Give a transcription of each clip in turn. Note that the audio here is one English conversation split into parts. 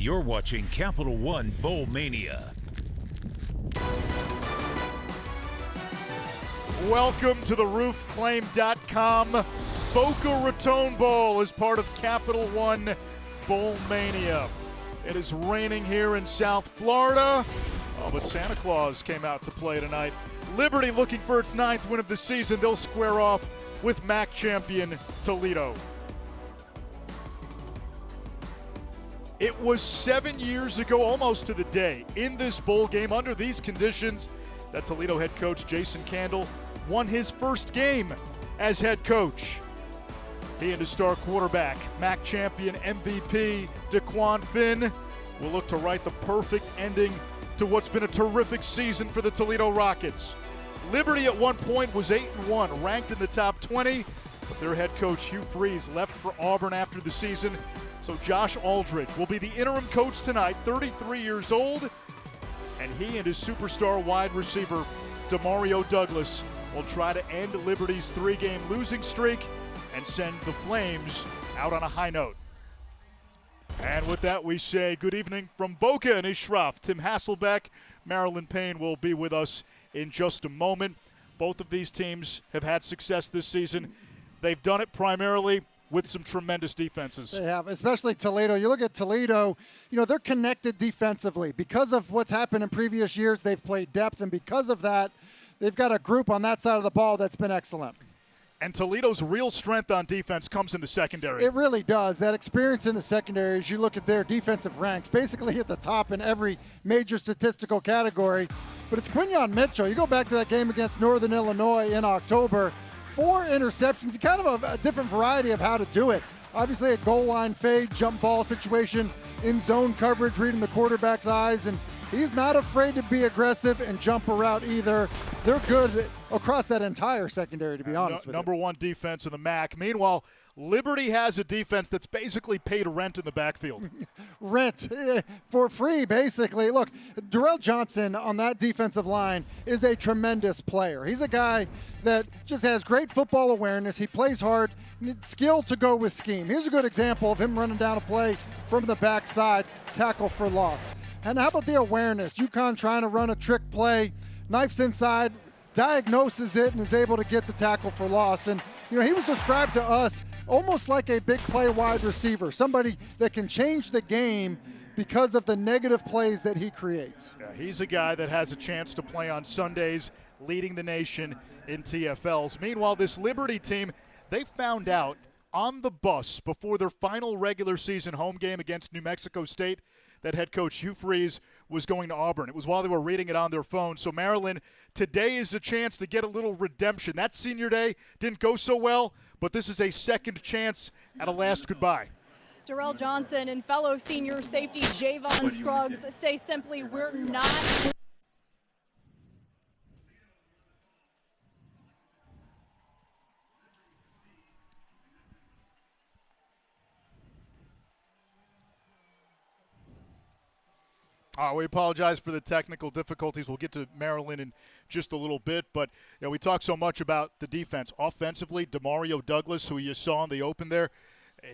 You're watching Capital One Bowl Mania. Welcome to the roofclaim.com Boca Raton Bowl as part of Capital One Bowl Mania. It is raining here in South Florida, but Santa Claus came out to play tonight. Liberty looking for its 9th win of the season. They'll square off with MAC champion Toledo. It was 7 years ago, almost to the day, in this bowl game under these conditions that Toledo head coach Jason Candle won his first game as head coach. He and his star quarterback, MAC champion MVP DeQuan Finn, will look to write the perfect ending to what's been a terrific season for the Toledo Rockets. Liberty at one point was 8-1, ranked in the top 20, but their head coach Hugh Freeze left for Auburn after the season. So Josh Aldridge will be the interim coach tonight, 33 years old, and he and his superstar wide receiver, Demario Douglas, will try to end Liberty's 3-game losing streak and send the Flames out on a high note. And with that, we say good evening from Boca and Ishraaf. Tim Hasselbeck, Marilyn Payne will be with us in just a moment. Both of these teams have had success this season. They've done it primarily with some tremendous defenses. They have, especially Toledo. You look at Toledo, they're connected defensively. Because of what's happened in previous years, they've played depth, and because of that, they've got a group on that side of the ball that's been excellent. And Toledo's real strength on defense comes in the secondary. It really does. That experience in the secondary, as you look at their defensive ranks, basically at the top in every major statistical category. But it's Quinyon Mitchell. You go back to that game against Northern Illinois in October, 4 interceptions, kind of a different variety of how to do it. Obviously a goal line fade, jump ball situation, in zone coverage, reading the quarterback's eyes, and he's not afraid to be aggressive and jump a route either. They're good across that entire secondary, to be honest with you. Number one defense in the MAC. Meanwhile, Liberty has a defense that's basically paid rent in the backfield. Rent for free, basically. Look, Darrell Johnson on that defensive line is a tremendous player. He's a guy that just has great football awareness. He plays hard, skill to go with scheme. Here's a good example of him running down a play from the backside, tackle for loss. And how about the awareness? UConn trying to run a trick play, knifes inside, diagnoses it, and is able to get the tackle for loss. And, he was described to us almost like a big play wide receiver, somebody that can change the game because of the negative plays that he creates. Yeah, he's a guy that has a chance to play on Sundays, leading the nation in TFLs. Meanwhile, this Liberty team, they found out on the bus before their final regular season home game against New Mexico State that head coach Hugh Freeze was going to Auburn. It was while they were reading it on their phone. So, Maryland, today is a chance to get a little redemption. That senior day didn't go so well, but this is a second chance at a last goodbye. Darrell Johnson and fellow senior safety Javon Scruggs say simply, we're not. We apologize for the technical difficulties. We'll get to Maryland in just a little bit. But we talk so much about the defense. Offensively, Demario Douglas, who you saw in the open there,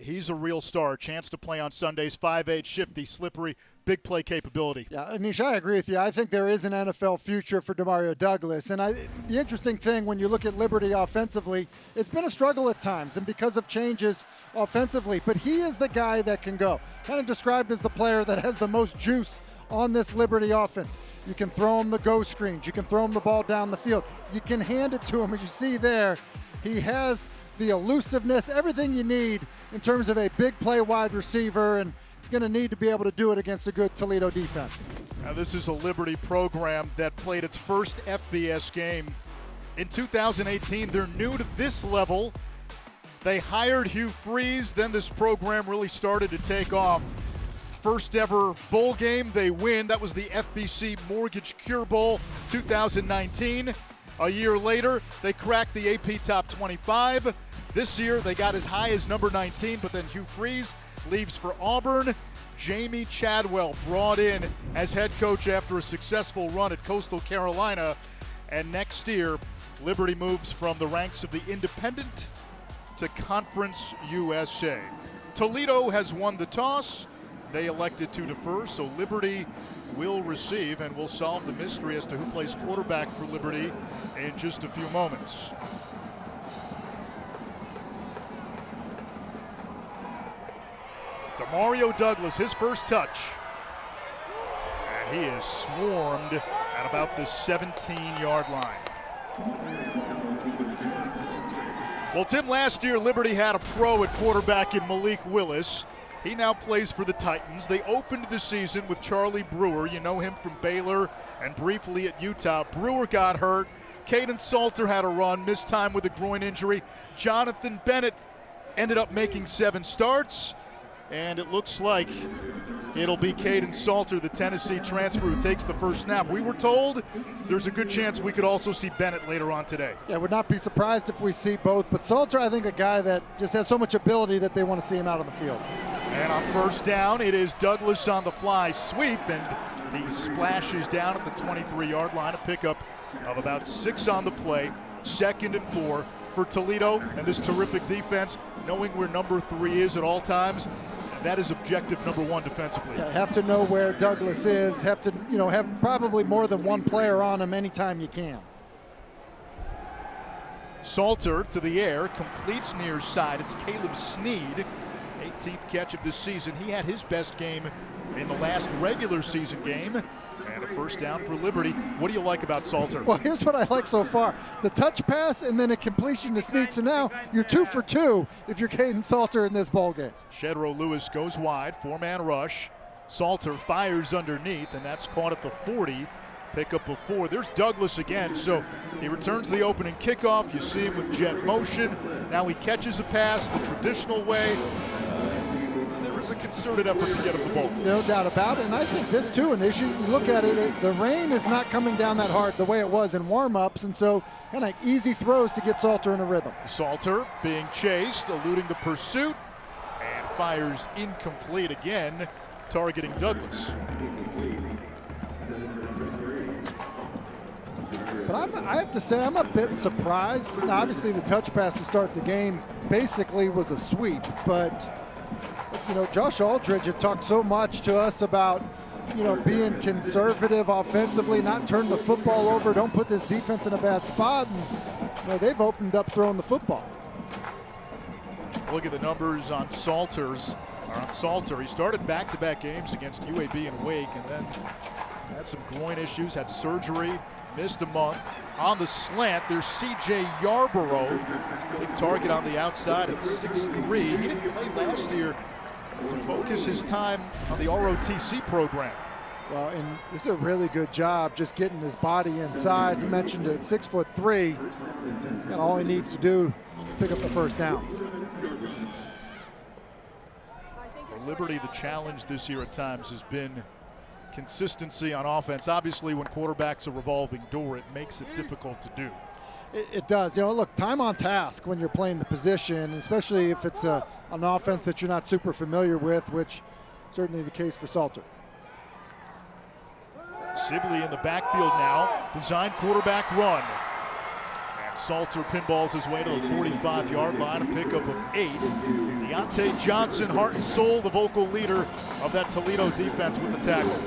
he's a real star. Chance to play on Sundays, 5'8", shifty, slippery, big play capability. Yeah, Anish, I agree with you. I think there is an NFL future for Demario Douglas. And the interesting thing when you look at Liberty offensively, it's been a struggle at times and because of changes offensively. But he is the guy that can go. Kind of described as the player that has the most juice on this Liberty offense. You can throw him the go screens. You can throw him the ball down the field. You can hand it to him. As you see there, he has the elusiveness, everything you need in terms of a big play wide receiver, and he's going to need to be able to do it against a good Toledo defense. Now, this is a Liberty program that played its first FBS game in 2018. They're new to this level. They hired Hugh Freeze. Then this program really started to take off. First ever bowl game, they win. That was the FBC Mortgage Cure Bowl 2019. A year later, they cracked the AP Top 25. This year, they got as high as number 19, but then Hugh Freeze leaves for Auburn. Jamie Chadwell brought in as head coach after a successful run at Coastal Carolina. And next year, Liberty moves from the ranks of the Independent to Conference USA. Toledo has won the toss. They elected to defer, so Liberty will receive, and we'll solve the mystery as to who plays quarterback for Liberty in just a few moments. Demario Douglas, his first touch. And he is swarmed at about the 17-yard line. Well, Tim, last year Liberty had a pro at quarterback in Malik Willis. He now plays for the Titans. They opened the season with Charlie Brewer. You know him from Baylor and briefly at Utah. Brewer got hurt. Caden Salter had a run, missed time with a groin injury. Jonathan Bennett ended up making 7 starts. And it looks like it'll be Caden Salter, the Tennessee transfer, who takes the first snap. We were told there's a good chance we could also see Bennett later on today. Yeah, would not be surprised if we see both. But Salter, I think, a guy that just has so much ability that they want to see him out on the field. And on first down, it is Douglas on the fly sweep, and he splashes down at the 23-yard line, a pickup of about 6 on the play. 2nd and 4 for Toledo and this terrific defense, knowing where number 3 is at all times. That is objective number 1 defensively. Yeah, have to know where Douglas is. Have to, have probably more than one player on him anytime you can. Salter to the air, completes near side. It's Caleb Sneed, 18th catch of this season. He had his best game in the last regular season game. And a first down for Liberty. What do you like about Salter? Well, here's what I like so far. The touch pass and then a completion to Snead. So now you're 2 for 2 if you're Caden Salter in this ball game. Shedro Lewis goes wide, 4-man rush. Salter fires underneath, and that's caught at the 40. Pickup of 4. There's Douglas again, so he returns the opening kickoff. You see him with jet motion. Now he catches a pass the traditional way. There is a concerted effort to get him the ball. No doubt about it, and I think this too, an issue. You look at it, the rain is not coming down that hard the way it was in warm-ups, and so kind of easy throws to get Salter in a rhythm. Salter being chased, eluding the pursuit, and fires incomplete again, targeting Douglas. But I have to say, I'm a bit surprised. Now, obviously, the touch pass to start the game basically was a sweep, but Josh Aldridge had talked so much to us about, being conservative offensively, not turn the football over, don't put this defense in a bad spot, and they've opened up throwing the football. Look at the numbers on Salter. He started back-to-back games against UAB and Wake, and then had some groin issues, had surgery, missed a month. On the slant, there's C.J. Yarborough, big target on the outside at 6'3". He didn't play last year to focus his time on the ROTC program. Well, and this is a really good job just getting his body inside. You mentioned it, 6'3". He's got all he needs to do to pick up the first down. For Liberty, the challenge this year at times has been consistency on offense. Obviously, when quarterback's a revolving door, it makes it difficult to do. It does. Look, time on task when you're playing the position, especially if it's an offense that you're not super familiar with, which certainly the case for Salter. Sibley in the backfield now. Design quarterback run. And Salter pinballs his way to the 45-yard line, a pickup of 8. Deontay Johnson, heart and soul, the vocal leader of that Toledo defense with the tackle.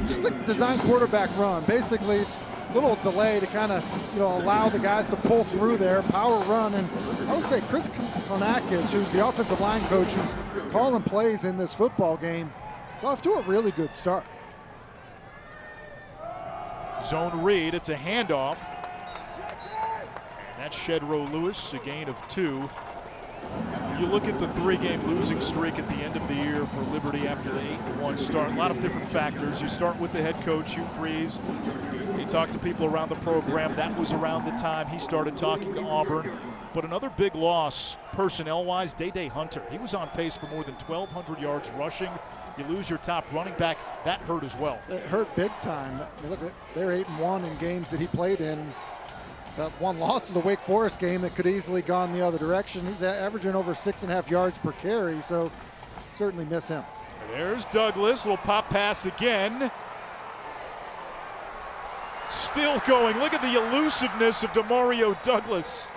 Just a design quarterback run. Basically, a little delay to kind of, allow the guys to pull through there, power run. And I would say Chris Konakis, who's the offensive line coach, who's calling plays in this football game, is off to a really good start. Zone read, it's a handoff. And that's Shedro Lewis, a gain of 2. You look at the 3-game losing streak at the end of the year for Liberty after the 8-1 start. A lot of different factors. You start with the head coach, Hugh Freeze. You talk to people around the program. That was around the time he started talking to Auburn. But another big loss, personnel-wise, Day Hunter. He was on pace for more than 1,200 yards rushing. You lose your top running back. That hurt as well. It hurt big time. Look, they're 8-1 in games that he played in. That one loss is the Wake Forest game that could easily gone the other direction. He's averaging over 6.5 yards per carry, so certainly miss him. There's Douglas, little pop pass again. Still going. Look at the elusiveness of Demario Douglas.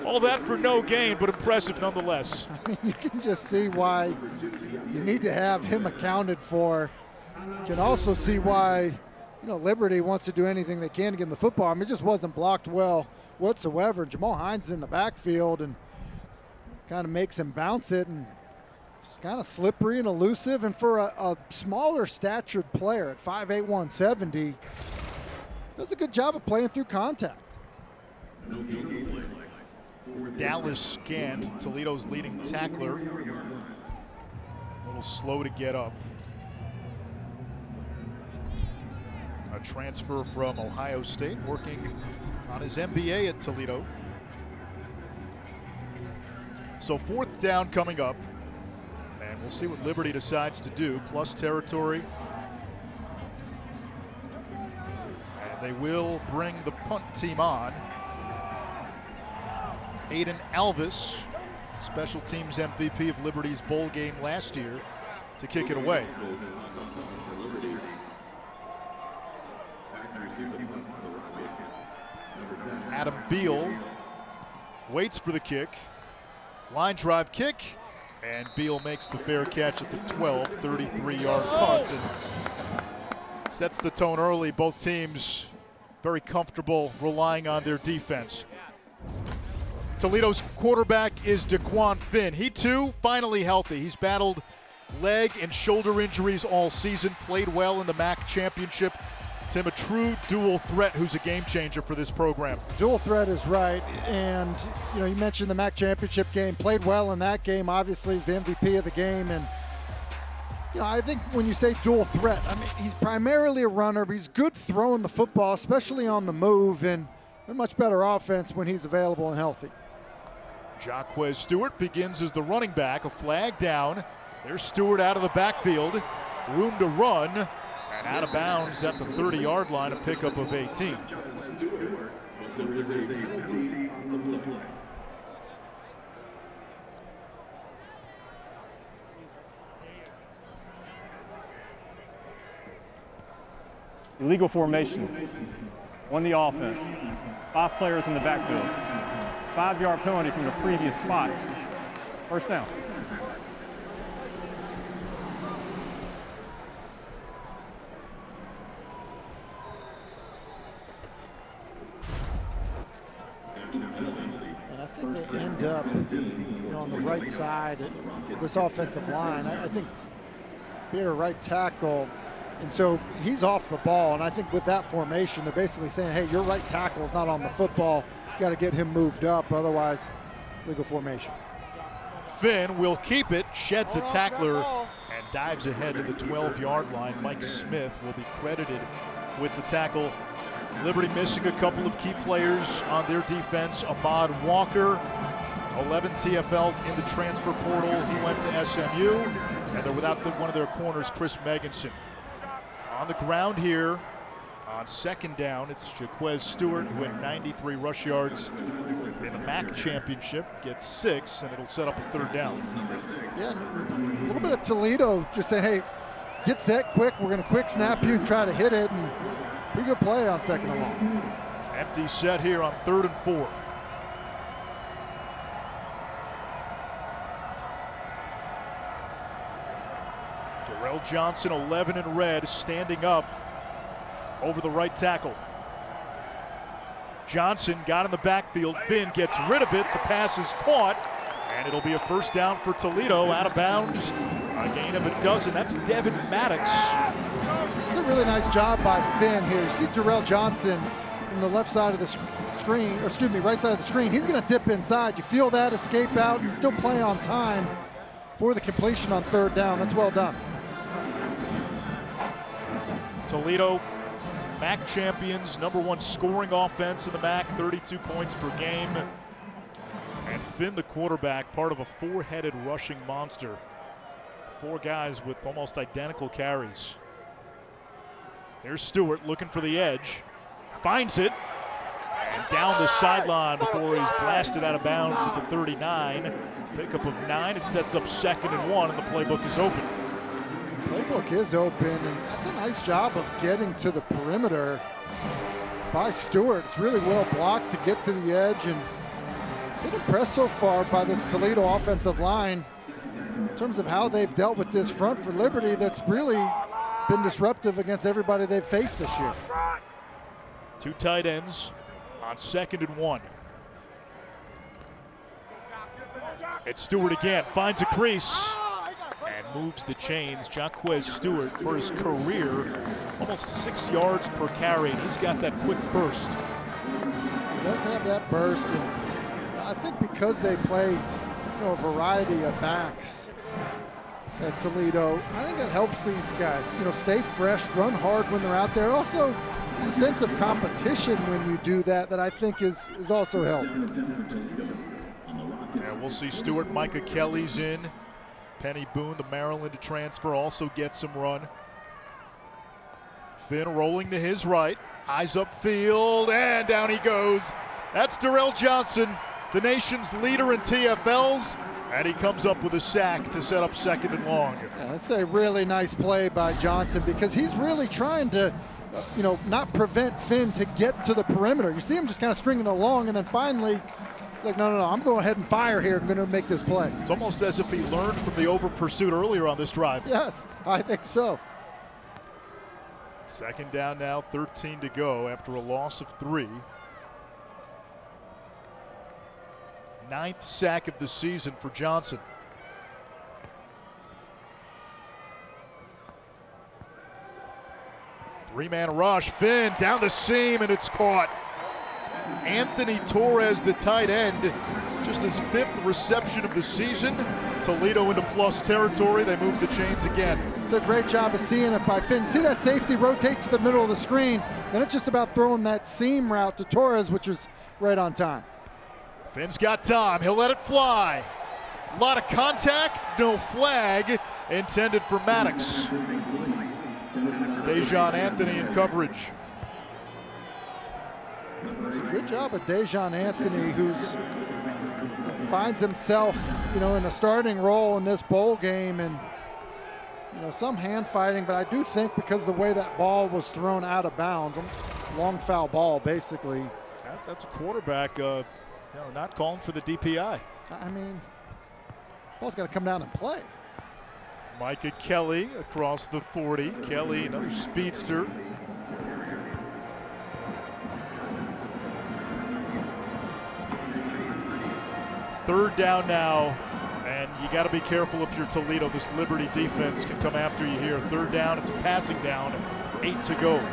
All that for no gain, but impressive nonetheless. I mean, you can just see why you need to have him accounted for. You can also see why, Liberty wants to do anything they can to get him the football. I mean, it just wasn't blocked well whatsoever. Jamal Hines is in the backfield and kind of makes him bounce it, and just kind of slippery and elusive. And for a smaller statured player at 5'8", 170, does a good job of playing through contact. Dallas Scant, Toledo's leading tackler. A little slow to get up. A transfer from Ohio State, working on his MBA at Toledo. So 4th down coming up, and we'll see what Liberty decides to do. Plus territory. And they will bring the punt team on. Aiden Alvis, special teams MVP of Liberty's bowl game last year, to kick it away. Adam Beal waits for the kick. Line drive kick, and Beal makes the fair catch at the 12, 33-yard punt. And sets the tone early. Both teams very comfortable relying on their defense. Toledo's quarterback is DeQuan Finn. He too finally healthy. He's battled leg and shoulder injuries all season, played well in the MAC championship. Tim, a true dual threat who's a game changer for this program. Dual threat is right, and you mentioned the MAC championship game, played well in that game. Obviously, he's the MVP of the game, and I think when you say dual threat, I mean he's primarily a runner, but he's good throwing the football, especially on the move, and a much better offense when he's available and healthy. Jaquez Stewart begins as the running back. A flag down. There's Stewart out of the backfield. Room to run. And out of bounds at the 30-yard line, a pickup of 18. Illegal formation on the offense. 5 players in the backfield. 5-yard penalty from the previous spot. First down. And I think they end up on the right side of this offensive line. I think Peter right tackle, and so he's off the ball. And I think with that formation, they're basically saying, hey, your right tackle is not on the football. You got to get him moved up, otherwise legal formation. Finn will keep it, sheds a tackler, and dives ahead to the 12-yard line. Mike Smith will be credited with the tackle. Liberty missing a couple of key players on their defense. Ahmad Walker, 11 TFLs in the transfer portal. He went to SMU, and they're without one of their corners, Chris Meganson. On the ground here, on 2nd down, it's Jaquez Stewart, who had 93 rush yards in the MAC championship, gets 6, and it'll set up a 3rd down. Yeah, a little bit of Toledo just saying, hey, get set quick. We're going to quick snap you and try to hit it. And pretty good play on 2nd and long. Empty set here on 3rd and 4. Darrell Johnson, 11 in red, standing up over the right tackle. Johnson got in the backfield. Finn gets rid of it. The pass is caught, and it'll be a 1st down for Toledo. Out of bounds. A gain of a dozen. That's Devin Maddox. It's a really nice job by Finn here. You see Darrell Johnson from the left side of the screen, or excuse me, right side of the screen. He's going to dip inside. You feel that escape out and still play on time for the completion on 3rd down. That's well done. Toledo, MAC champions, #1 scoring offense in the MAC, 32 points per game. And Finn, the quarterback, part of a 4-headed rushing monster. 4 guys with almost identical carries. Here's Stewart looking for the edge. Finds it. And down the sideline before he's blasted out of bounds at the 39. Pickup of 9. It sets up 2nd and 1, and the playbook is open. Playbook is open, and that's a nice job of getting to the perimeter by Stewart. It's really well blocked to get to the edge, and been impressed so far by this Toledo offensive line in terms of how they've dealt with this front for Liberty that's really been disruptive against everybody they've faced this year. Two tight ends on 2nd and 1. It's Stewart again, finds a crease and moves the chains. Jaquez Stewart, for his career, almost 6 yards per carry, and he's got that quick burst. He does have that burst, and I think because they play a variety of backs at Toledo, I think that helps these guys, stay fresh, run hard when they're out there. Also, a sense of competition when you do that I think is also healthy. Yeah, we'll see Stewart. Micah Kelly's in. Penny Boone, the Maryland transfer, also gets some run. Finn rolling to his right. Eyes upfield, and down he goes. That's Darrell Johnson, the nation's leader in TFLs, and he comes up with a sack to set up 2nd and long. Yeah, that's a really nice play by Johnson because he's really trying to, not prevent Finn to get to the perimeter. You see him just kind of stringing along, and then finally, like, no, I'm going ahead and fire here. I'm going to make this play. It's almost as if he learned from the over pursuit earlier on this drive. Yes, I think so. 2nd down now, 13 to go after a loss of 3. 9th sack of the season for Johnson. Three-man rush, Finn down the seam, and it's caught. Anthony Torres, the tight end, just his 5th reception of the season. Toledo into plus territory. They move the chains again. It's a great job of seeing it by Finn. See that safety rotate to the middle of the screen, then it's just about throwing that seam route to Torres, which was right on time. Finn's got time. He'll let it fly. A lot of contact, no flag intended for Maddox. Dejon Anthony in coverage. It's a good job of Dejon Anthony, who's finds himself, in a starting role in this bowl game, and some hand fighting, but I do think because of the way that ball was thrown out of bounds, long foul ball basically. That's a quarterback, not calling for the DPI. I mean, ball's got to come down and play. Micah Kelly across the 40. Kelly, another speedster. Third down now, and you got to be careful if you're Toledo. This Liberty defense can come after you here. 3rd down, it's a passing down, 8 to go.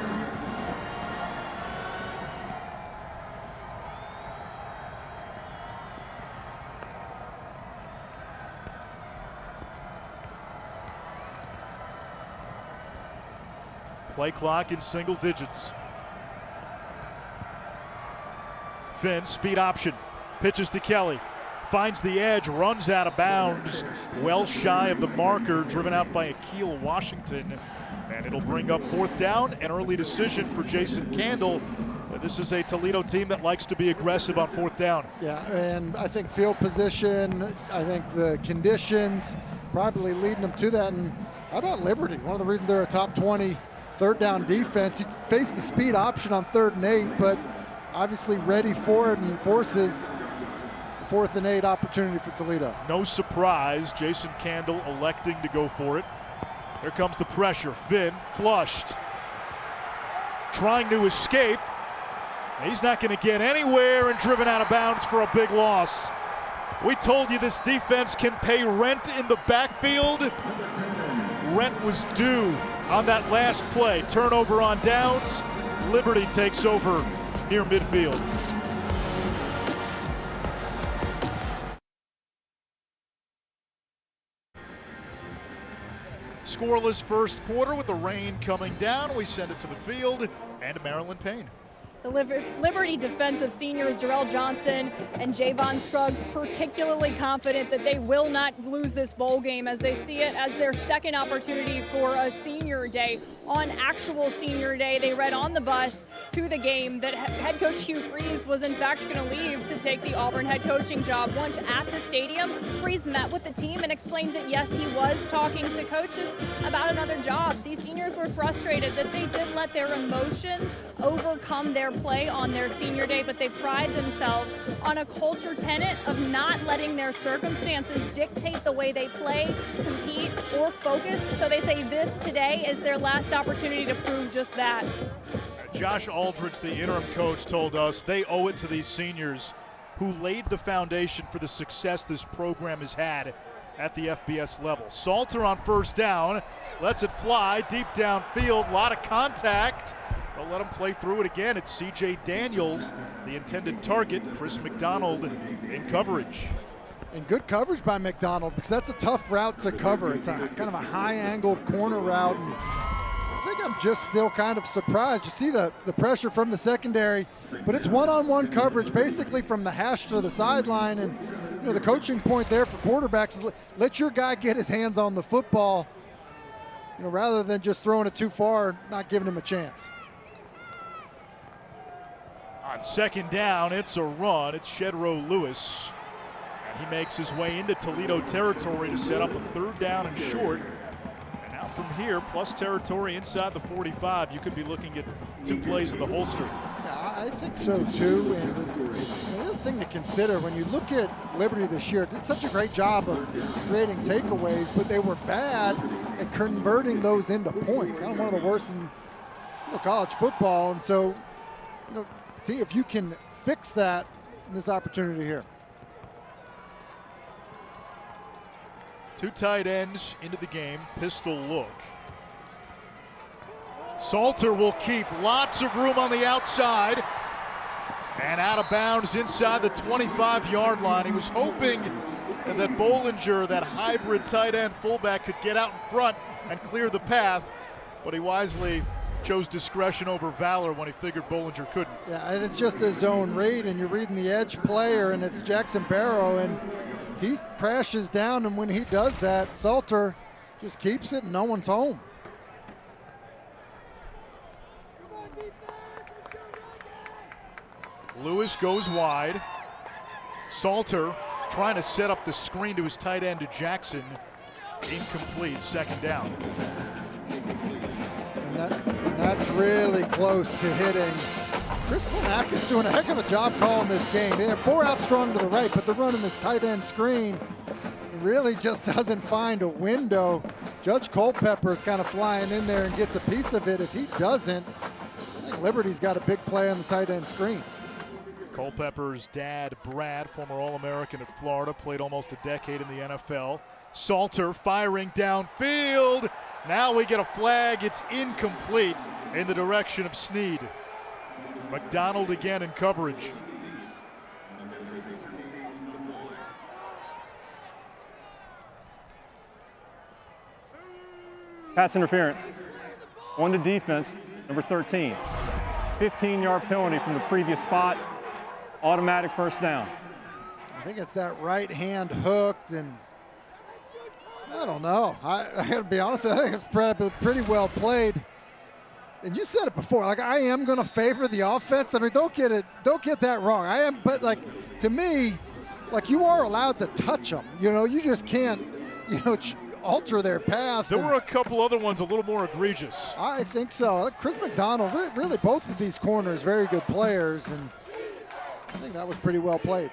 Play clock in single digits. Finn, speed option, pitches to Kelly. Finds the edge, runs out of bounds, well shy of the marker, driven out by Akeel Washington. And it'll bring up 4th down, an early decision for Jason Candle. This is a Toledo team that likes to be aggressive on 4th down. Yeah, and I think field position, I think the conditions probably leading them to that. And how about Liberty? One of the reasons they're a top 20 3rd down defense. You face the speed option on 3rd and 8, but obviously ready for it and forces 4th and 8 opportunity for Toledo. No surprise, Jason Candle electing to go for it. Here comes the pressure. Finn flushed, trying to escape. He's not going to get anywhere and driven out of bounds for a big loss. We told you this defense can pay rent in the backfield. Rent was due on that last play. Turnover on downs. Liberty takes over near midfield. Scoreless first quarter with the rain coming down. We send it to the field and Maryland Payne. The Liberty defensive seniors Darrell Johnson and Javon Scruggs particularly confident that they will not lose this bowl game, as they see it as their 2nd opportunity for a senior day. On actual senior day, they read on the bus to the game that head coach Hugh Freeze was in fact going to leave to take the Auburn head coaching job. Once at the stadium, Freeze met with the team and explained that yes, he was talking to coaches about another job. These seniors were frustrated that they didn't let their emotions overcome their play on their senior day, but they pride themselves on a culture tenet of not letting their circumstances dictate the way they play, compete, or focus. So they say this today is their last opportunity to prove just that. Josh Aldridge, the interim coach, told us they owe it to these seniors who laid the foundation for the success this program has had at the FBS level. Salter on first down, lets it fly deep downfield, a lot of contact. They'll let him play through it again. It's C.J. Daniels, the intended target. Chris McDonald in coverage. And good coverage by McDonald, because that's a tough route to cover. It's a kind of a high-angled corner route. And I think I'm just still kind of surprised. You see the pressure from the secondary, but it's one-on-one coverage basically from the hash to the sideline. And you know, the coaching point there for quarterbacks is let your guy get his hands on the football, you know, rather than just throwing it too far, not giving him a chance. On second down, it's a run. It's Shedrow Lewis. And he makes his way into Toledo territory to set up a third down and short. And now from here, plus territory inside the 45, you could be looking at 2 plays in the holster. Yeah, I think so too. And the other thing to consider when you look at Liberty this year, did such a great job of creating takeaways, but they were bad at converting those into points. Kind of one of the worst in college football. And so, see if you can fix that in this opportunity here. 2 tight ends into the game, pistol look. Salter will keep lots of room on the outside and out of bounds inside the 25-yard line. He was hoping that Bollinger, that hybrid tight end fullback, could get out in front and clear the path, but he wisely chose discretion over valor when he figured Bollinger couldn't. Yeah, and it's just a zone read, and you're reading the edge player, and it's Jackson Barrow, and he crashes down, and when he does that, Salter just keeps it, and no one's home. Lewis goes wide. Salter trying to set up the screen to his tight end to Jackson. Incomplete, second down. And that's really close to hitting. Chris Klinak is doing a heck of a job calling this game. They have 4 out strong to the right, but they're running this tight end screen. It really just doesn't find a window. Judge Culpepper is kind of flying in there and gets a piece of it. If he doesn't, I think Liberty's got a big play on the tight end screen. Culpepper's dad, Brad, former All-American at Florida, played almost a decade in the NFL. Salter firing downfield. Now we get a flag. It's incomplete in the direction of Snead. McDonald again in coverage. Pass interference on the defense, number 13. 15-yard penalty from the previous spot. Automatic first down. I think it's that right hand hooked, and I don't know. I got to be honest, I think it's pretty well played. And you said it before, like, I am going to favor the offense. I mean, don't get that wrong. I am, but like, to me, like, you are allowed to touch them. You just can't, alter their path. There were a couple other ones a little more egregious. I think so. Chris McDonald, really both of these corners, very good players, and I think that was pretty well played.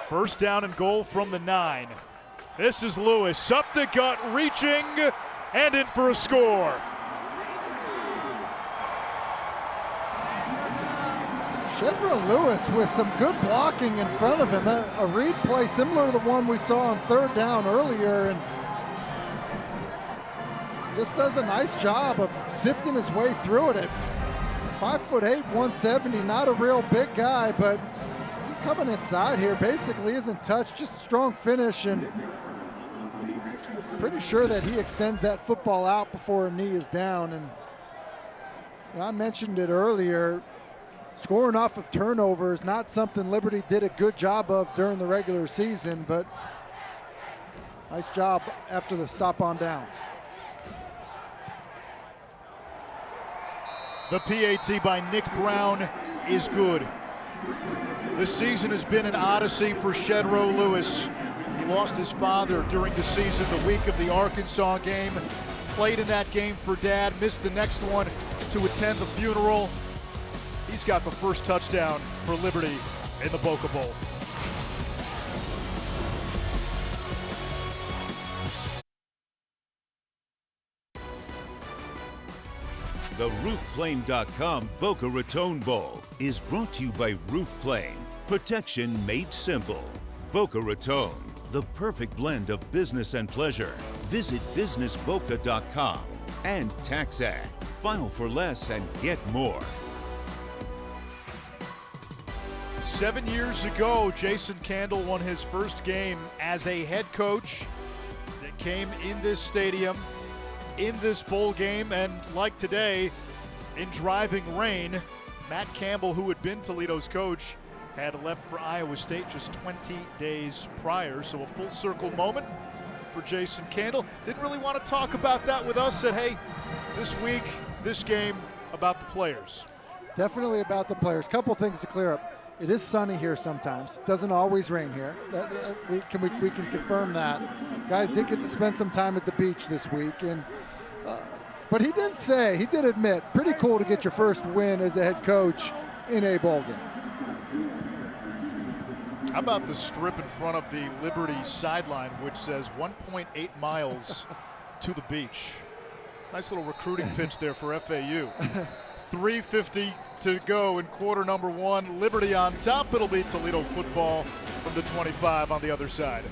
First down and goal from the 9. This is Lewis, up the gut, reaching, and in for a score. Shedrow Lewis with some good blocking in front of him. A read play similar to the one we saw on third down earlier, and just does a nice job of sifting his way through it. He's 5'8", 170, not a real big guy, but he's coming inside here, basically isn't touched, just a strong finish, and pretty sure that he extends that football out before a knee is down. And I mentioned it earlier, scoring off of turnovers, not something Liberty did a good job of during the regular season, but nice job after the stop on downs. The PAT by Nick Brown is good. This season has been an odyssey for Shedrow Lewis. He lost his father during the season, the week of the Arkansas game. played in that game for Dad, missed the next one to attend the funeral. He's got the first touchdown for Liberty in the Boca Bowl. The RoofPlane.com Boca Raton Bowl is brought to you by RoofPlane. Protection made simple. Boca Raton, the perfect blend of business and pleasure. Visit businessboca.com. And TaxAct. File for less and get more. 7 years ago, Jason Candle won his first game as a head coach that came in this stadium, in this bowl game, and like today, in driving rain, Matt Campbell, who had been Toledo's coach, had left for Iowa State just 20 days prior. So a full circle moment for Jason Candle. Didn't really want to talk about that with us. Said, hey, this week, this game, about the players. Definitely about the players. Couple things to clear up. It is sunny here sometimes. It doesn't always rain here. We can confirm that. Guys did get to spend some time at the beach this week, and but he did admit, pretty cool to get your first win as a head coach in a bowl game. How about the strip in front of the Liberty sideline, which says 1.8 miles to the beach? Nice little recruiting pitch there for FAU. 3:50 to go in quarter number one. Liberty on top. It'll be Toledo football from the 25 on the other side.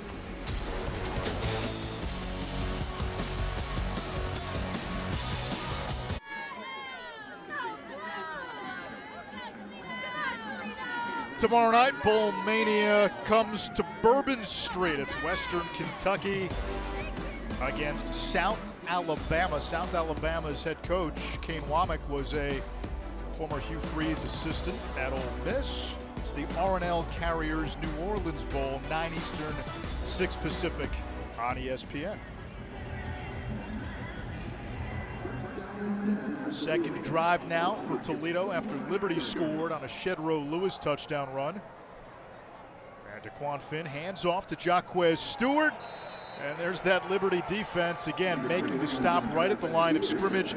Tomorrow night, Bowl Mania comes to Bourbon Street. It's Western Kentucky against South Alabama. South Alabama's head coach, Kane Womack, was a former Hugh Freeze assistant at Ole Miss. It's the R&L Carriers New Orleans Bowl, 9 Eastern, 6 Pacific on ESPN. Second drive now for Toledo after Liberty scored on a Shedrow Lewis touchdown run. And Daquan Finn hands off to Jaquez Stewart. And there's that Liberty defense again making the stop right at the line of scrimmage.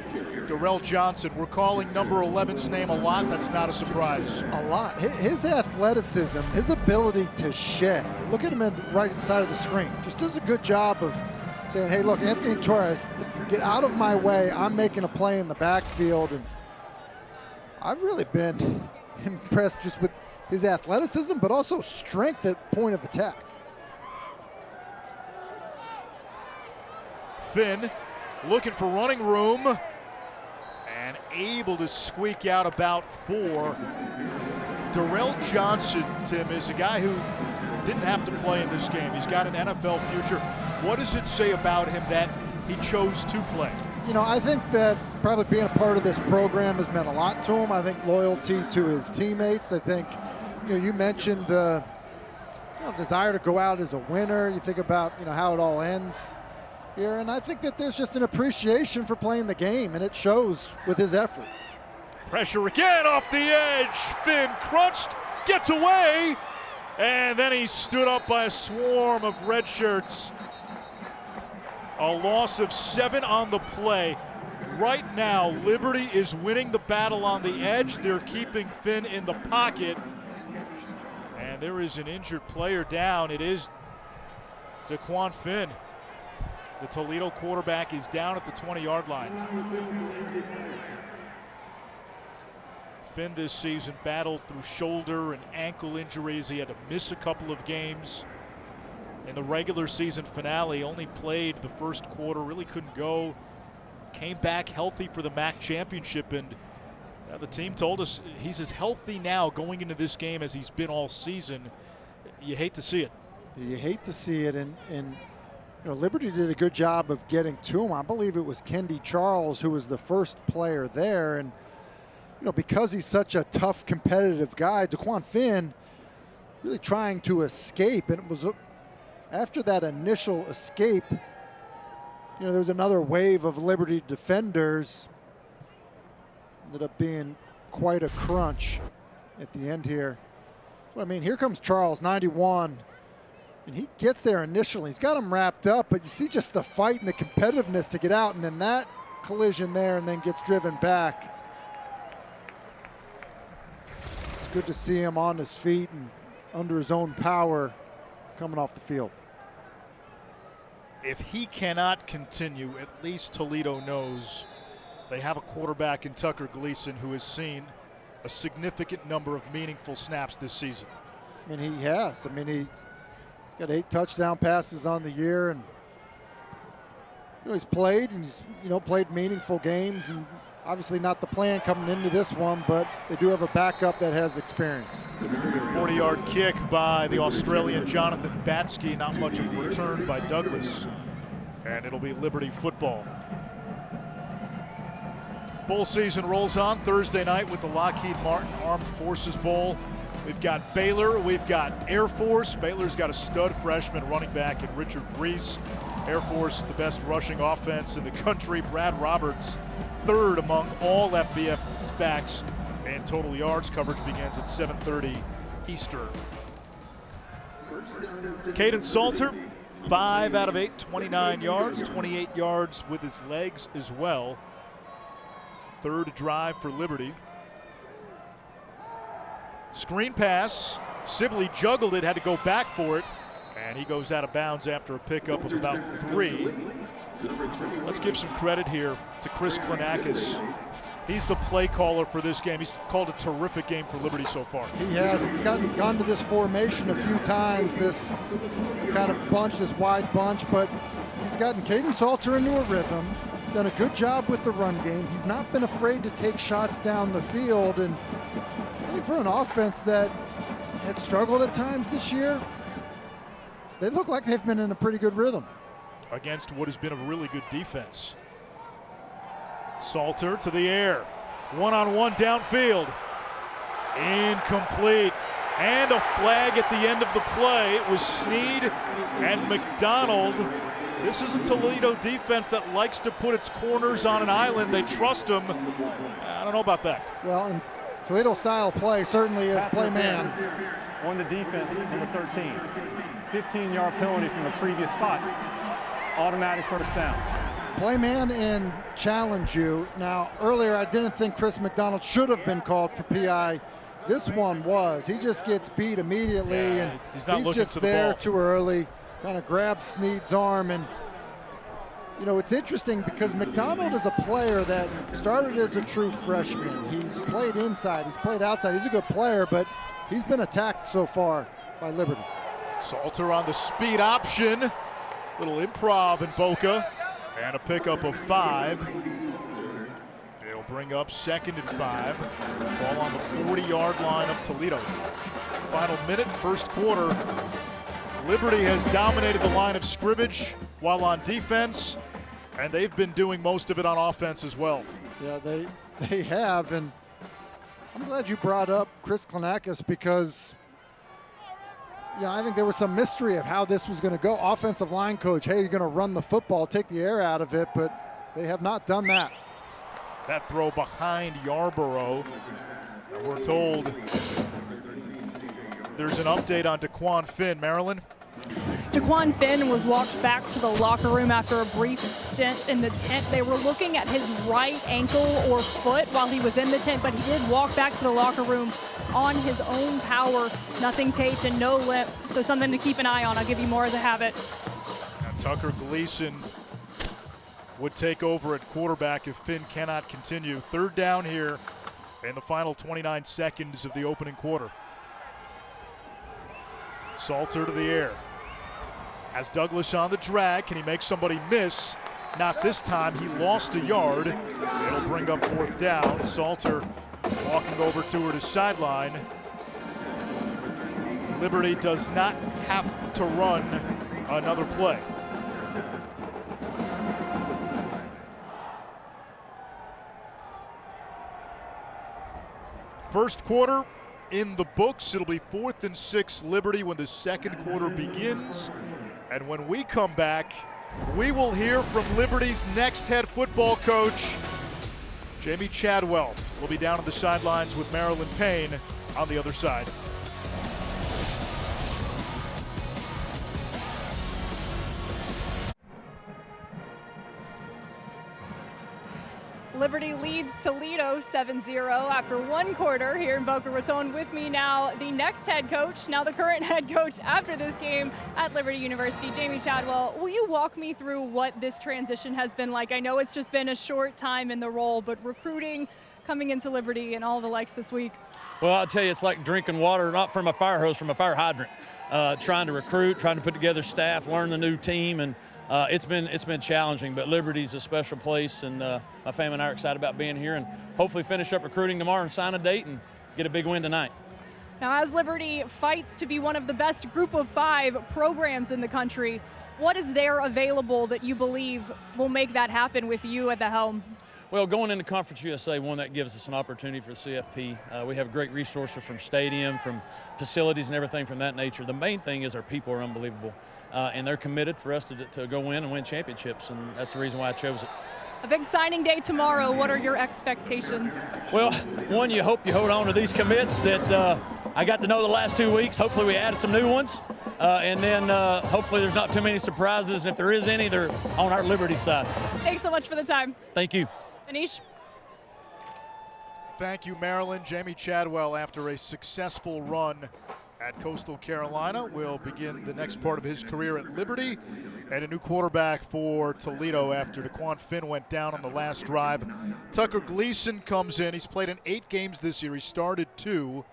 Darrell Johnson, we're calling number 11's name a lot. That's not a surprise. A lot. His athleticism, his ability to shed. Look at him at the right side of the screen. Just does a good job of saying, hey, look, Anthony Torres, get out of my way. I'm making a play in the backfield. And I've really been impressed just with his athleticism, but also strength at point of attack. Finn looking for running room and able to squeak out about 4. Darrell Johnson, Tim, is a guy who didn't have to play in this game. He's got an NFL future. What does it say about him that he chose to play? You know, I think that probably being a part of this program has meant a lot to him. I think loyalty to his teammates. I think, you mentioned the desire to go out as a winner. You think about, how it all ends here, and I think that there's just an appreciation for playing the game, and it shows with his effort. Pressure again off the edge. Finn crunched, gets away, and then he stood up by a swarm of red shirts. A loss of 7 on the play. Right now, Liberty is winning the battle on the edge. They're keeping Finn in the pocket, and there is an injured player down. It is Daquan Finn. The Toledo quarterback is down at the 20-yard line. Finn this season battled through shoulder and ankle injuries. He had to miss a couple of games. In the regular season finale, only played the first quarter, really couldn't go. Came back healthy for the MAC championship, and the team told us he's as healthy now going into this game as he's been all season. You hate to see it. You hate to see it, and Liberty did a good job of getting to him. I believe it was Kendi Charles who was the first player there, and because he's such a tough, competitive guy, Daquan Finn really trying to escape, and it was after that initial escape, there was another wave of Liberty defenders. Ended up being quite a crunch at the end here. So, here comes Charles, 91. And he gets there initially. He's got him wrapped up, but you see just the fight and the competitiveness to get out, and then that collision there and then gets driven back. It's good to see him on his feet and under his own power coming off the field. If he cannot continue, at least Toledo knows they have a quarterback in Tucker Gleason who has seen a significant number of meaningful snaps this season. I mean, he has. I mean, he's got 8 touchdown passes on the year, and he's played, and he's played meaningful games, and obviously not the plan coming into this one, but they do have a backup that has experience. 40-yard kick by the Australian Jonathan Batsky, not much of a return by Douglas, and it'll be Liberty football. Bowl season rolls on Thursday night with the Lockheed Martin Armed Forces Bowl. We've got Baylor, we've got Air Force. Baylor's got a stud freshman running back in Richard Reese. Air Force, the best rushing offense in the country. Brad Roberts, third among all FBS backs in total yards. Coverage begins at 7:30 Eastern. Caden Salter, 5 out of 8, 29 yards, 28 yards with his legs as well. Third drive for Liberty. Screen pass. Sibley juggled it, had to go back for it, and he goes out of bounds after a pickup of about 3. Let's give some credit here to Chris Klinakis. He's the play caller for this game. He's called a terrific game for Liberty so far. He has. He's gone to this formation a few times, this kind of bunch, this wide bunch, but he's gotten Caden Salter into a rhythm. He's done a good job with the run game. He's not been afraid to take shots down the field, and I think for an offense that had struggled at times this year, they look like they've been in a pretty good rhythm. Against what has been a really good defense. Salter to the air. One-on-one downfield. Incomplete. And a flag at the end of the play. It was Sneed and McDonald. This is a Toledo defense that likes to put its corners on an island. They trust them. I don't know about that. Well, and Toledo style play certainly is play man. On the defense, number 13. 15-yard penalty from the previous spot. Automatic first down. Play man and challenge you. Now, earlier I didn't think Chris McDonald should have been called for PI. This one was. He just gets beat immediately, and he's just there too early. Kind of grabs Sneed's arm, and it's interesting because McDonald is a player that started as a true freshman. He's played inside, he's played outside. He's a good player, but he's been attacked so far by Liberty. Salter on the speed option. Little improv in Boca, and a pickup of 5. It'll bring up 2nd and 5. Ball on the 40-yard line of Toledo. Final minute, first quarter. Liberty has dominated the line of scrimmage while on defense, and they've been doing most of it on offense as well. Yeah, they have, and I'm glad you brought up Chris Klinakis because I think there was some mystery of how this was going to go. Offensive line coach, hey, you're going to run the football, take the air out of it, but they have not done that. That throw behind Yarborough. And we're told there's an update on DeQuan Finn. Marilyn? DeQuan Finn was walked back to the locker room after a brief stint in the tent. They were looking at his right ankle or foot while he was in the tent, but he did walk back to the locker room on his own power, nothing taped and no limp, so something to keep an eye on. I'll give you more as I have it. Now Tucker Gleason would take over at quarterback if Finn cannot continue. Third down here in the final 29 seconds of the opening quarter. Salter to the air. Has Douglas on the drag. Can he make somebody miss? Not this time. He lost a yard. It'll bring up 4th down. Salter walking over to his sideline. Liberty does not have to run another play. First quarter in the books. It'll be 4th and 6 Liberty when the second quarter begins. And when we come back, we will hear from Liberty's next head football coach, Jamie Chadwell. We'll be down on the sidelines with Marilyn Payne on the other side. Liberty leads Toledo 7-0 after one quarter here in Boca Raton. With me now, the next head coach, now the current head coach after this game at Liberty University, Jamie Chadwell. Will you walk me through what this transition has been like? I know it's just been a short time in the role, but recruiting, coming into Liberty and all the likes this week. Well, I'll tell you, it's like drinking water, not from a fire hose, from a fire hydrant. Trying to recruit, trying to put together staff, learn the new team, and it's been challenging, but Liberty's a special place, and my family and I are excited about being here and hopefully finish up recruiting tomorrow and sign a date and get a big win tonight. Now, as Liberty fights to be one of the best group of 5 programs in the country, what is there available that you believe will make that happen with you at the helm? Well, going into Conference USA, one, that gives us an opportunity for CFP. We have great resources from stadium, from facilities and everything from that nature. The main thing is our people are unbelievable, and they're committed for us to go in and win championships, and that's the reason why I chose it. A big signing day tomorrow. What are your expectations? Well, one, you hope you hold on to these commits that I got to know the last 2 weeks. Hopefully we added some new ones, and then hopefully there's not too many surprises, and if there is any, they're on our Liberty side. Thanks so much for the time. Thank you. Anish? Thank you, Maryland. Jamie Chadwell, after a successful run at Coastal Carolina, will begin the next part of his career at Liberty, and a new quarterback for Toledo after DeQuan Finn went down on the last drive. Tucker Gleason comes in. He's played in 8 games this year. He started 2,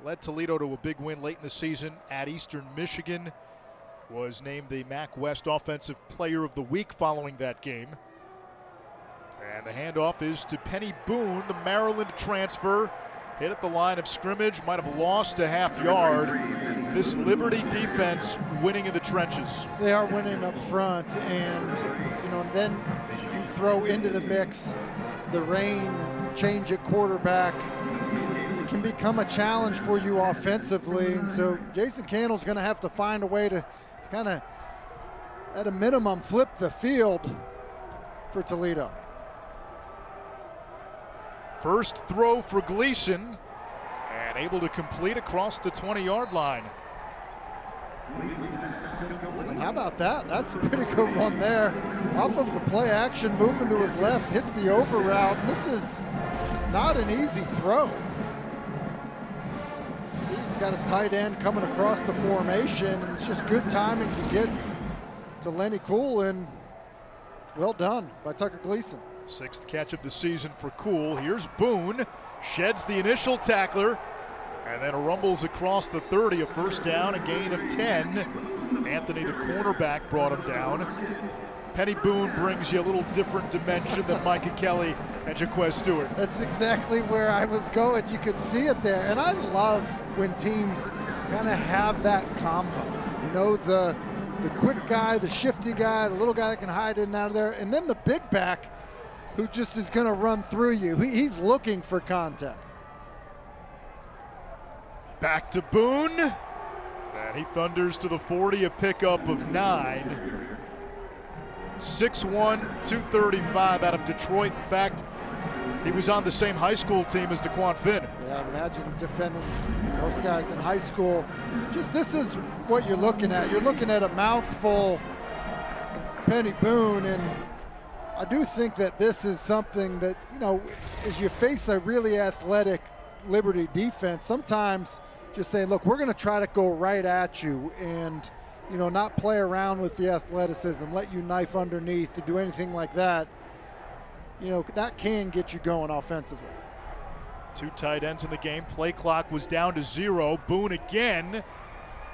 led Toledo to a big win late in the season at Eastern Michigan, was named the MAC West Offensive Player of the Week following that game. And the handoff is to Penny Boone, the Maryland transfer. Hit at the line of scrimmage, might have lost a half yard. This Liberty defense winning in the trenches. They are winning up front, and then you throw into the mix the rain change at quarterback. It can become a challenge for you offensively, and so Jason Candle's going to have to find a way to kind of, at a minimum, flip the field for Toledo. First throw for Gleason, and able to complete across the 20-yard line. And how about that? That's a pretty good one there. Off of the play action, moving to his left, hits the over route. This is not an easy throw. See, he's got his tight end coming across the formation, and it's just good timing to get to Lenny Cool, and well done by Tucker Gleason. 6th catch of the season for Cool. Here's Boone, sheds the initial tackler, and then rumbles across the 30, a first down, a gain of 10. Anthony, the cornerback, brought him down. Penny Boone brings you a little different dimension than Micah Kelly and Jaquez Stewart. That's exactly where I was going. You could see it there, and I love when teams kind of have that combo. The quick guy, the shifty guy, the little guy that can hide in and out of there, and then the big back who just is going to run through you. He's looking for contact. Back to Boone, and he thunders to the 40, a pickup of 9. 6'1", 235 out of Detroit. In fact, he was on the same high school team as DeQuan Finn. Yeah, imagine defending those guys in high school. Just this is what you're looking at. You're looking at a mouthful of Penny Boone, and I do think that this is something that, as you face a really athletic Liberty defense, sometimes just saying, look, we're going to try to go right at you and, not play around with the athleticism, let you knife underneath to do anything like that. That can get you going offensively. 2 tight ends in the game. Play clock was down to 0. Boone again.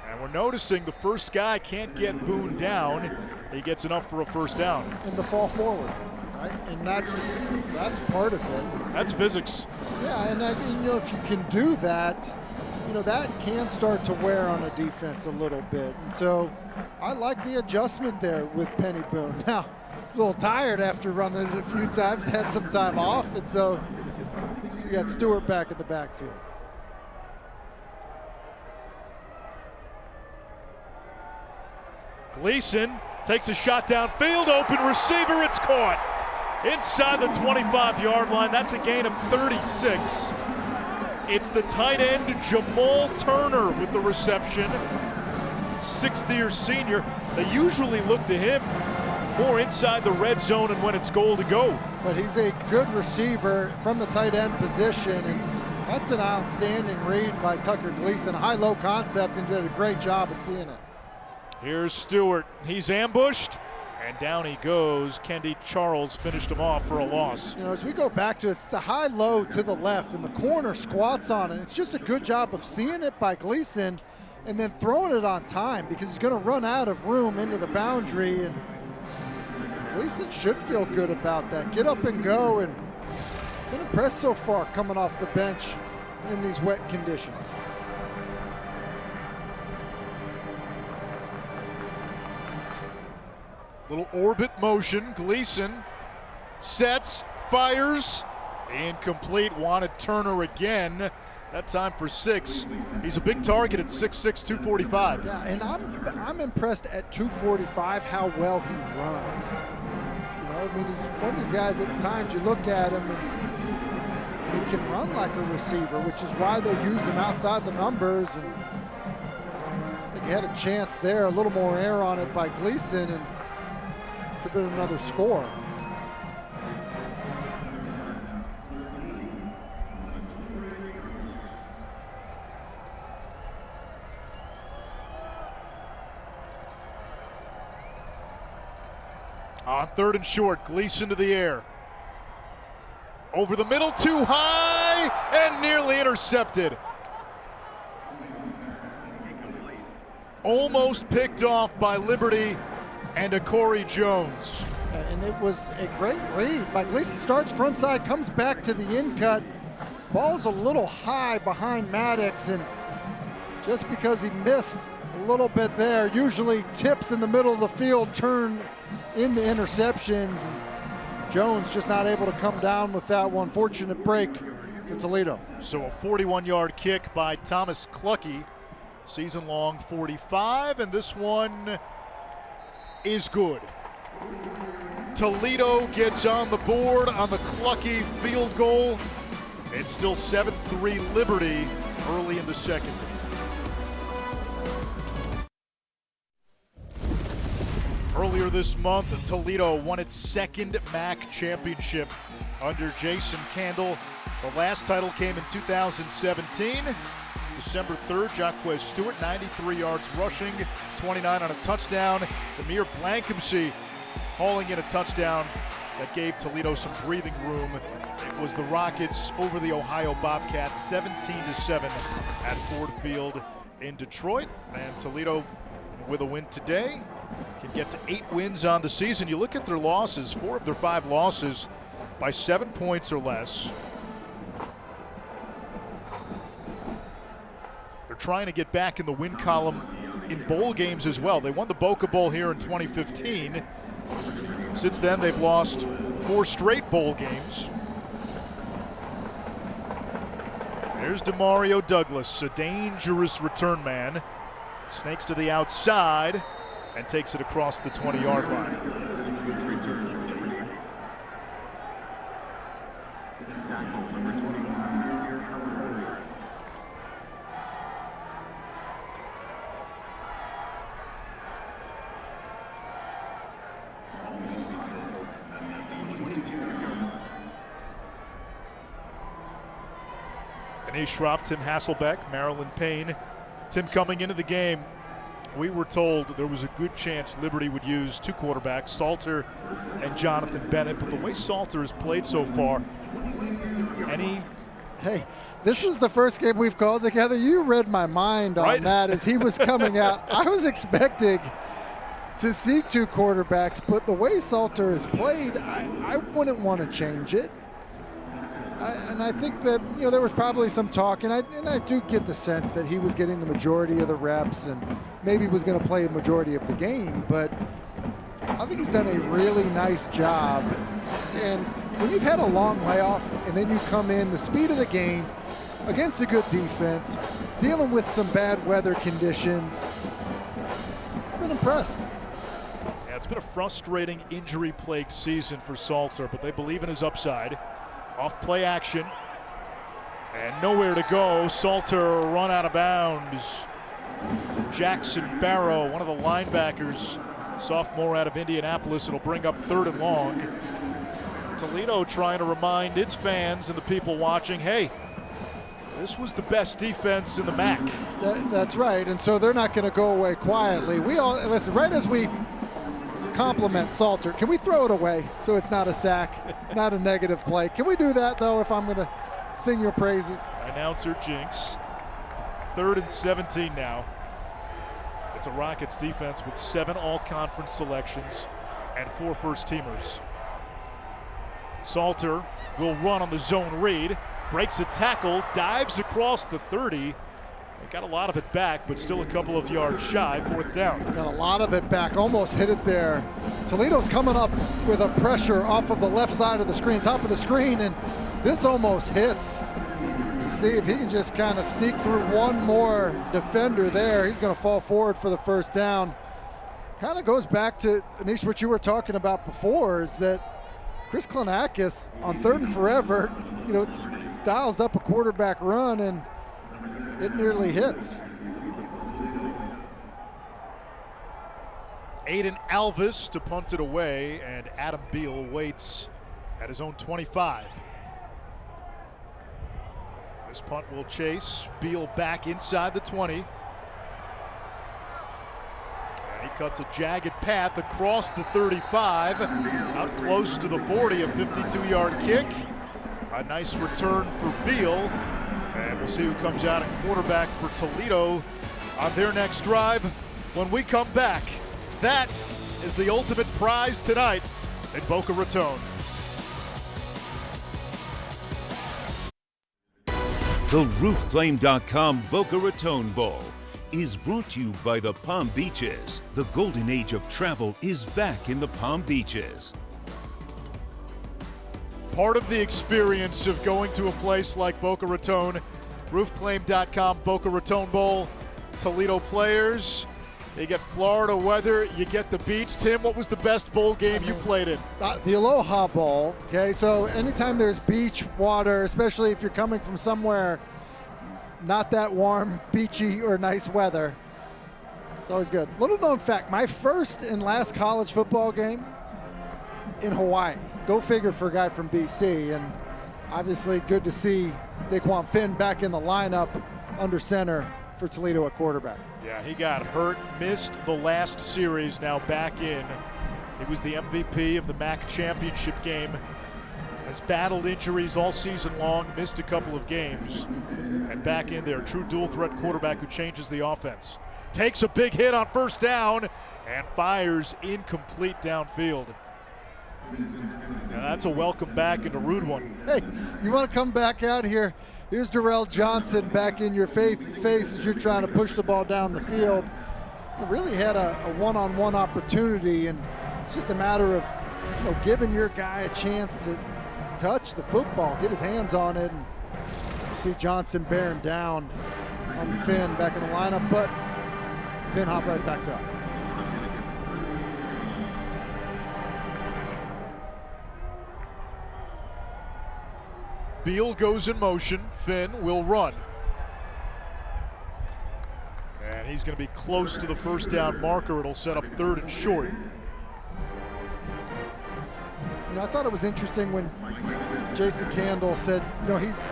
And we're noticing the first guy can't get Boone down. He gets enough for a first down. And the fall forward, right? And that's part of it. That's physics. Yeah, and if you can do that, that can start to wear on a defense a little bit. And so I like the adjustment there with Penny Boone. Now, a little tired after running it a few times, had some time off, and so you got Stewart back in the backfield. Gleason takes a shot downfield, open receiver, it's caught. Inside the 25-yard line, that's a gain of 36. It's the tight end, Jamal Turner, with the reception. 6th-year senior. They usually look to him more inside the red zone and when it's goal to go. But he's a good receiver from the tight end position, and that's an outstanding read by Tucker Gleason. High-low concept, and did a great job of seeing it. Here's Stewart. He's ambushed, and down he goes. Kendi Charles finished him off for a loss. You know, as we go back to it, it's a high-low to the left, and the corner squats on it. It's just a good job of seeing it by Gleason and then throwing it on time, because he's going to run out of room into the boundary, and Gleason should feel good about that. Get up and go, and been impressed so far coming off the bench in these wet conditions. Little orbit motion. Gleason sets, fires, incomplete. Wanted Turner again. That time for 6. He's a big target at 6'6", 245. Yeah, and I'm impressed at 245 how well he runs. You know, I mean, he's one of these guys at times you look at him and he can run like a receiver, which is why they use him outside the numbers. And I think he had a chance there, a little more air on it by Gleason, and could have been another score. On 3rd and short, Gleason to the air. Over the middle, too high, and nearly intercepted. Almost picked off by Liberty and a Corey Jones. And it was a great read by Gleason. Starts front side, comes back to the in cut. Ball's a little high behind Maddox, and just because he missed a little bit there, usually tips in the middle of the field turn into interceptions. And Jones just not able to come down with that one. Fortunate break for Toledo. So a 41-yard kick by Thomas Clucky. Season-long 45, and this one is good. Toledo gets on the board on the Clucky field goal. It's still 7-3 Liberty early in the second. Earlier this month, Toledo won its second MAC championship under Jason Candle. The last title came in 2017. December 3rd, Jacquez Stewart, 93 yards rushing, 29 on a touchdown. Demir Blankensee hauling in a touchdown that gave Toledo some breathing room. It was the Rockets over the Ohio Bobcats, 17-7 at Ford Field in Detroit. And Toledo, with a win today, can get to 8 wins on the season. You look at their losses, 4 of their 5 losses by 7 points or less. They're trying to get back in the win column in bowl games as well. They won the Boca Bowl here in 2015. Since then, they've lost 4 straight bowl games. There's Demario Douglas, a dangerous return man. Snakes to the outside and takes it across the 20-yard line. Anish Shroff, Tim Hasselbeck, Marilyn Payne. Tim, coming into the game, we were told there was a good chance Liberty would use 2 quarterbacks, Salter and Jonathan Bennett, but the way Salter has played so far, Hey, this is the first game we've called together. You read my mind on that as he was coming out. I was expecting to see 2 quarterbacks, but the way Salter has played, I wouldn't want to change it. And I think that, you know, there was probably some talk, and I do get the sense that he was getting the majority of the reps and maybe was going to play the majority of the game, but I think he's done a really nice job. And when you've had a long layoff and then you come in, the speed of the game against a good defense, dealing with some bad weather conditions, I've been impressed. Yeah, it's been a frustrating injury-plagued season for Salter, but they believe in his upside. Off play action, and nowhere to go. Salter run out of bounds. Jackson Barrow, one of the linebackers sophomore out of Indianapolis. It'll bring up 3rd and long. Toledo trying to remind its fans and the people watching, hey, this was the best defense in the MAC. That's right, and so they're not going to go away quietly. We all, listen, right as we compliment Salter, can we throw it away so it's not a sack, not a negative play? Can we do that, though, if I'm going to sing your praises? Announcer jinx. 3rd and 17 now. It's a Rockets defense with 7 all-conference selections and 4 first-teamers. Salter will run on the zone read, breaks a tackle, dives across the 30. They got a lot of it back, but still a couple of yards shy, 4th down. Got a lot of it back, almost hit it there. Toledo's coming up with a pressure off of the left side of the screen, top of the screen, and this almost hits. You see if he can just kind of sneak through one more defender there, he's going to fall forward for the 1st down. Kind of goes back to, Anish, what you were talking about before, is that Chris Klenakis on 3rd and forever, dials up a quarterback run and it nearly hits. Aiden Alvis to punt it away, and Adam Beal waits at his own 25. This punt will chase. Beal back inside the 20. He cuts a jagged path across the 35, out close to the 40, a 52-yard kick. A nice return for Beal, and we'll see who comes out at quarterback for Toledo on their next drive when we come back. That is the ultimate prize tonight in Boca Raton. The RoofClaim.com Boca Raton Bowl is brought to you by the Palm Beaches. The golden age of travel is back in the Palm Beaches. Part of the experience of going to a place like Boca Raton, RoofClaim.com Boca Raton Bowl, Toledo players, you get Florida weather, you get the beach. Tim, what was the best bowl game you played in? The Aloha Bowl, okay? So anytime there's beach water, especially if you're coming from somewhere not that warm, beachy, or nice weather, it's always good. Little known fact, my first and last college football game in Hawaii. Go figure for a guy from BC, and obviously good to see Daquan Finn back in the lineup under center for Toledo at quarterback. Yeah, he got hurt, missed the last series, now back in. He was the MVP of the MAC championship game. Has battled injuries all season long, missed a couple of games, and back in there. True dual threat quarterback who changes the offense. Takes a big hit on 1st down and fires incomplete downfield. Now that's a welcome back and a rude one. Hey, you want to come back out here? Here's Darrell Johnson back in your face as you're trying to push the ball down the field. You really had a one-on-one opportunity, and it's just a matter of giving your guy a chance to touch the football, get his hands on it, and you see Johnson bearing down on Finn back in the lineup, but Finn hopped right back up. Beal goes in motion. Finn will run. And he's going to be close to the 1st down marker. It'll set up 3rd and short. I thought it was interesting when Jason Candle said,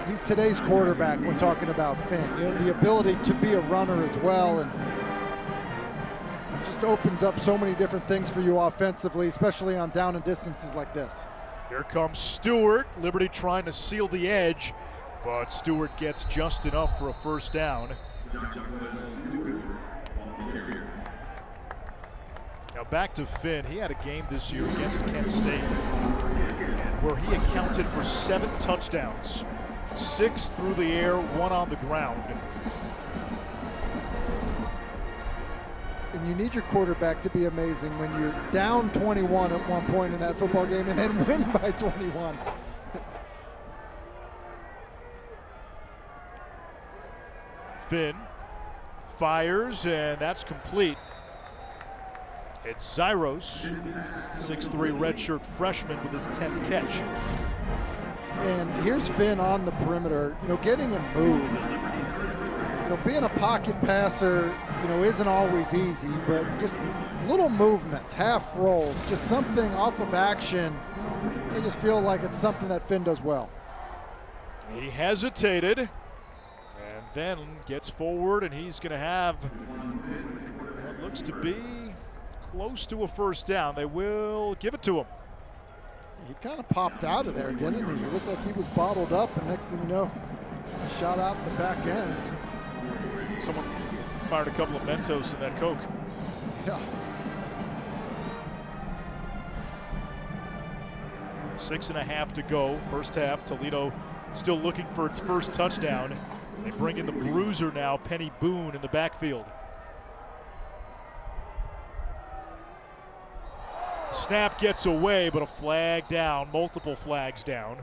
he's today's quarterback when talking about Finn. The ability to be a runner as well, and it just opens up so many different things for you offensively, especially on down and distances like this. Here comes Stewart. Liberty trying to seal the edge, but Stewart gets just enough for a 1st down. Now back to Finn. He had a game this year against Kent State where he accounted for 7 touchdowns, 6 through the air, 1 on the ground. And you need your quarterback to be amazing when you're down 21 at one point in that football game and then win by 21. Finn fires, and that's complete. It's Zyros, 6'3" redshirt freshman with his 10th catch. And here's Finn on the perimeter, getting him moved. Being a pocket passer, isn't always easy, but just little movements, half rolls, just something off of action. I just feel like it's something that Finn does well. He hesitated and then gets forward, and he's going to have what looks to be close to a first down. They will give it to him. He kind of popped out of there, didn't he? He looked like he was bottled up, and next thing you know, shot out the back end. Someone fired a couple of Mentos in that Coke. Yeah. 6.5 to go. First half, Toledo still looking for its first touchdown. They bring in the bruiser now, Penny Boone, in the backfield. Snap gets away, but a flag down, multiple flags down.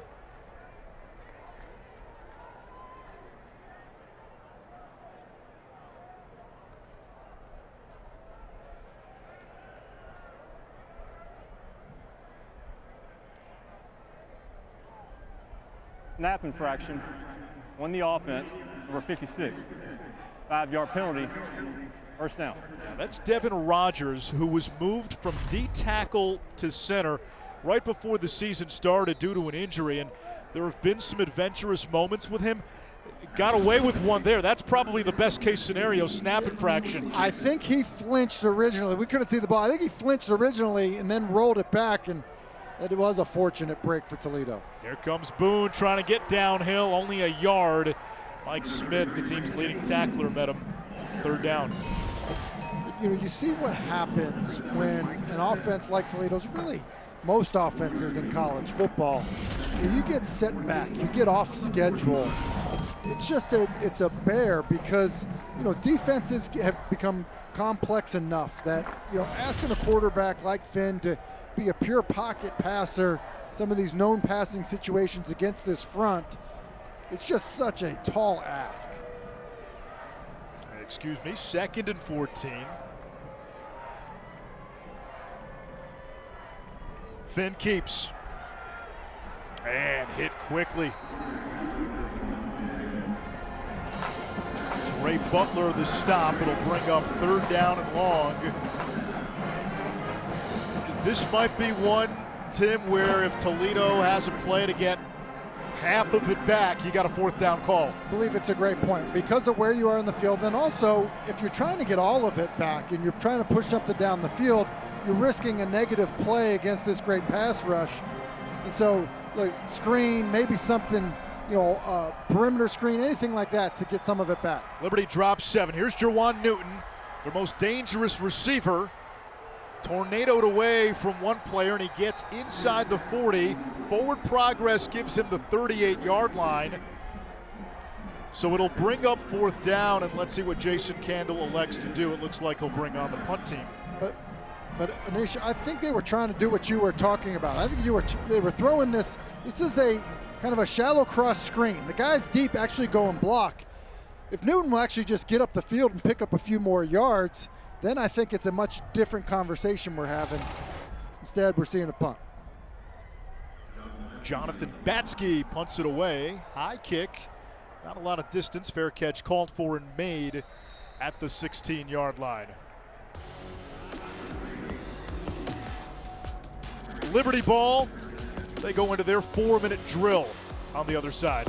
Snap infraction on the offense, number 56. 5-yard penalty, first down. That's Devin Rogers, who was moved from D tackle to center right before the season started due to an injury, and there have been some adventurous moments with him. Got away with one there. That's probably the best case scenario, snap infraction. I think he flinched originally. We couldn't see the ball. I think he flinched originally and then rolled it back, and it was a fortunate break for Toledo. Here comes Boone trying to get downhill, only a yard. Mike Smith, the team's leading tackler, met him. Third down. You know, you see what happens when an offense like Toledo's, really most offenses in college football, when you get set back, you get off schedule. It's a bear because, you know, defenses have become complex enough that, you know, asking a quarterback like Finn to be a pure pocket passer, some of these known passing situations against this front, it's just such a tall ask. Excuse me, 2nd and 14. Finn keeps and hit quickly. Trey Butler the stop. It'll bring up 3rd down and long. This might be one, Tim, where if Toledo has a play to get half of it back, you got a 4th down call. I believe it's a great point because of where you are in the field. Then also, if you're trying to get all of it back and you're trying to push something down the field, you're risking a negative play against this great pass rush. And so, look, screen, maybe something, you know, perimeter screen, anything like that to get some of it back. Liberty drops 7. Here's Jerwan Newton, their most dangerous receiver. Tornadoed away from one player, and he gets inside the 40. Forward progress gives him the 38-yard line. So it'll bring up 4th down, and let's see what Jason Candle elects to do. It looks like he'll bring on the punt team. But Anish, I think they were trying to do what you were talking about. I think they were throwing this. This is a kind of a shallow cross screen. The guys deep actually go and block. If Newton will actually just get up the field and pick up a few more yards, then I think it's a much different conversation we're having. Instead, we're seeing a punt. Jonathan Batsky punts it away. High kick. Not a lot of distance. Fair catch called for and made at the 16-yard line. Liberty ball. They go into their 4-minute drill on the other side.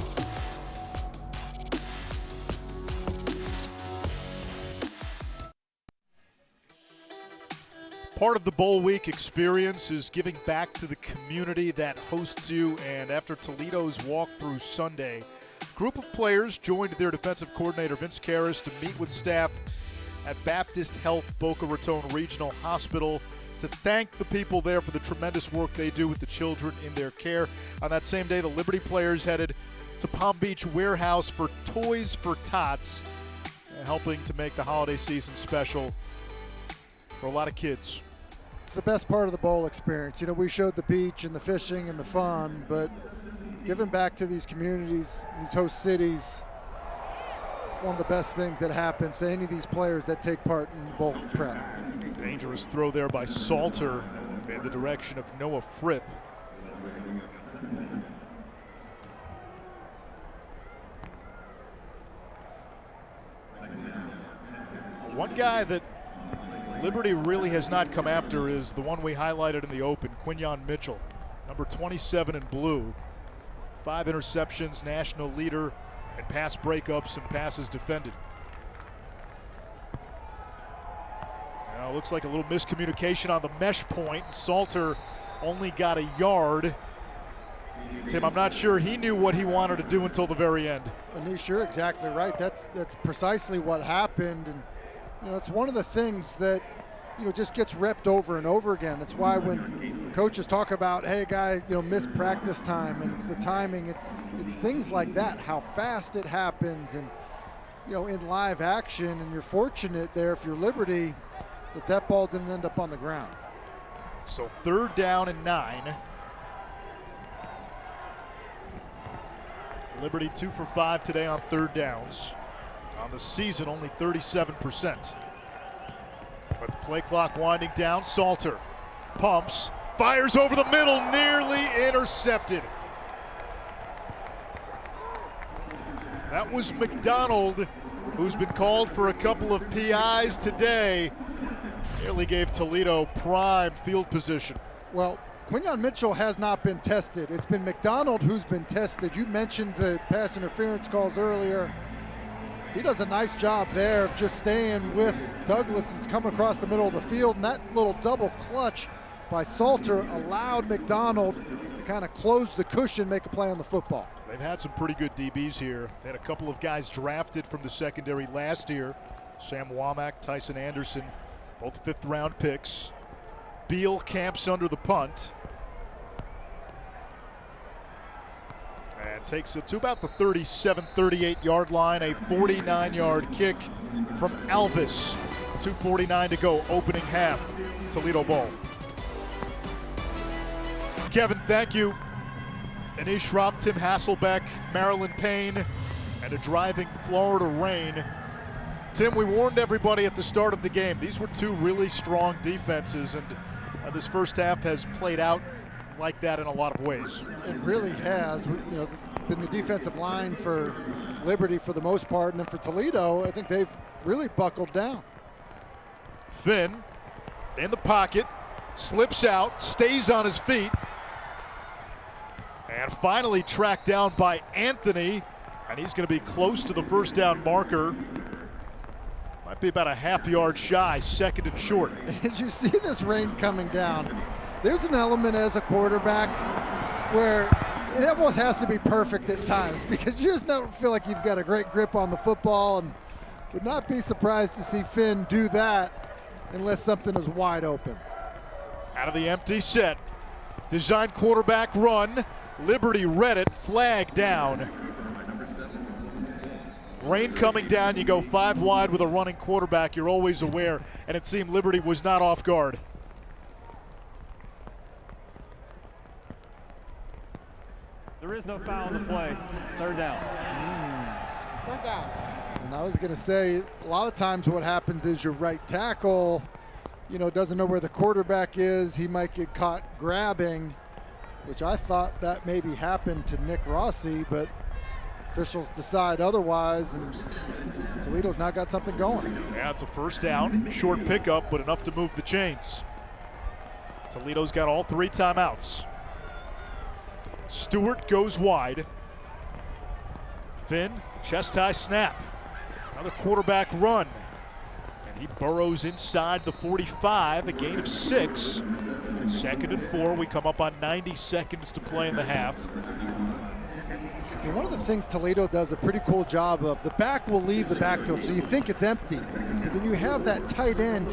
Part of the Bowl Week experience is giving back to the community that hosts you, and after Toledo's walkthrough Sunday, a group of players joined their defensive coordinator Vince Karras to meet with staff at Baptist Health Boca Raton Regional Hospital to thank the people there for the tremendous work they do with the children in their care. On that same day, the Liberty players headed to Palm Beach Warehouse for Toys for Tots, helping to make the holiday season special for a lot of kids. It's the best part of the bowl experience. You know, we showed the beach and the fishing and the fun, but giving back to these communities, these host cities, one of the best things that happens to any of these players that take part in the bowl prep. Dangerous throw there by Salter in the direction of Noah Frith. One guy that Liberty really has not come after is the one we highlighted in the open, Quinyon Mitchell, number 27 in blue. 5 interceptions, national leader in pass breakups and passes defended. Now looks like a little miscommunication on the mesh point. Salter only got a yard. Tim, I'm not sure he knew what he wanted to do until the very end. Anish, you're exactly right. That's precisely what happened, and it's one of the things that just gets repped over and over again. It's why when coaches talk about, hey, guy, missed practice time, and it's the timing. It's things like that, how fast it happens, and in live action. And you're fortunate there, if you're Liberty, that ball didn't end up on the ground. So 3rd down and 9. Liberty 2 for 5 today on 3rd downs. On the season, only 37%. But the play clock winding down. Salter pumps, fires over the middle, nearly intercepted. That was McDonald, who's been called for a couple of PIs today. Nearly gave Toledo prime field position. Well, Quinyon Mitchell has not been tested. It's been McDonald who's been tested. You mentioned the pass interference calls earlier. He does a nice job there of just staying with Douglas as come across the middle of the field, and that little double clutch by Salter allowed McDonald to kind of close the cushion, make a play on the football. They've had some pretty good DBs here. They had a couple of guys drafted from the secondary last year. Sam Womack, Tyson Anderson, both 5th-round picks. Beal camps under the punt. And takes it to about the 37, 38-yard line. A 49-yard kick from Alvis. 2:49 to go, opening half. Toledo ball. Kevin, thank you. Anish Shroff, Tim Hasselbeck, Marilyn Payne, and a driving Florida rain. Tim, we warned everybody at the start of the game. These were 2 really strong defenses, and this first half has played out like that in a lot of ways. It really has. Been the defensive line for Liberty for the most part, and then for Toledo, I think they've really buckled down. Finn in the pocket, slips out, stays on his feet, and finally tracked down by Anthony, and he's going to be close to the first down marker. Might be about a half-yard shy, 2nd and short. As you see this rain coming down, there's an element as a quarterback where it almost has to be perfect at times, because you just don't feel like you've got a great grip on the football, and would not be surprised to see Finn do that unless something is wide open. Out of the empty set, design quarterback run. Liberty read it, flag down. Rain coming down, you go 5 wide with a running quarterback, you're always aware, and it seemed Liberty was not off guard. There is no foul on the play. 3rd down. 3rd down. And I was going to say, a lot of times what happens is your right tackle, doesn't know where the quarterback is. He might get caught grabbing, which I thought that maybe happened to Nick Rossi, but officials decide otherwise, and Toledo's now got something going. Yeah, it's a 1st down, short pickup, but enough to move the chains. Toledo's got all 3 timeouts. Stewart goes wide. Finn, chest high snap. Another quarterback run. And he burrows inside the 45, a gain of 6. 2nd and 4, we come up on 90 seconds to play in the half. And one of the things Toledo does a pretty cool job of, the back will leave the backfield, so you think it's empty. But then you have that tight end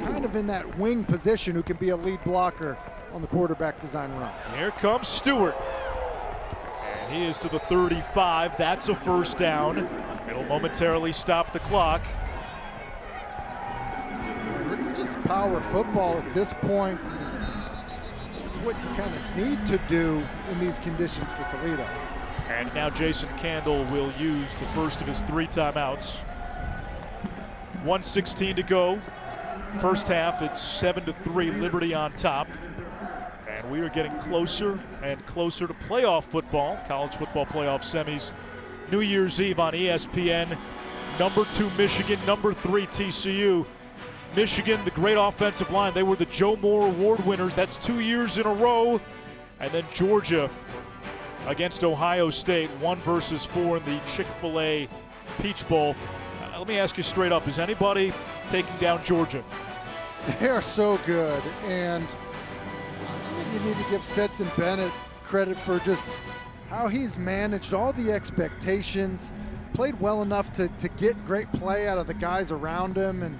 kind of in that wing position who can be a lead blocker on the quarterback design runs. Here comes Stewart. And he is to the 35. That's a 1st down. It'll momentarily stop the clock. And it's just power football at this point. It's what you kind of need to do in these conditions for Toledo. And now Jason Candle will use the first of his 3 timeouts. 1:16 to go. First half, it's 7-3, Liberty on top. And we are getting closer and closer to playoff football, college football playoff semis. New Year's Eve on ESPN. Number 2 Michigan, number 3 TCU. Michigan, the great offensive line. They were the Joe Moore Award winners. That's 2 years in a row. And then Georgia against Ohio State, 1-4 in the Chick-fil-A Peach Bowl. Let me ask you straight up, is anybody taking down Georgia? They are so good, and I think you need to give Stetson Bennett credit for just how he's managed all the expectations, played well enough to get great play out of the guys around him. And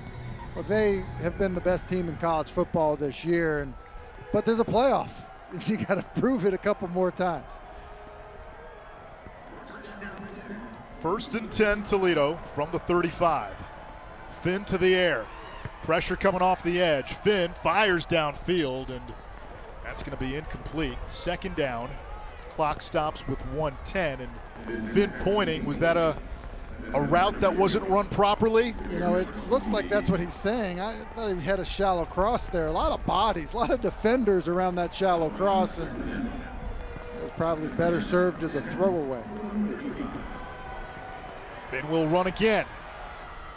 look, they have been the best team in college football this year, but there's a playoff. You got to prove it a couple more times. 1st and 10, Toledo from the 35. Finn to the air. Pressure coming off the edge. Finn fires downfield, and that's going to be incomplete. 2nd down. Clock stops with 1:10, and Finn pointing. Was that a route that wasn't run properly? You know, it looks like that's what he's saying. I thought he had a shallow cross there. A lot of bodies, a lot of defenders around that shallow cross, and it was probably better served as a throwaway. Finn will run again.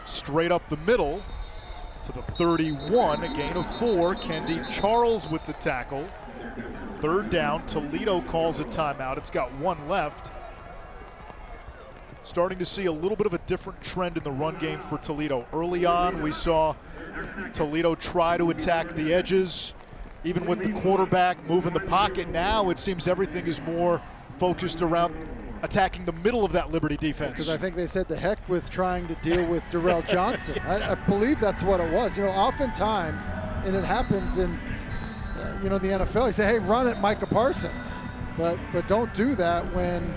Straight up the middle to the 31, a gain of 4. Kendi Charles with the tackle. 3rd down, Toledo calls a timeout. It's got 1 left. Starting to see a little bit of a different trend in the run game for Toledo. Early on, we saw Toledo try to attack the edges, even with the quarterback moving the pocket. Now it seems everything is more focused around attacking the middle of that Liberty defense. Because I think they said the heck with trying to deal with Darrell Johnson. I believe that's what it was. You know, oftentimes, and it happens in, the NFL, you say, hey, run it, Micah Parsons. But don't do that when,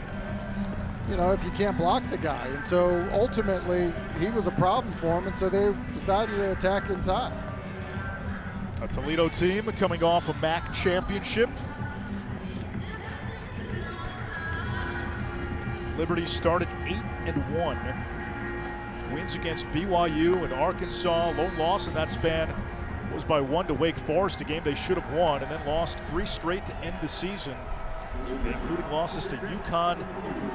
if you can't block the guy. And so ultimately, he was a problem for him, and so they decided to attack inside. A Toledo team coming off a MAC championship. Liberty started 8-1. Wins against BYU and Arkansas. Lone loss in that span was by 1 to Wake Forest, a game they should have won, and then lost 3 straight to end the season, including losses to UConn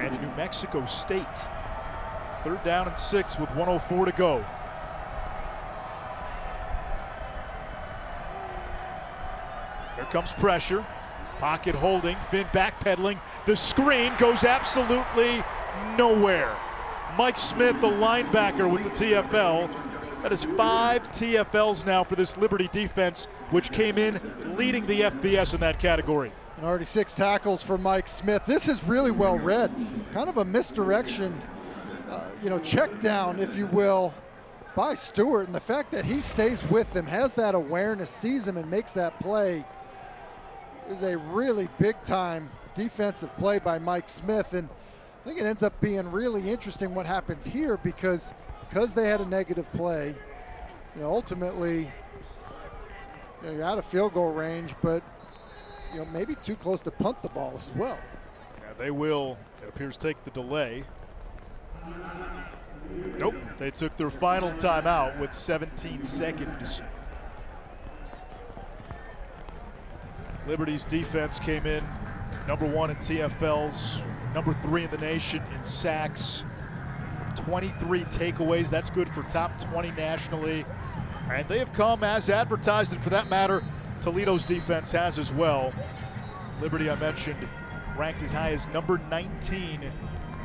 and New Mexico State. 3rd down and 6 with 1:04 to go. Here comes pressure. Pocket holding, Finn backpedaling. The screen goes absolutely nowhere. Mike Smith, the linebacker with the TFL. That is 5 TFLs now for this Liberty defense, which came in leading the FBS in that category. And already 6 tackles for Mike Smith. This is really well read. Kind of a misdirection, check down, if you will, by Stewart. And the fact that he stays with him, has that awareness, sees him, and makes that play is a really big-time defensive play by Mike Smith. And I think it ends up being really interesting what happens here because they had a negative play. Ultimately, you're out of field goal range, but maybe too close to punt the ball as well. Yeah, they will, it appears, take the delay. Nope, they took their final timeout with 17 seconds. Liberty's defense came in #1 in TFLs, #3 in the nation in sacks, 23 takeaways. That's good for top 20 nationally. And they have come as advertised, and for that matter, Toledo's defense has as well. Liberty, I mentioned, ranked as high as number 19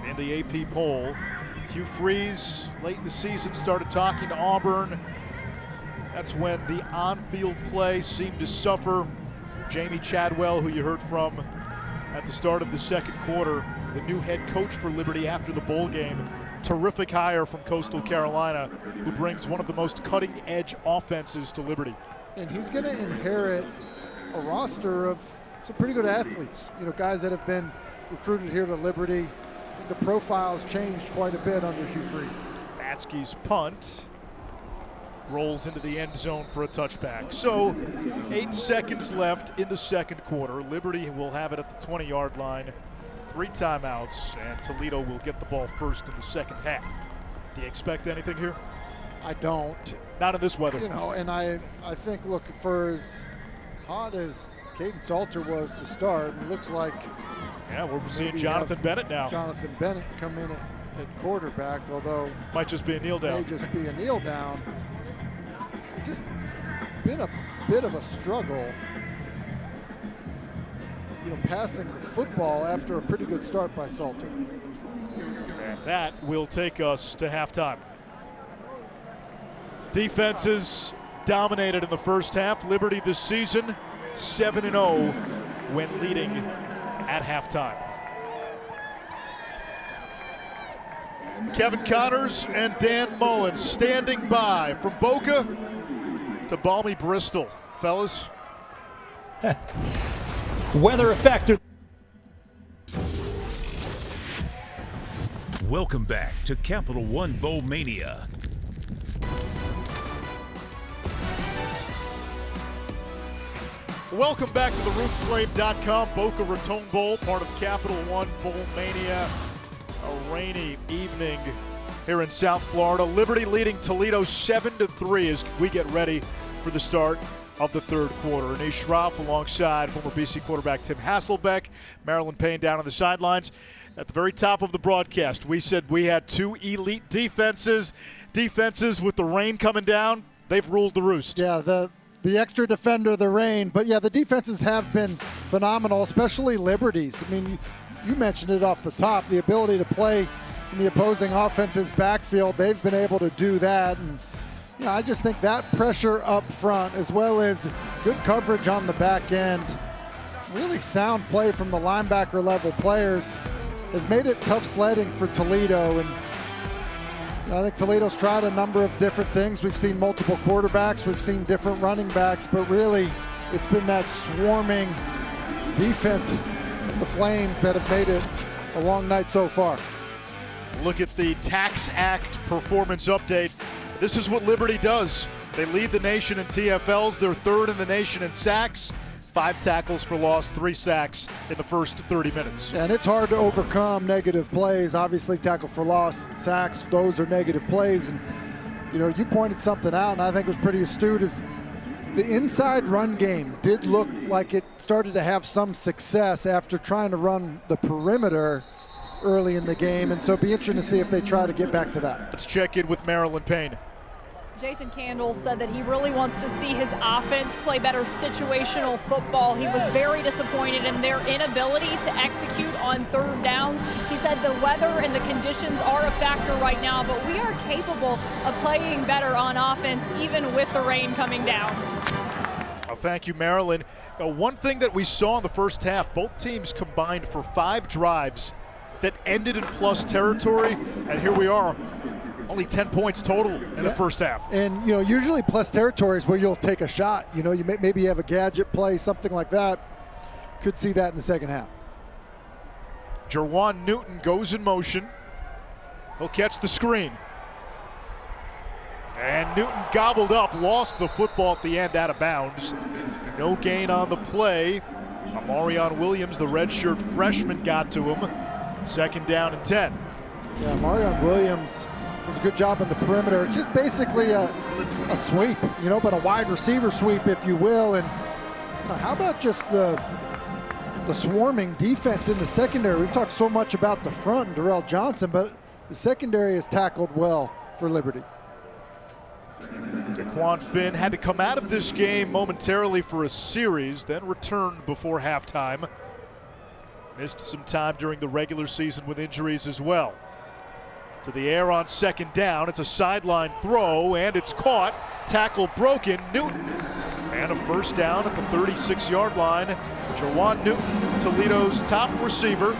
in the AP poll. Hugh Freeze, late in the season, started talking to Auburn. That's when the on-field play seemed to suffer. Jamie Chadwell, who you heard from at the start of the 2nd quarter, the new head coach for Liberty after the bowl game. Terrific hire from Coastal Carolina, who brings one of the most cutting-edge offenses to Liberty. And he's going to inherit a roster of some pretty good athletes, guys that have been recruited here to Liberty. The profile's changed quite a bit under Hugh Freeze. Batsky's punt rolls into the end zone for a touchback. So 8 seconds left in the 2nd quarter. Liberty will have it at the 20-yard line. 3 timeouts, and Toledo will get the ball first in the 2nd half. Do you expect anything here? I don't. Not in this weather. And I think, look, for as hot as Caden Salter was to start, it looks like we're seeing Jonathan Bennett now. Jonathan Bennett come in at quarterback, although might just be a kneel down. May just be a kneel down. just been a bit of a struggle, passing the football after a pretty good start by Salter. And that will take us to halftime. Defenses dominated in the first half. Liberty this season 7-0 when leading at halftime. Kevin Connors and Dan Mullen standing by from Boca to balmy Bristol. Fellas. Weather effect. Welcome back to Capital One Bowl Mania. Welcome back to the roofclaim.com Boca Raton Bowl, part of Capital One Bowl Mania. A rainy evening here in South Florida. Liberty leading Toledo 7-3 as we get ready for the start of the third quarter. Anish Shroff alongside former BC quarterback Tim Hasselbeck, Marilyn Payne down on the sidelines. At the very top of the broadcast, we said we had two elite defenses. Defenses with the rain coming down, they've ruled the roost. Yeah, the extra defender, the rain. But yeah, the defenses have been phenomenal, especially Liberty's. I mean, you mentioned it off the top, the ability to play in the opposing offense's backfield. They've been able to do that. And I just think that pressure up front, as well as good coverage on the back end, really sound play from the linebacker level players, has made it tough sledding for Toledo. And I think Toledo's tried a number of different things. We've seen multiple quarterbacks, we've seen different running backs, but really it's been that swarming defense of the Flames that have made it a long night so far. Look at the Tax Act performance update. This is what Liberty does. They lead the nation in TFLs. They're third in the nation in sacks. 5 tackles for loss, 3 sacks in the first 30 minutes. And it's hard to overcome negative plays. Obviously, tackle for loss, sacks, those are negative plays. And, you pointed something out, and I think it was pretty astute, is the inside run game did look like it started to have some success after trying to run the perimeter early in the game. And so it'll be interesting to see if they try to get back to that. Let's check in with Marilyn Payne. Jason Candle said that he really wants to see his offense play better situational football. He was very disappointed in their inability to execute on third downs. He said the weather and the conditions are a factor right now, but we are capable of playing better on offense even with the rain coming down. Well, thank you, Marilyn. One thing that we saw in the first half, both teams combined for 5 drives that ended in plus territory, and here we are. Only 10 points total in the first half. And, usually plus territory is where you'll take a shot. You maybe have a gadget play, something like that. Could see that in the second half. Jerwan Newton goes in motion. He'll catch the screen. And Newton gobbled up, lost the football at the end out of bounds. No gain on the play. Amarion Williams, the redshirt freshman, got to him. 2nd down and 10. Yeah, Amarion Williams does a good job on the perimeter. It's just basically a sweep, but a wide receiver sweep, if you will. And how about just the swarming defense in the secondary? We've talked so much about the front and Darrell Johnson, but the secondary has tackled well for Liberty. Daquan Finn had to come out of this game momentarily for a series, then returned before halftime. Missed some time during the regular season with injuries as well. To the air on 2nd down. It's a sideline throw, and it's caught. Tackle broken. Newton. And a first down at the 36-yard line. Jerwan Newton, Toledo's top receiver.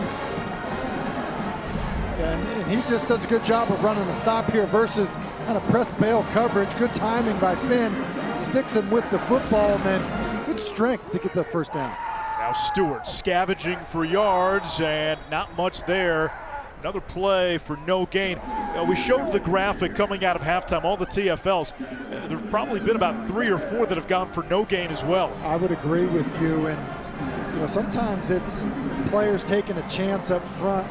And he just does a good job of running a stop here versus kind of press bail coverage. Good timing by Finn. Sticks him with the football, and then good strength to get the first down. Now Stewart scavenging for yards, and not much there. Another play for no gain. We showed the graphic coming out of halftime, all the TFLs. There's probably been about 3 or 4 that have gone for no gain as well. I would agree with you. And, sometimes it's players taking a chance up front,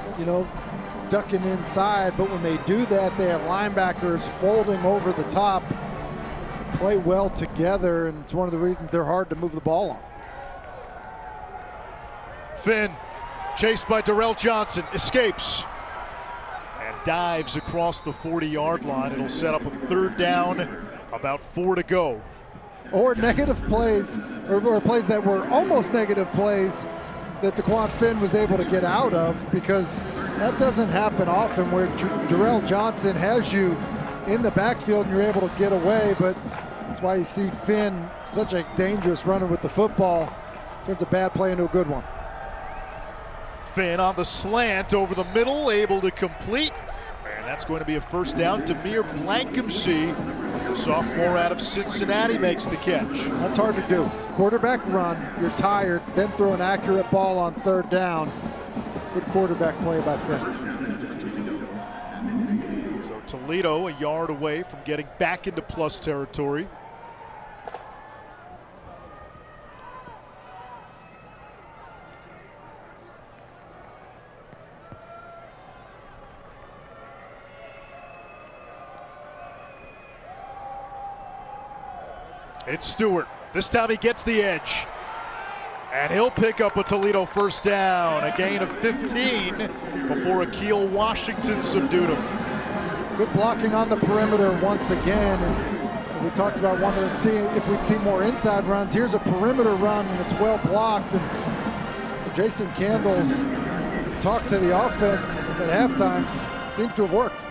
ducking inside. But when they do that, they have linebackers folding over the top, play well together. And it's one of the reasons they're hard to move the ball on. Finn, chased by Darrell Johnson, escapes. Dives across the 40-yard line. It'll set up a 3rd down About 4 to go. Or negative plays, or plays that were almost negative plays that DeQuan Finn was able to get out of, because that doesn't happen often where Darrell Johnson has you in the backfield and you're able to get away, but that's why you see Finn, such a dangerous runner with the football, turns a bad play into a good one. Finn on the slant over the middle, able to complete. And that's going to be a first down. Demir Blankenshee, sophomore out of Cincinnati, makes the catch. That's hard to do. Quarterback run, you're tired, then throw an accurate ball on 3rd down. Good quarterback play by Finn. So Toledo a yard away from getting back into plus territory. It's Stewart. This time he gets the edge. And he'll pick up a Toledo first down. A gain of 15 before Akeel Washington subdued him. Good blocking on the perimeter once again. And we talked about wanting to see if we'd see more inside runs. Here's a perimeter run, and it's well blocked. And Jason Candle's talk to the offense at halftime seems to have worked.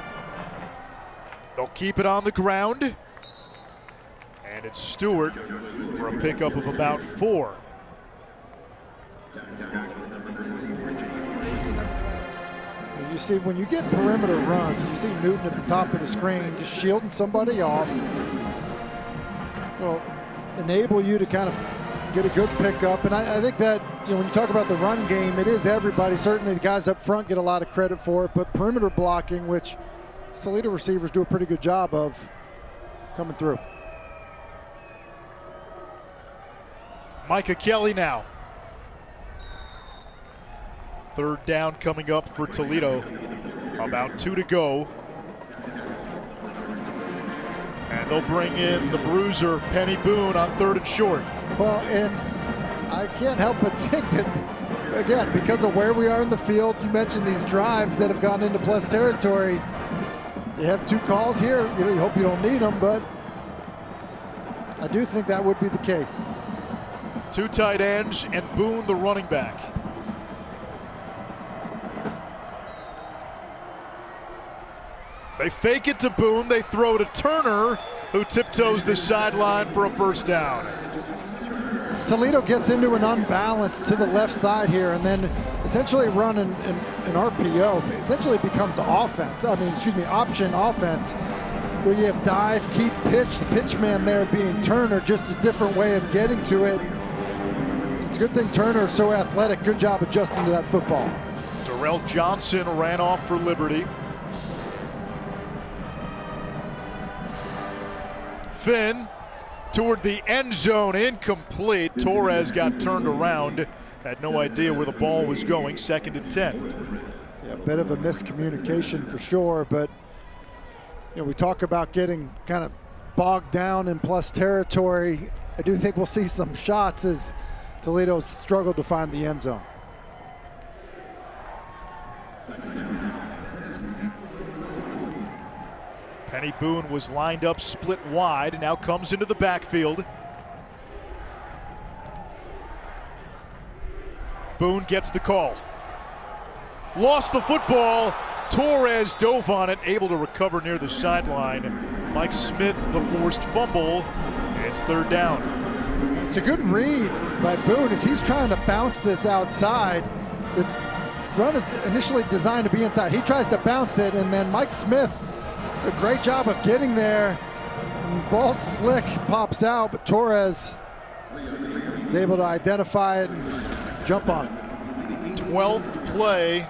They'll keep it on the ground. And it's Stewart for a pickup of about 4. You see, when you get perimeter runs, you see Newton at the top of the screen just shielding somebody off. Will enable you to kind of get a good pickup. And I think that, you know, when you talk about the run game, it is everybody. Certainly the guys up front get a lot of credit for it, but perimeter blocking, which Toledo receivers do a pretty good job of coming through. Micah Kelly now. 3rd down coming up for Toledo. About 2 to go. And they'll bring in the bruiser, Penny Boone, on 3rd and short. Well, and I can't help but think that, again, because of where we are in the field, you mentioned these drives that have gone into plus territory. You have 2 calls here. You know, you hope you don't need them, but I do think that would be the case. 2 tight ends and Boone the running back. They fake it to Boone, they throw to Turner, who tiptoes the sideline for a first down. Toledo gets into an unbalance to the left side here, and then essentially run an RPO. Essentially becomes offense. Option offense, where you have dive, keep pitch, the pitch man there being Turner, just a different way of getting to it. It's a good thing Turner is so athletic. Good job adjusting to that football. Darrell Johnson ran off for Liberty. Finn toward the end zone, incomplete. Torres got turned around, had no idea where the ball was going. 2nd and 10. Yeah, a bit of a miscommunication for sure, but you know, we talk about getting kind of bogged down in plus territory. I do think we'll see some shots as Toledo's struggled to find the end zone. Penny Boone was lined up split wide and now comes into the backfield. Boone gets the call. Lost the football. Torres dove on it, able to recover near the sideline. Mike Smith, the forced fumble. It's 3rd down. It's a good read by Boone as he's trying to bounce this outside. The run is initially designed to be inside. He tries to bounce it, and then Mike Smith does a great job of getting there. And ball slick pops out, but Torres is able to identify it and jump on it. 12th play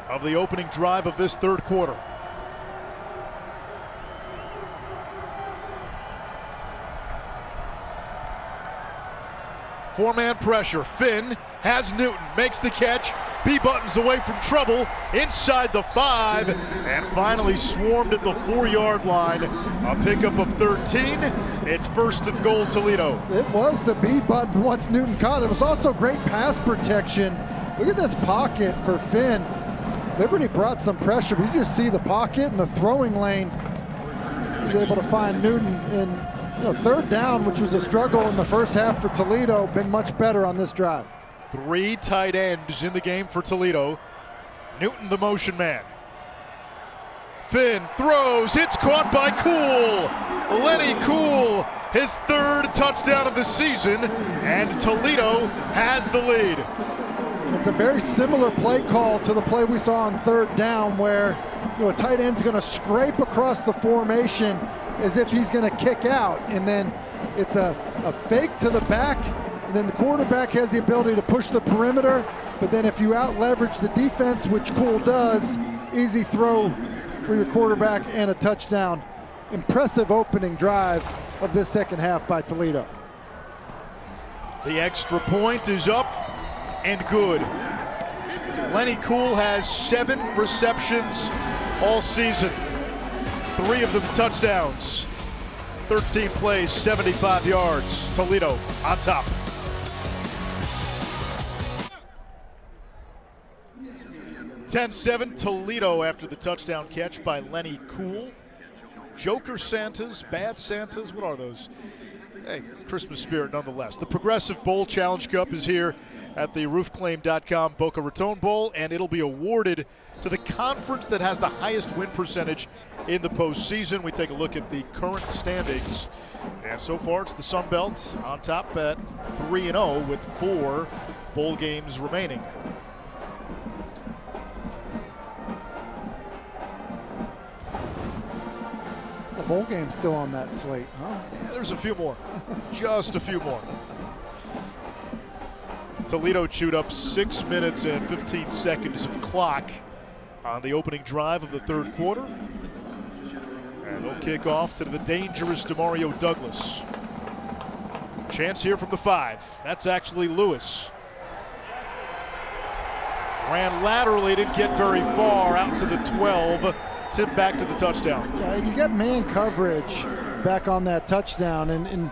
of the opening drive of this 3rd quarter. Four-man pressure. Finn has Newton, makes the catch. B-Buttons away from trouble, inside the 5, and finally swarmed at the 4-yard line. A pickup of 13. It's 1st and goal, Toledo. It was the B-Button once Newton caught it. It was also great pass protection. Look at this pocket for Finn. Liberty brought some pressure, but you just see the pocket and the throwing lane. He's able to find Newton in third down, which was a struggle in the first half for Toledo, been much better on this drive. 3 tight ends in the game for Toledo. Newton, the motion man. Finn throws, it's caught by Cool. Lenny Cool, his 3rd touchdown of the season, and Toledo has the lead. It's a very similar play call to the play we saw on 3rd down, where a tight end's going to scrape across the formation as if he's going to kick out, and then it's a fake to the back, and then the quarterback has the ability to push the perimeter, but then if you out leverage the defense, which Cool does, easy throw for your quarterback and a touchdown. Impressive opening drive of this second half by Toledo. The extra point is up and good. Lenny Cool has 7 receptions all season. 3 of them touchdowns. 13 plays, 75 yards. Toledo on top. (10-7) Toledo after the touchdown catch by Lenny Cool. Joker Santas, bad Santas, what are those? Hey, Christmas spirit nonetheless. The Progressive Bowl Challenge Cup is here at the roofclaim.com Boca Raton Bowl, and it'll be awarded to the conference that has the highest win percentage in the postseason. We take a look at the current standings, and so far it's the Sun Belt on top at 3-0 with 4 bowl games remaining. The bowl game's still on that slate, huh? Yeah, there's a few more. Just a few more. Toledo chewed up 6 minutes and 15 seconds of clock on the opening drive of the 3rd quarter. And they'll kick off to the dangerous Demario Douglas. Chance here from the 5. That's actually Lewis. Ran laterally, didn't get very far, out to the 12. Tip back to the touchdown. Yeah, you got man coverage back on that touchdown, and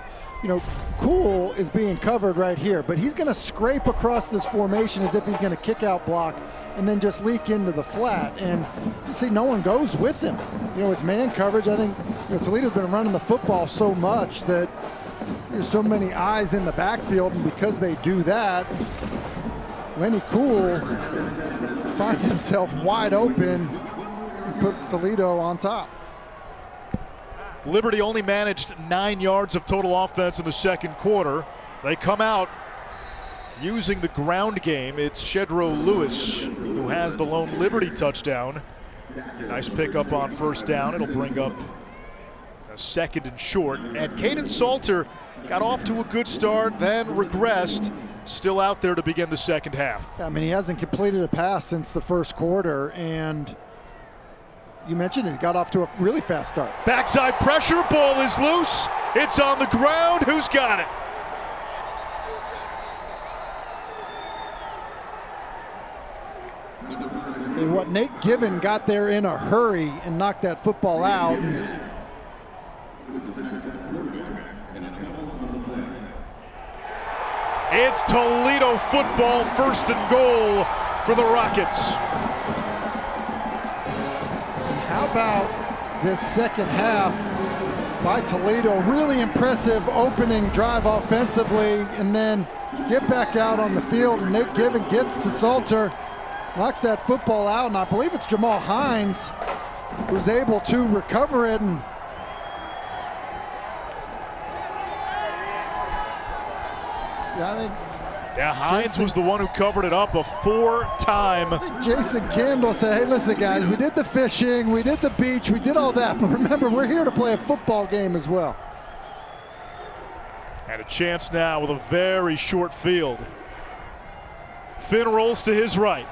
Cool is being covered right here, but he's going to scrape across this formation as if he's going to kick out block and then just leak into the flat, and you see no one goes with him. It's man coverage. I think Toledo's been running the football so much that there's so many eyes in the backfield, and because they do that, Lenny Cool finds himself wide open and puts Toledo on top. Liberty only managed 9 yards of total offense in the 2nd quarter. They come out using the ground game. It's Shedro Lewis who has the lone Liberty touchdown. Nice pickup on 1st down. It'll bring up a 2nd and short. And Caden Salter got off to a good start, then regressed. Still out there to begin the 2nd half. I mean, he hasn't completed a pass since the 1st quarter, and you mentioned it, he got off to a really fast start. Backside pressure, ball is loose. It's on the ground. Who's got it? Tell you what, Nate Given got there in a hurry and knocked that football out. It's Toledo football, 1st and goal for the Rockets. How about this 2nd half by Toledo? Really impressive opening drive offensively, and then get back out on the field, and Nate Given gets to Salter, knocks that football out, and I believe it's Jamal Hines who's able to recover it. And Hines was the one who covered it up, a 4-time. Jason Kendall said, hey, listen, guys, we did the fishing, we did the beach, we did all that, but remember, we're here to play a football game as well. And a chance now with a very short field. Finn rolls to his right.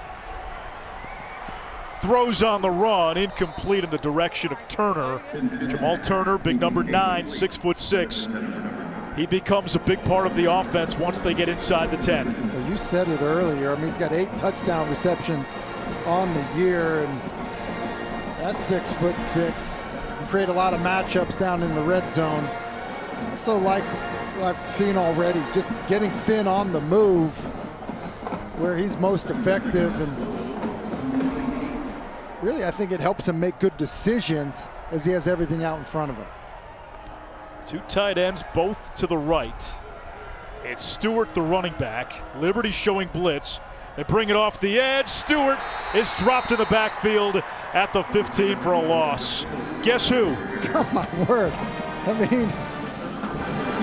Throws on the run, incomplete in the direction of Turner. Jamal Turner, big number 9, 6'6". He becomes a big part of the offense once they get inside the 10. Well, you said it earlier. I mean, he's got 8 touchdown receptions on the year, and that's 6'6". Can create a lot of matchups down in the red zone. Also, like what I've seen already, just getting Finn on the move where he's most effective, and really I think it helps him make good decisions as he has everything out in front of him. Two tight ends, both to the right. It's Stewart, the running back. Liberty showing blitz. They bring it off the edge. Stewart is dropped in the backfield at the 15 for a loss. Guess who? Come on, word. I mean,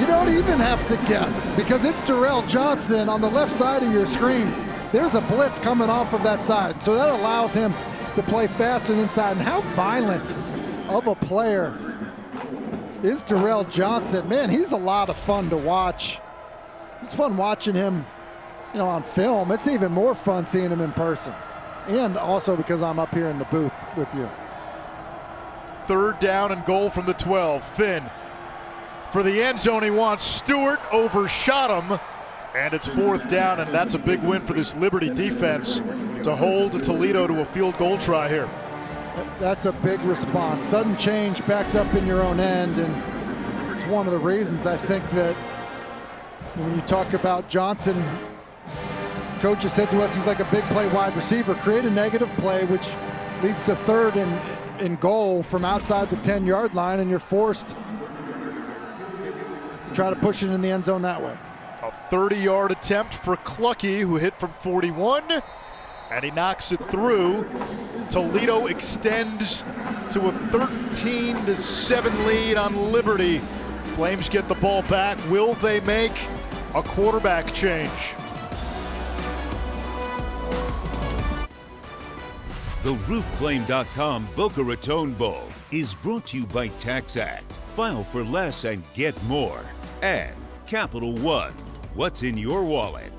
you don't even have to guess because it's Darrell Johnson on the left side of your screen. There's a blitz coming off of that side, so that allows him to play faster than inside. And how violent of a player is Darrell Johnson? Man, he's a lot of fun to watch. It's fun watching him, on film. It's even more fun seeing him in person. And also because I'm up here in the booth with you. 3rd down and goal from the 12. Finn for the end zone. He wants Stewart, overshot him, and it's 4th down, and that's a big win for this Liberty defense to hold Toledo to a field goal try here. That's a big response. Sudden change backed up in your own end, and it's one of the reasons I think that when you talk about Johnson, coach has said to us he's like a big play wide receiver. Create a negative play, which leads to 3rd and goal from outside the 10-yard line, and you're forced to try to push it in the end zone that way. A 30-yard attempt for Clucky, who hit from 41, and he knocks it through. Toledo extends to a 13-7 lead on Liberty. Flames get the ball back. Will they make a quarterback change? The RoofClaim.com Boca Raton Bowl is brought to you by TaxAct. File for less and get more. And Capital One. What's in your wallet?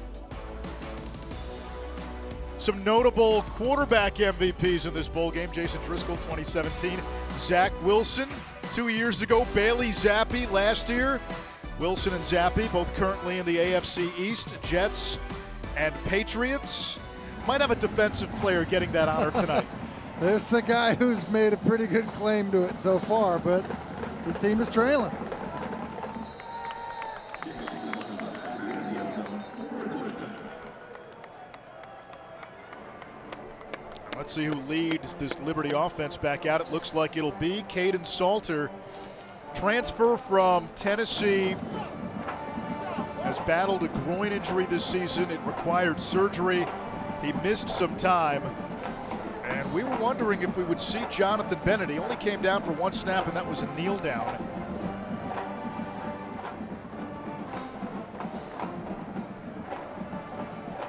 Some notable quarterback MVPs in this bowl game. Jason Driscoll, 2017. Zach Wilson, 2 years ago. Bailey Zappi last year. Wilson and Zappi both currently in the AFC East. Jets and Patriots. Might have a defensive player getting that honor tonight. There's the guy who's made a pretty good claim to it so far, but his team is trailing. Let's see who leads this Liberty offense back out. It looks like it'll be Caden Salter. Transfer from Tennessee. Has battled a groin injury this season. It required surgery. He missed some time. And we were wondering if we would see Jonathan Bennett. He only came down for 1 snap, and that was a kneel down.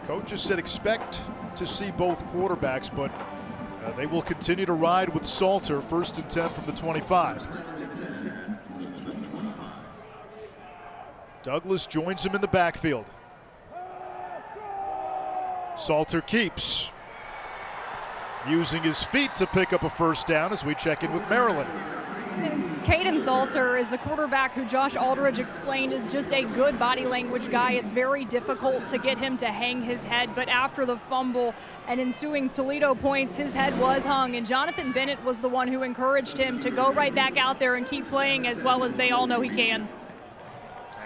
Coaches said expect to see both quarterbacks, but they will continue to ride with Salter. 1st and 10 from the 25. Douglas joins him in the backfield. Salter keeps using his feet to pick up a 1st down as we check in with Maryland. Caden Salter is a quarterback who Josh Aldridge explained is just a good body language guy. It's very difficult to get him to hang his head, but after the fumble and ensuing Toledo points, his head was hung, and Jonathan Bennett was the one who encouraged him to go right back out there and keep playing as well as they all know he can.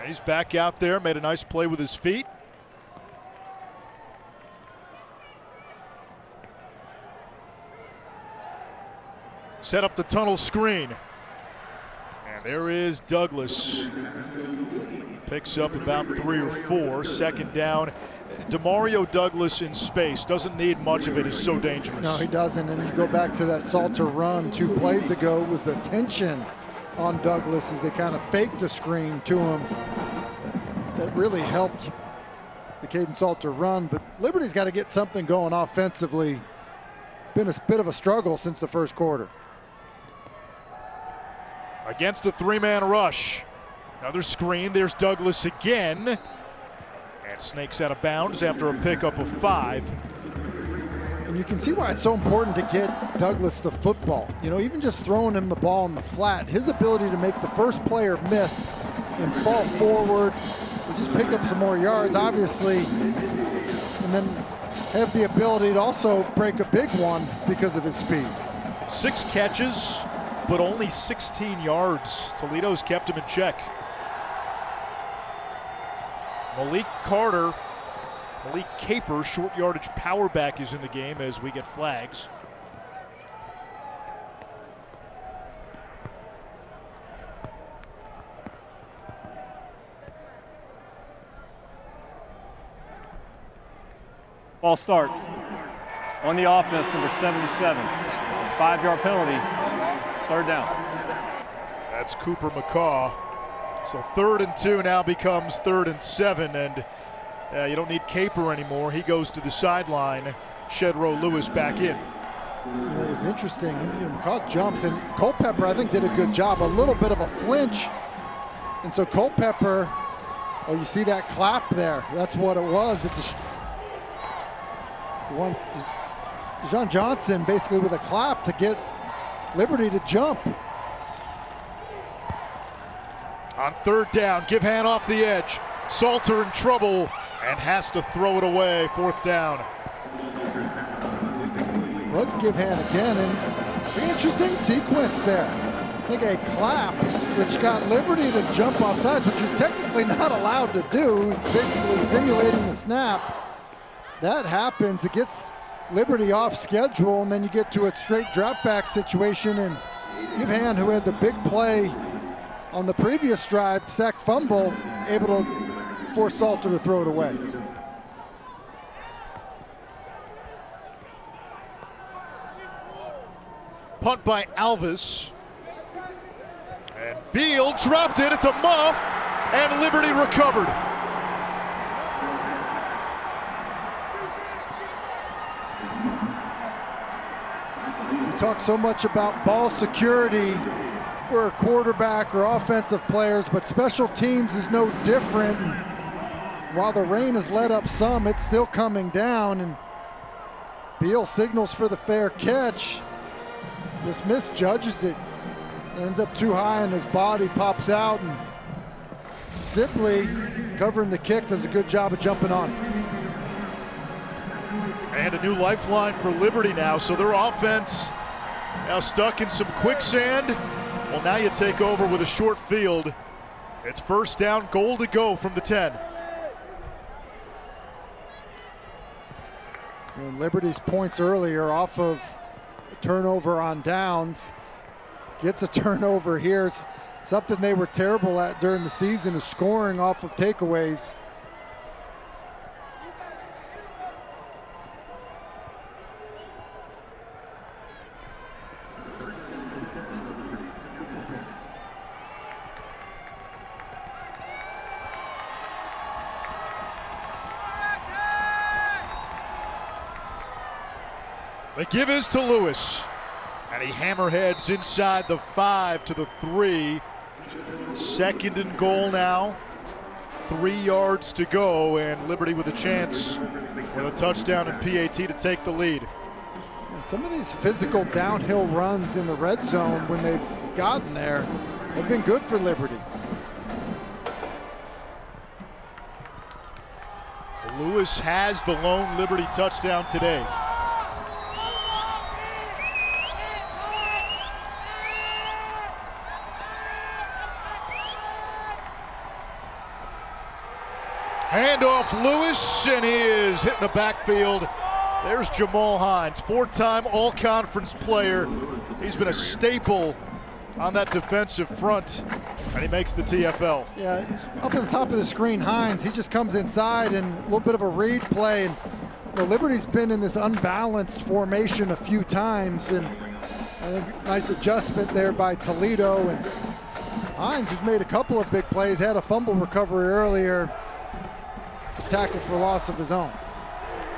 He's back out there, made a nice play with his feet. Set up the tunnel screen. And there is Douglas. Picks up about 3 or 4. 2nd down. Demario Douglas in space. Doesn't need much of it. Is so dangerous. No, he doesn't. And you go back to that Salter run 2 plays ago. It was the tension on Douglas as they kind of faked a screen to him that really helped the Caden Salter run. But Liberty's got to get something going offensively. Been a bit of a struggle since the 1st quarter. Against a 3-man rush. Another screen. There's Douglas again. And snakes out of bounds after a pickup of 5. And you can see why it's so important to get Douglas the football. Even just throwing him the ball in the flat, his ability to make the first player miss and fall forward or just pick up some more yards, obviously, and then have the ability to also break a big one because of his speed. 6 catches, but only 16 yards. Toledo's kept him in check. Malik Caper, short yardage power back, is in the game as we get flags. Ball start. On the offense, number 77. 5-yard penalty, 3rd down. That's Cooper McCaw. So 3rd and 2 now becomes 3rd and 7, and you don't need Caper anymore. He goes to the sideline. Shedrow Lewis back in. It was interesting. McCaw jumps, and Culpepper, I think, did a good job. A little bit of a flinch. And so Culpepper, oh, you see that clap there. That's what it was. Deshaun Johnson basically with a clap to get Liberty to jump. On 3rd down, Givhan off the edge. Salter in trouble and has to throw it away. 4th down. Was Givhan again, and an interesting sequence there. I think a clap, which got Liberty to jump off sides, which you're technically not allowed to do, is basically simulating the snap. That happens, it gets Liberty off schedule, and then you get to a straight drop back situation, and Givhan, who had the big play on the previous drive, sack fumble, able to force Salter to throw it away. Punt by Alvis. And Beal dropped it. It's a muff. And Liberty recovered. We talk so much about ball security for a quarterback or offensive players, but special teams is no different. And while the rain has let up some, it's still coming down, and Beal signals for the fair catch. Just misjudges it. Ends up too high and his body pops out, and Sibley, covering the kick, does a good job of jumping on it. And a new lifeline for Liberty now, so their offense now stuck in some quicksand. Well, now you take over with a short field. It's 1st down, goal to go from the 10. And Liberty's points earlier off of a turnover on downs. Gets a turnover here. It's something they were terrible at during the season, is scoring off of takeaways. The give is to Lewis. And he hammerheads inside the 5 to the 3. 2nd and goal now. 3 yards to go, and Liberty with a chance with a touchdown and PAT to take the lead. And some of these physical downhill runs in the red zone when they've gotten there have been good for Liberty. Lewis has the lone Liberty touchdown today. Handoff Lewis, and he is hitting the backfield. There's Jamal Hines, 4-time all-conference player. He's been a staple on that defensive front, and he makes the TFL. Yeah, up at the top of the screen, Hines, he just comes inside and a little bit of a read play. And Liberty's been in this unbalanced formation a few times, and I think nice adjustment there by Toledo. And Hines, who's made a couple of big plays, had a fumble recovery earlier. Tackle for loss of his own.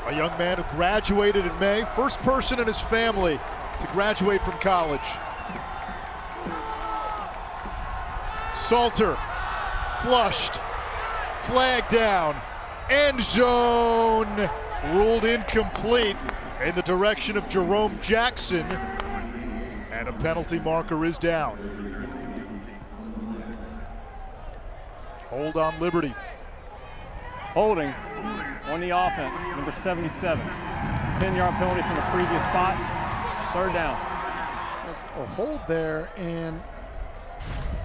A young man who graduated in May, first person in his family to graduate from college. Salter, flushed, flag down, end zone, ruled incomplete in the direction of Jerome Jackson, and a penalty marker is down. Hold on Liberty. Holding on the offense, number 77. 10-yard penalty from the previous spot. 3rd down. That's a hold there, and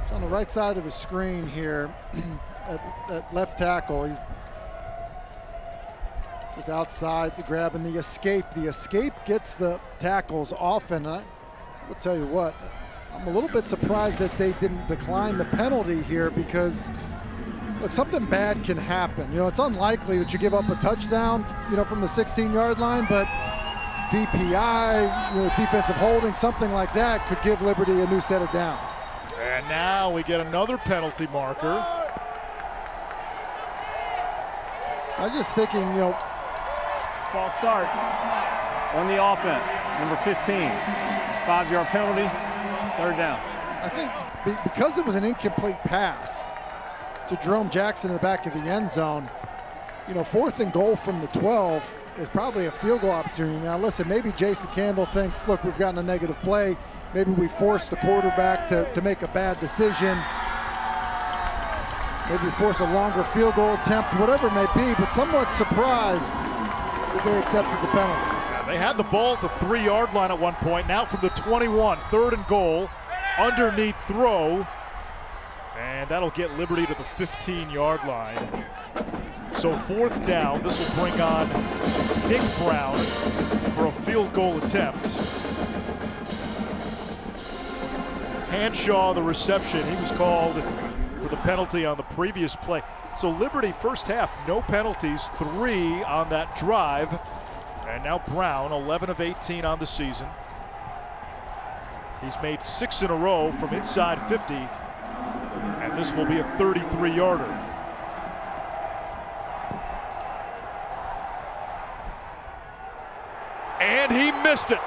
it's on the right side of the screen here at left tackle. He's just outside the grab and the escape. The escape gets the tackles often. I will tell you what, I'm a little bit surprised that they didn't decline the penalty here, because look, something bad can happen. You know, it's unlikely that you give up a touchdown, you know, from the 16-yard line, but DPI, you know, defensive holding, something like that could give Liberty a new set of downs. And now we get another penalty marker. I'm just thinking, you know, False start on the offense, number 15. 5-yard penalty, 3rd down. I think because it was an incomplete pass to Jerome Jackson in the back of the end zone, you know, 4th and goal from the 12 is probably a field goal opportunity. Now listen, maybe Jason Candle thinks, look, we've gotten a negative play. Maybe we force the quarterback to make a bad decision. Maybe force a longer field goal attempt, whatever it may be, but somewhat surprised that they accepted the penalty. Yeah, they had the ball at the 3-yard line at one point. Now from the 21, 3rd and goal, underneath throw. And that'll get Liberty to the 15-yard line. So 4th down, this will bring on Nick Brown for a field goal attempt. Hanshaw, the reception, he was called for the penalty on the previous play. So Liberty first half, no penalties, 3 on that drive. And now Brown, 11 of 18 on the season. He's made 6 in a row from inside 50. And this will be a 33-yarder. And he missed it.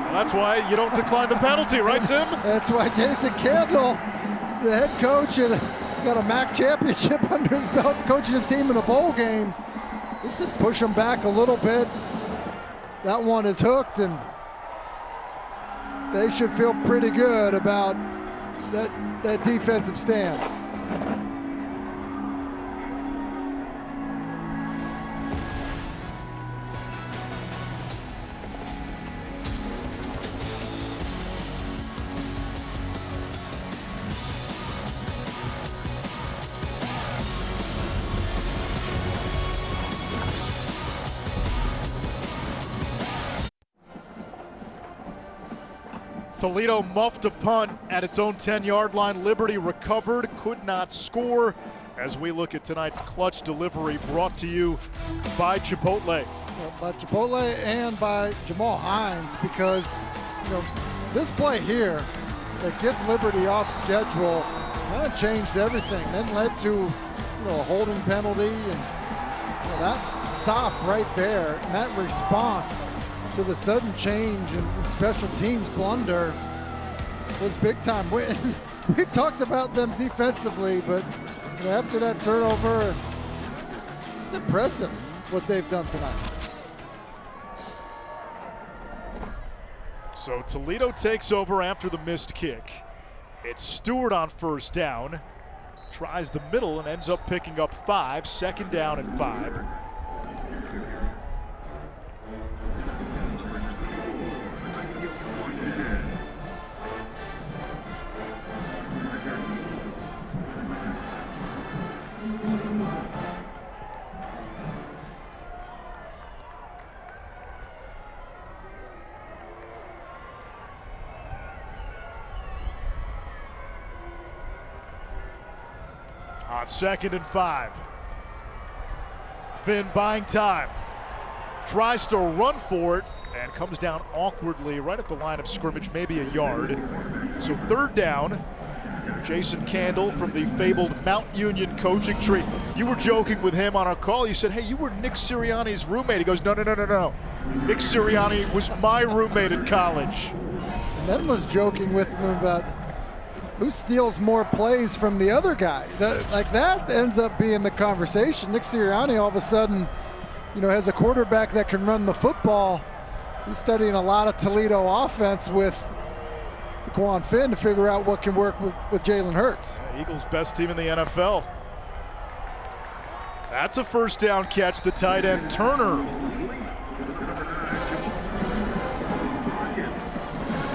Well, that's why you don't decline the penalty, right, Tim? That's why Jason Candle is the head coach and got a MAC championship under his belt, coaching his team in a bowl game. This would push him back a little bit. That one is hooked, and they should feel pretty good about that defensive stand. Toledo muffed a punt at its own 10-yard line. Liberty recovered, could not score. As we look at tonight's clutch delivery, brought to you by Chipotle. By Chipotle and by Jamal Hines, because you know this play here that gets Liberty off schedule kind of changed everything. Then led to a holding penalty, and that stop right there and that response to the sudden change in special teams blunder was big time. We've talked about them defensively, but after that turnover, it's impressive what they've done tonight. So Toledo takes over after the missed kick. It's Stewart on first down. Tries the middle and ends up picking up 5. 2nd down and 5. On 2nd and 5. Finn buying time. Tries to run for it and comes down awkwardly right at the line of scrimmage, maybe a yard. So 3rd down. Jason Candle from the fabled Mount Union coaching tree. You were joking with him on our call. You said, hey, you were Nick Sirianni's roommate. He goes, no. Nick Sirianni was my roommate in college. And then was joking with him about who steals more plays from the other guy. That ends up being the conversation. Nick Sirianni all of a sudden, has a quarterback that can run the football. He's studying a lot of Toledo offense with Daquan Finn to figure out what can work with Jalen Hurts. Eagles' best team in the NFL. That's a first down catch, the tight end Turner.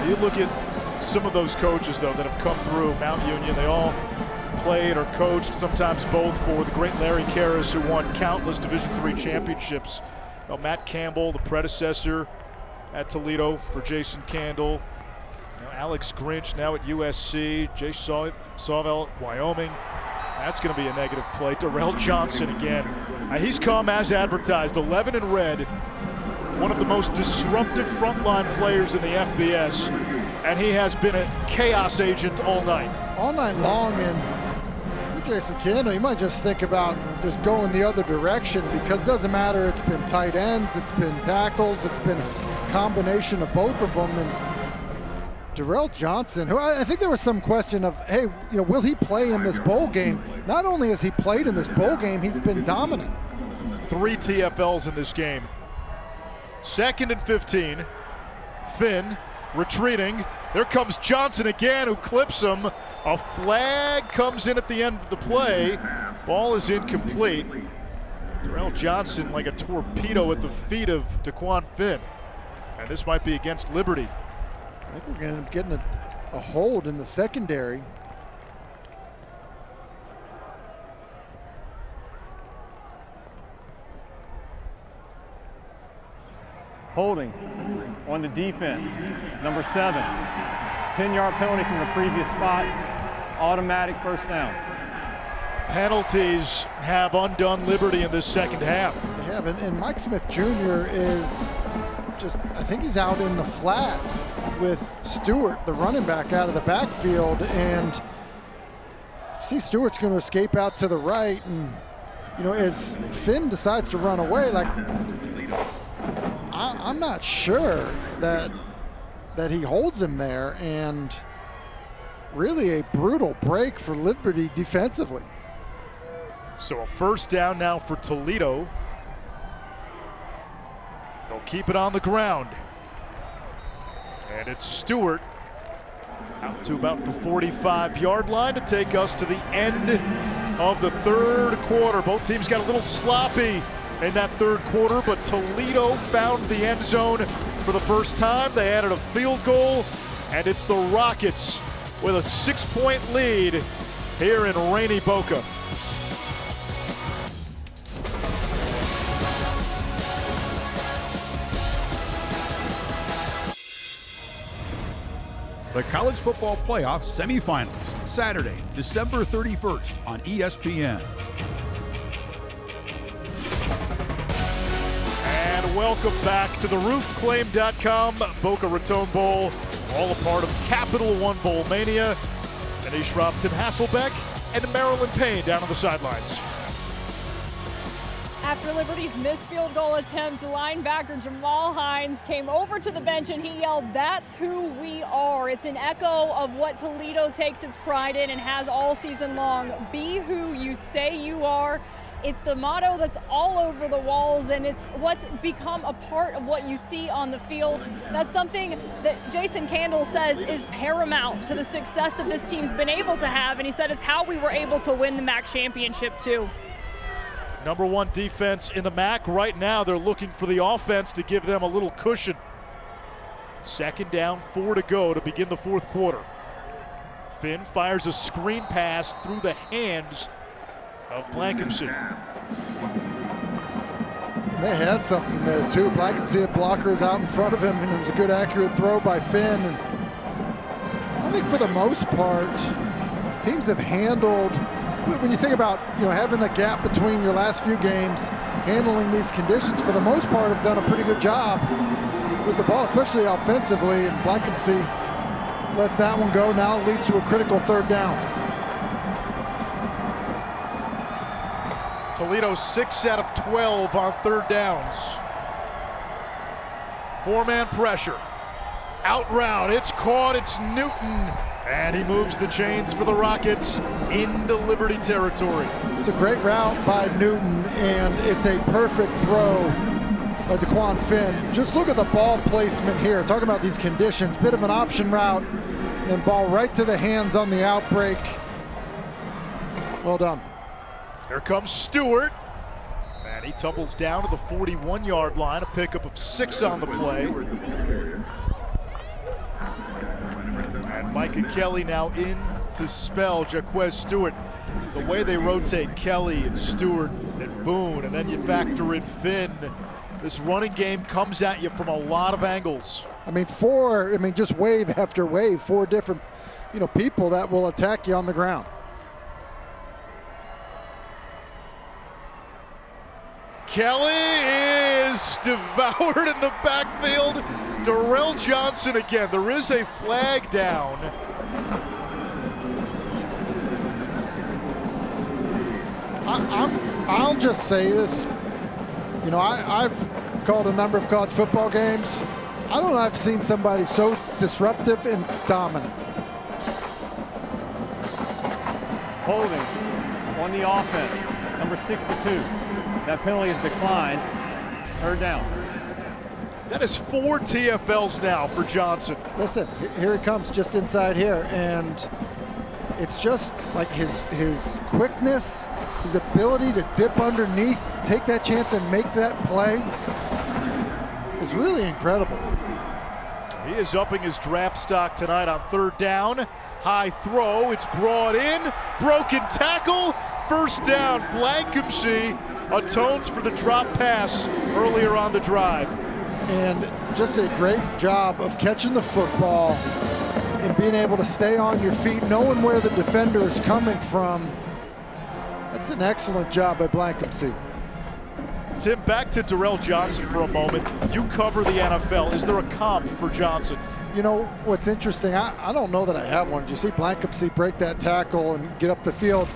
You look at some of those coaches, though, that have come through Mount Union. They all played or coached, sometimes both, for the great Larry Karras, who won countless Division III championships. Matt Campbell, the predecessor at Toledo for Jason Candle. Alex Grinch now at USC. Jay Sauvel at Wyoming. That's going to be a negative play. Darrell Johnson again. He's come as advertised, 11 in red. One of the most disruptive frontline players in the FBS. And he has been a chaos agent all night. All night long, and Jason Kendall, you might just think about just going the other direction, because it doesn't matter. It's been tight ends, it's been tackles, it's been a combination of both of them. And Darrell Johnson, who I think there was some question of, hey, will he play in this bowl game? Not only has he played in this bowl game, he's been dominant. 3 TFLs in this game. 2nd and 15. Finn retreating. There comes Johnson again, who clips him. A flag comes in at the end of the play. Ball is incomplete. Darrell Johnson like a torpedo at the feet of Daquan Finn. And this might be against Liberty. I think we're going to end up getting a hold in the secondary. Holding on the defense, number 7. 10-yard penalty from the previous spot, automatic first down. Penalties have undone Liberty in this second half. They have, and Mike Smith Jr. is just, I think he's out in the flat with Stewart, the running back, out of the backfield, and see Stewart's going to escape out to the right, and as Finn decides to run away, like, I'm not sure that he holds him there, and really a brutal break for Liberty defensively. So a first down now for Toledo. They'll keep it on the ground. And it's Stewart out to about the 45-yard line to take us to the end of the third quarter. Both teams got a little sloppy in that third quarter, but Toledo found the end zone for the first time. They added a field goal, and it's the Rockets with a 6-point lead here in rainy Boca. The College Football Playoff Semifinals, Saturday, December 31st on ESPN. And welcome back to the roofclaim.com Boca Raton Bowl, all a part of Capital One Bowl Mania. Anish Robb, Tim Hasselbeck, and Marilyn Payne down on the sidelines. After Liberty's missed field goal attempt, linebacker Jamal Hines came over to the bench and he yelled, "That's who we are." It's an echo of what Toledo takes its pride in and has all season long. Be who you say you are. It's the motto that's all over the walls, and it's what's become a part of what you see on the field. That's something that Jason Kendall says is paramount to the success that this team's been able to have, and he said it's how we were able to win the MAC championship too. Number 1 defense in the MAC. Right now, they're looking for the offense to give them a little cushion. Second down, 4 to go to begin the fourth quarter. Finn fires a screen pass through the hands of Blankenship. They had something there too. Blankenship had blockers out in front of him, and it was a good accurate throw by Finn. And I think for the most part, teams have handled, when you think about having a gap between your last few games, handling these conditions, for the most part have done a pretty good job with the ball, especially offensively, and Blankenship lets that one go. Now it leads to a critical third down. Toledo 6 out of 12 on third downs. 4-man pressure. Out route, it's caught, it's Newton. And he moves the chains for the Rockets into Liberty territory. It's a great route by Newton, and it's a perfect throw by Daquan Finn. Just look at the ball placement here. Talking about these conditions, bit of an option route, and ball right to the hands on the outbreak. Well done. Here comes Stewart, and he tumbles down to the 41-yard line, a pickup of 6 on the play. And Micah Kelly now in to spell Jaquez Stewart. The way they rotate Kelly and Stewart and Boone, and then you factor in Finn, this running game comes at you from a lot of angles. I mean, just wave after wave, 4 different, people that will attack you on the ground. Kelly is devoured in the backfield. Darrell Johnson again. There is a flag down. I'll just say this. I've called a number of college football games. I don't know if I've seen somebody so disruptive and dominant. Holding on the offense, number 62. That penalty is declined. 3rd down. That is 4 TFLs now for Johnson. Listen, here he comes just inside here, and it's just like his quickness, his ability to dip underneath, take that chance and make that play is really incredible. He is upping his draft stock tonight on 3rd down. High throw, it's brought in, broken tackle, 1st down. Blankensee atones for the drop pass earlier on the drive. And just a great job of catching the football and being able to stay on your feet, knowing where the defender is coming from. That's an excellent job by Blankensee. Tim, back to Darrell Johnson for a moment. You cover the NFL. Is there a comp for Johnson? What's interesting, I don't know that I have one. Did you see Blankensee break that tackle and get up the field?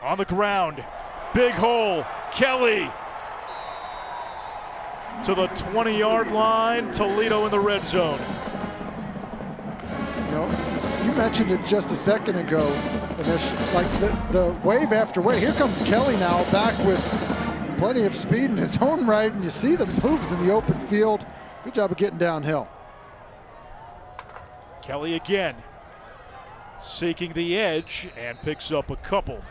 On the ground, big hole, Kelly to the 20-yard line, Toledo in the red zone. You mentioned it just a second ago, Anish, like the wave after wave. Here comes Kelly now, back with plenty of speed in his own right, and you see the moves in the open field. Good job of getting downhill. Kelly again, seeking the edge, and picks up a couple.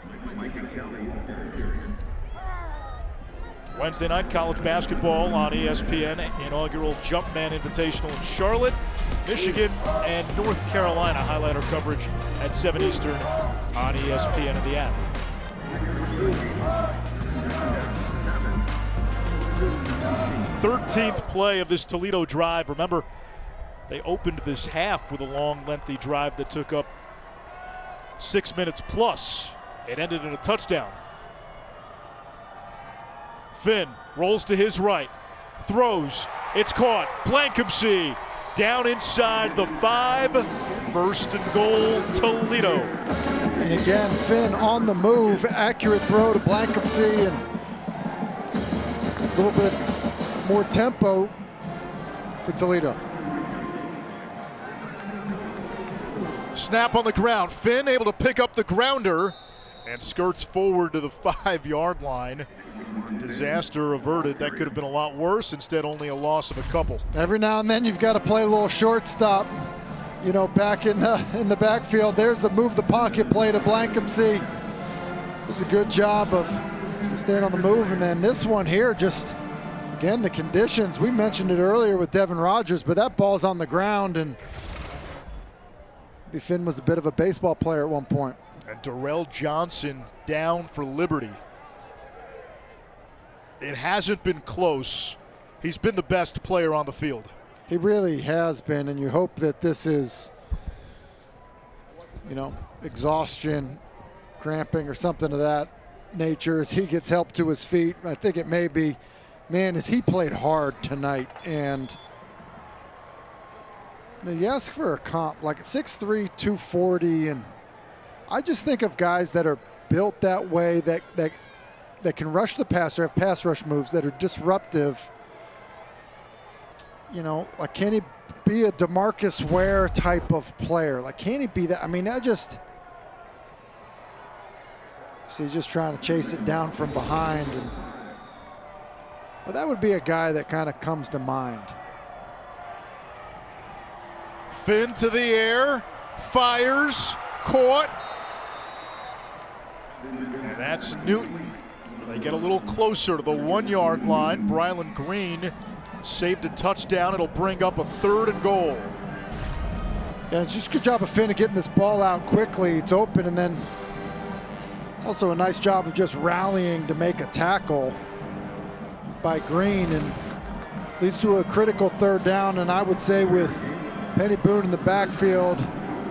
Wednesday night college basketball on ESPN, inaugural Jumpman Invitational in Charlotte, Michigan, and North Carolina. Highlighter coverage at 7 Eastern on ESPN and the app. 13th play of this Toledo drive. Remember, they opened this half with a long, lengthy drive that took up 6 minutes plus. It ended in a touchdown. Finn rolls to his right, throws, it's caught. Blankensee down inside the 5, 1st and goal, Toledo. And again, Finn on the move, accurate throw to Blankensee, and a little bit more tempo for Toledo. Snap on the ground. Finn able to pick up the grounder and skirts forward to the 5-yard line. Disaster averted. That could have been a lot worse. Instead, only a loss of a couple. Every now and then you've got to play a little shortstop, back in the backfield. There's the move the pocket play to Blankensee. Does a good job of staying on the move. And then this one here, just again, the conditions. We mentioned it earlier with Devin Rogers, but that ball's on the ground, and maybe Finn was a bit of a baseball player at one point. And Darrell Johnson down for Liberty. It hasn't been close. He's been the best player on the field. He really has been, and you hope that this is, exhaustion, cramping, or something of that nature as he gets help to his feet. I think it may be, man, as he played hard tonight. And you ask for a comp, like 6'3", 240, and I just think of guys that are built that way, that can rush the passer, have pass rush moves that are disruptive. Like, can he be a DeMarcus Ware type of player? Like, can he be that? I mean, he's just trying to chase it down from behind. But that would be a guy that kind of comes to mind. Finn to the air, fires, caught. And that's Newton. They get a little closer to the 1-yard line. Brylan Green saved a touchdown. It'll bring up a 3rd and goal. Yeah, it's just a good job of Finn of getting this ball out quickly. It's open, and then Also a nice job of just rallying to make a tackle by Green, and leads to a critical third down. And I would say with Penny Boone in the backfield,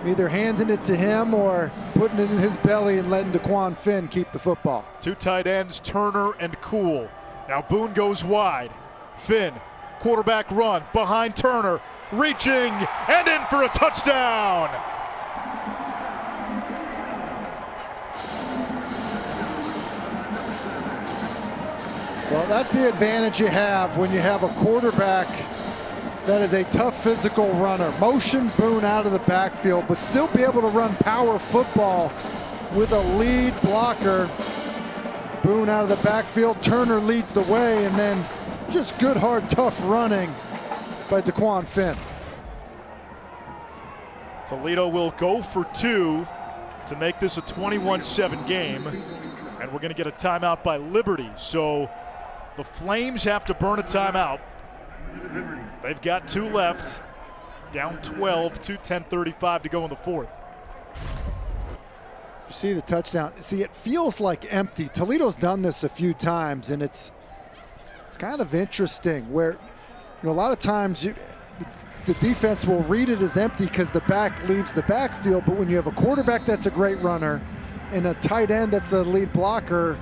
either handing it to him or putting it in his belly and letting Daquan Finn keep the football. Two tight ends, Turner and Cool. Now Boone goes wide. Finn, quarterback run behind Turner, reaching and in for a touchdown. Well, that's the advantage you have when you have a quarterback that is a tough physical runner. Motion Boone out of the backfield, but still be able to run power football with a lead blocker. Boone out of the backfield, Turner leads the way, and then just good, hard, tough running by Daquan Finn. Toledo will go for 2 to make this a 21-7 game, and we're going to get a timeout by Liberty. So the Flames have to burn a timeout. They've got 2 left, down 12, 10:35 to go in the fourth. You see the touchdown. See, it feels like empty. Toledo's done this a few times, and it's kind of interesting where, a lot of times the defense will read it as empty because the back leaves the backfield, but when you have a quarterback that's a great runner and a tight end that's a lead blocker,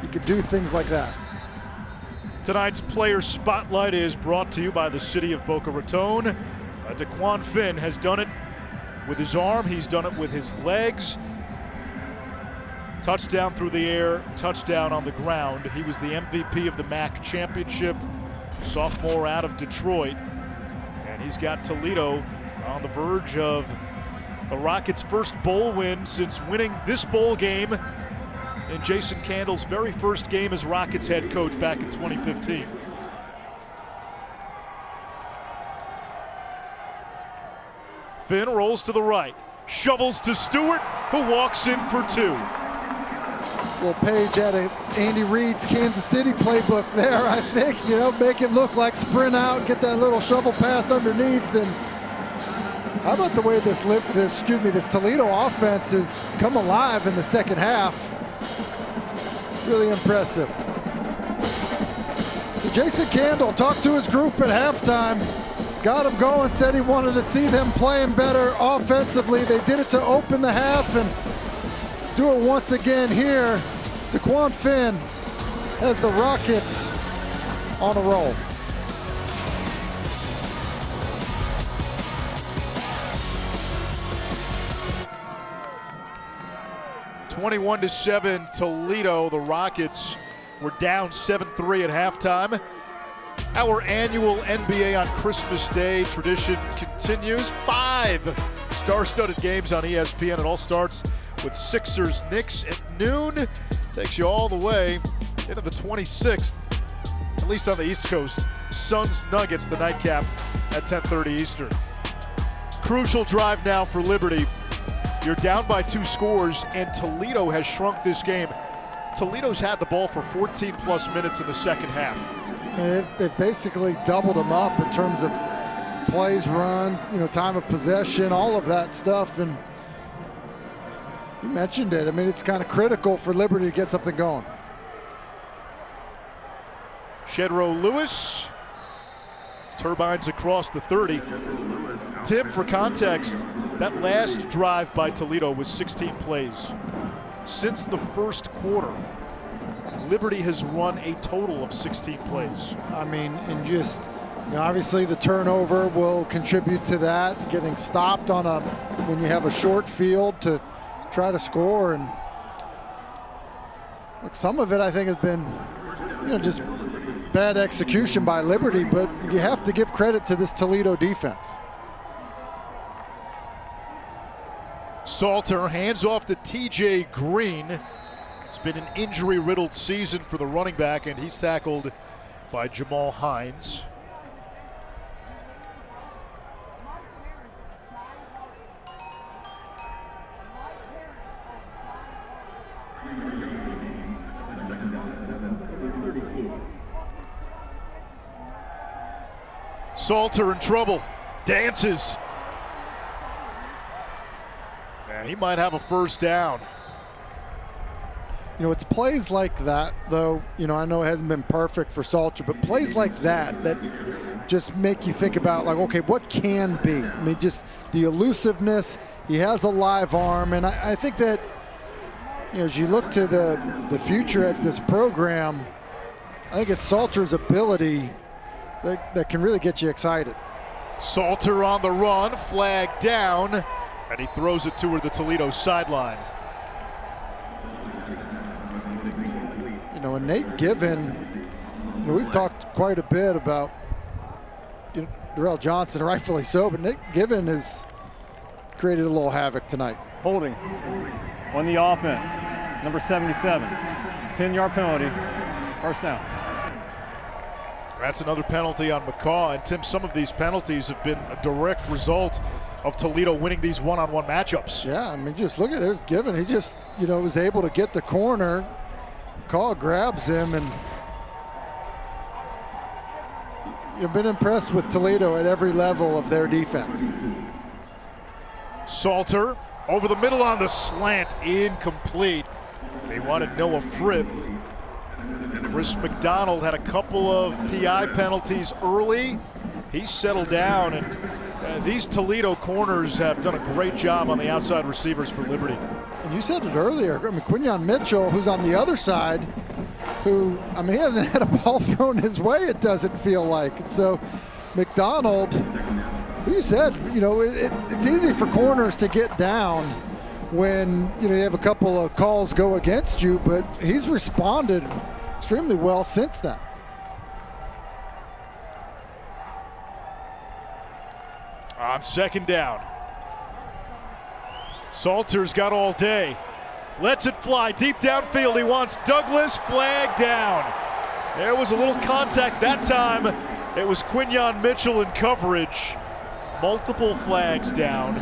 you can do things like that. Tonight's Player Spotlight is brought to you by the city of Boca Raton. Daquan Finn has done it with his arm. He's done it with his legs. Touchdown through the air, touchdown on the ground. He was the MVP of the MAC championship, sophomore out of Detroit. And he's got Toledo on the verge of the Rockets' first bowl win since winning this bowl game in Jason Candle's very first game as Rockets head coach back in 2015. Finn rolls to the right, shovels to Stewart, who walks in for 2. Little page out of Andy Reid's Kansas City playbook there, I think. Make it look like sprint out, get that little shovel pass underneath. And how about the way this Toledo offense has come alive in the second half? Really impressive. Jason Candle talked to his group at halftime, got him going, said he wanted to see them playing better offensively. They did it to open the half and do it once again here. Daquan Finn has the Rockets on a roll. (21-7) Toledo. The Rockets were down 7-3 at halftime. Our annual NBA on Christmas Day tradition continues. 5 star-studded games on ESPN. It all starts with Sixers Knicks at noon. Takes you all the way into the 26th, at least on the East Coast. Suns Nuggets, the nightcap at 10:30 Eastern. Crucial drive now for Liberty. You're down by 2 scores, and Toledo has shrunk this game. Toledo's had the ball for 14 plus minutes in the second half. They've basically doubled them up in terms of plays run, time of possession, all of that stuff. And you mentioned it. I mean, it's kind of critical for Liberty to get something going. Shedro Lewis turbines across the 30. Tim, for context, that last drive by Toledo was 16 plays. Since the first quarter, Liberty has run a total of 16 plays. I mean, and just, obviously the turnover will contribute to that, getting stopped on when you have a short field to try to score. And look, some of it I think has been, just bad execution by Liberty, but you have to give credit to this Toledo defense. Salter hands off to TJ Green. It's been an injury-riddled season for the running back, and he's tackled by Jamal Hines. Salter in trouble, dances. And he might have a first down. You know, it's plays like that, though, you know, I know it hasn't been perfect for Salter, but plays like that just make you think about, like, okay, what can be? I mean, just the elusiveness. He has a live arm, and I think that, you know, as you look to the future at this program, I think it's Salter's ability that can really get you excited. Salter on the run, flag down, and he throws it toward the Toledo sideline. You know, and Nate Given, you know, we've talked quite a bit about, you know, Darrell Johnson, rightfully so, but Nate Given has created a little havoc tonight. Holding on the offense, number 77, 10-yard penalty, first down. That's another penalty on McCaw, and Tim, some of these penalties have been a direct result of Toledo winning these one-on-one matchups. Yeah, I mean, just look at, there's Given. He just, you know, was able to get the corner. McCaw grabs him, and you've been impressed with Toledo at every level of their defense. Salter over the middle on the slant, incomplete. They wanted Noah Frith. Chris McDonald had a couple of PI penalties early. He's settled down, and these Toledo corners have done a great job on the outside receivers for Liberty. And you said it earlier, I mean, Quinyon Mitchell, who's on the other side, who, I mean, he hasn't had a ball thrown his way, it doesn't feel like. And so McDonald, who you said, you know, it's easy for corners to get down when, you know, you have a couple of calls go against you, but he's responded extremely well since then. On second down, Salter's got all day. Lets it fly deep downfield. He wants Douglas, flag down. There was a little contact that time. It was Quinyon Mitchell in coverage. Multiple flags down.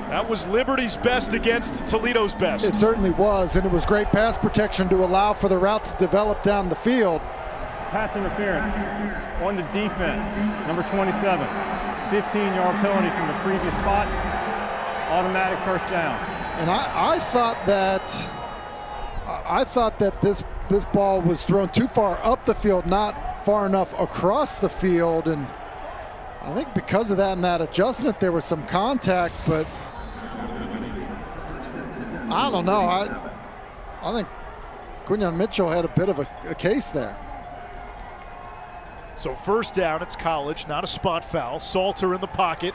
That was Liberty's best against Toledo's best. It certainly was, and it was great pass protection to allow for the route to develop down the field. Pass interference on the defense, number 27. 15-yard penalty from the previous spot. Automatic first down. And I thought that this ball was thrown too far up the field, not far enough across the field, and I think because of that and that adjustment, there was some contact, but I don't know. I think Quinyon Mitchell had a bit of a case there. So first down, it's College, not a spot foul. Salter in the pocket,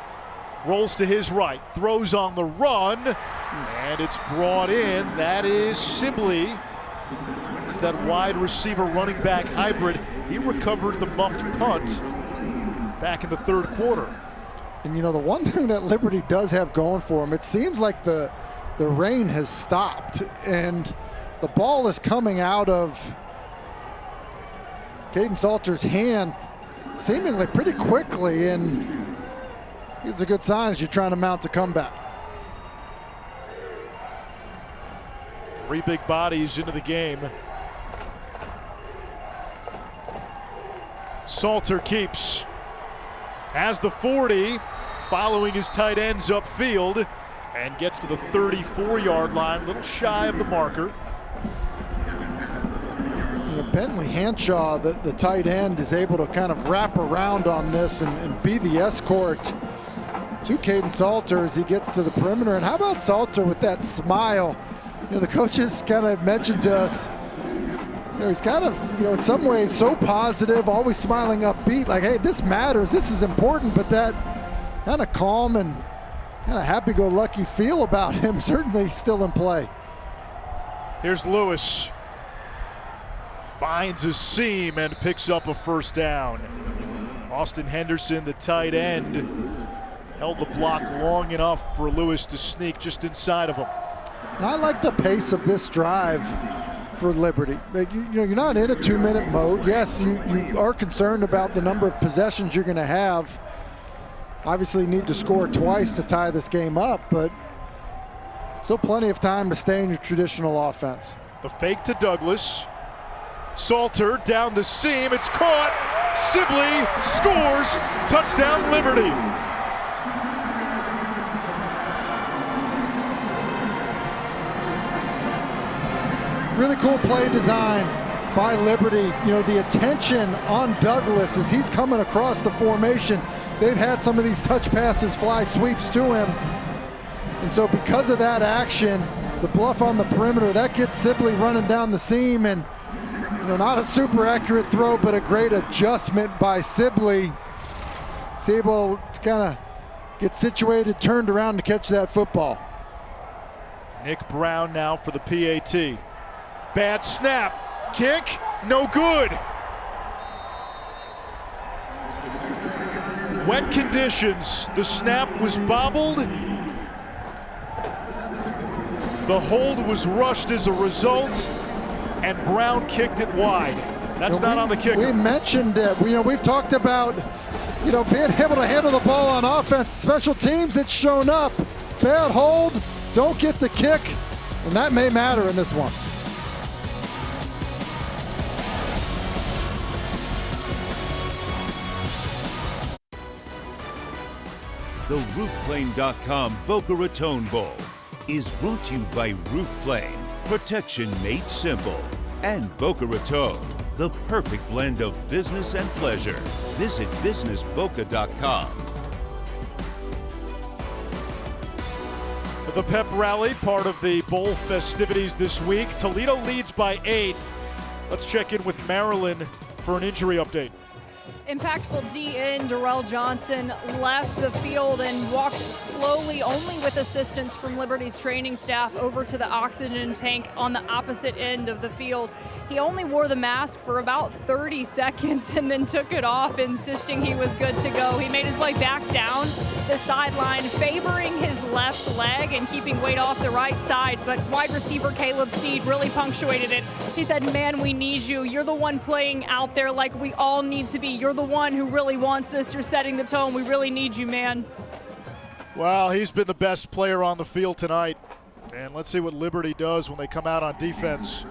rolls to his right, throws on the run, and it's brought in. That is Sibley. He's that wide receiver running back hybrid. He recovered the muffed punt back in the third quarter. And you know, the one thing that Liberty does have going for them, it seems like the rain has stopped and the ball is coming out of Caden Salter's hand seemingly pretty quickly, and it's a good sign as you're trying to mount a comeback. Three big bodies into the game. Salter keeps, has the 40, following his tight ends upfield, and gets to the 34-yard line, a little shy of the marker. You know, Bentley Hanshaw, the tight end, is able to kind of wrap around on this and be the escort to Caden Salter as he gets to the perimeter. And how about Salter with that smile? You know, the coaches kind of mentioned to us, you know, he's kind of, you know, in some ways so positive, always smiling upbeat, like, hey, this matters, this is important, but that kind of calm and kind of happy-go-lucky feel about him certainly still in play. Here's Lewis. Finds a seam and picks up a first down. Austin Henderson, the tight end, held the block long enough for Lewis to sneak just inside of him. And I like the pace of this drive for Liberty. You know, you're not in a 2-minute mode. Yes, you are concerned about the number of possessions you're going to have. Obviously need to score twice to tie this game up, but still plenty of time to stay in your traditional offense. The fake to Douglas. Salter down the seam, it's caught. Sibley scores, touchdown Liberty. Really cool play design by Liberty. You know, the attention on Douglas as he's coming across the formation. They've had some of these touch passes, fly sweeps to him. And so because of that action, the bluff on the perimeter, that gets Sibley running down the seam, and you know, not a super accurate throw, but a great adjustment by Sibley. He's able to kind of get situated, turned around to catch that football. Nick Brown now for the PAT. Bad snap, kick, no good. Wet conditions, the snap was bobbled. The hold was rushed as a result, and Brown kicked it wide. That's not on the kicker. We mentioned it. We've talked about, being able to handle the ball on offense. Special teams, it's shown up. Bad hold, don't get the kick, and that may matter in this one. The RoofPlane.com Boca Raton Bowl is brought to you by RoofPlane, protection made simple, and Boca Raton, the perfect blend of business and pleasure. Visit businessboca.com. The pep rally, part of the bowl festivities this week. Toledo leads by 8. Let's check in with Marilyn for an injury update. Impactful DN Darrell Johnson left the field and walked slowly, only with assistance from Liberty's training staff, over to the oxygen tank on the opposite end of the field. He only wore the mask for about 30 seconds and then took it off, insisting he was good to go. He made his way back down the sideline, favoring his left leg and keeping weight off the right side, but wide receiver Caleb Sneed really punctuated it. He said, "Man, we need you. You're the one playing out there like we all need to be. You're the one who really wants this. You're setting the tone. We really need you, man." Well, he's been the best player on the field tonight. And let's see what Liberty does when they come out on defense.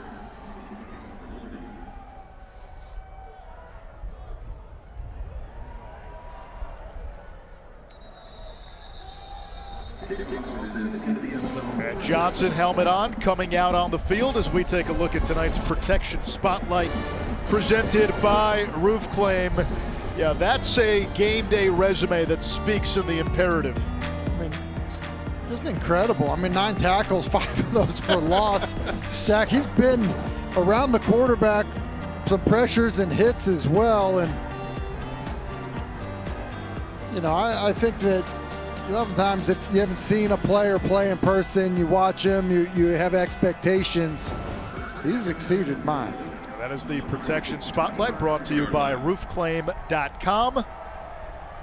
And Johnson, helmet on, coming out on the field as we take a look at tonight's protection spotlight presented by RoofClaim. Yeah, that's a game day resume that speaks in the imperative. I mean, just incredible. 9 tackles, 5 of those for loss. Sack. He's been around the quarterback, some pressures and hits as well. And, I think that oftentimes if you haven't seen a player play in person, you watch him, you have expectations. He's exceeded mine. That is the protection spotlight brought to you by roofclaim.com.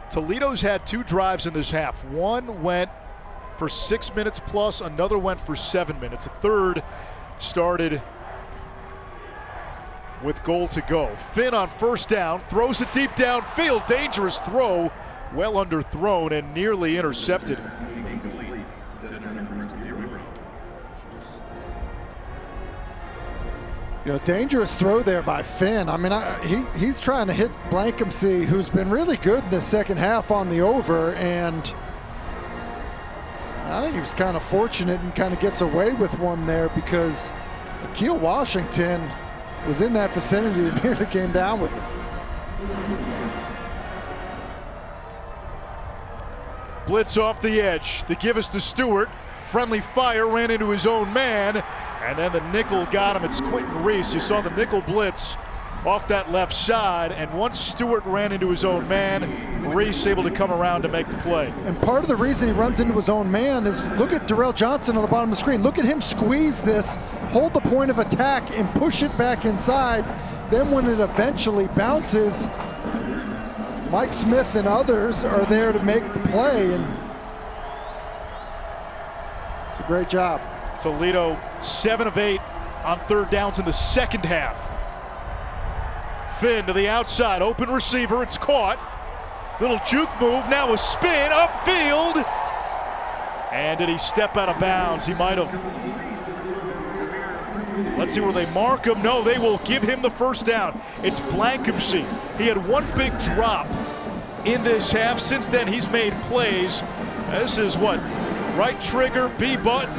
Toledo's had 2 drives in this half. One went for 6 minutes plus, another went for 7 minutes. A third started with goal to go. Finn on first down, throws it deep downfield. Dangerous throw, well underthrown and nearly intercepted. Dangerous throw there by Finn. He's trying to hit Blankumsey, who's been really good in the second half on the over, and I think he was kind of fortunate and kind of gets away with one there because Akeel Washington was in that vicinity and nearly came down with it. Blitz off the edge. The give us to Stewart. Friendly fire, ran into his own man, and then the nickel got him. It's Quentin Reese. You saw the nickel blitz off that left side, and once Stewart ran into his own man, Reese able to come around to make the play. And part of the reason he runs into his own man is look at Darrell Johnson on the bottom of the screen. Look at him squeeze this, hold the point of attack, and push it back inside. Then when it eventually bounces, Mike Smith and others are there to make the play, and it's a great job. Toledo 7 of 8 on third downs in the second half. Finn to the outside, open receiver, it's caught. Little juke move, now a spin, upfield. And did he step out of bounds? He might have. Let's see where they mark him. No, they will give him the first down. It's Blankumsey. He had one big drop in this half. Since then, he's made plays. This is what? Right trigger, B button.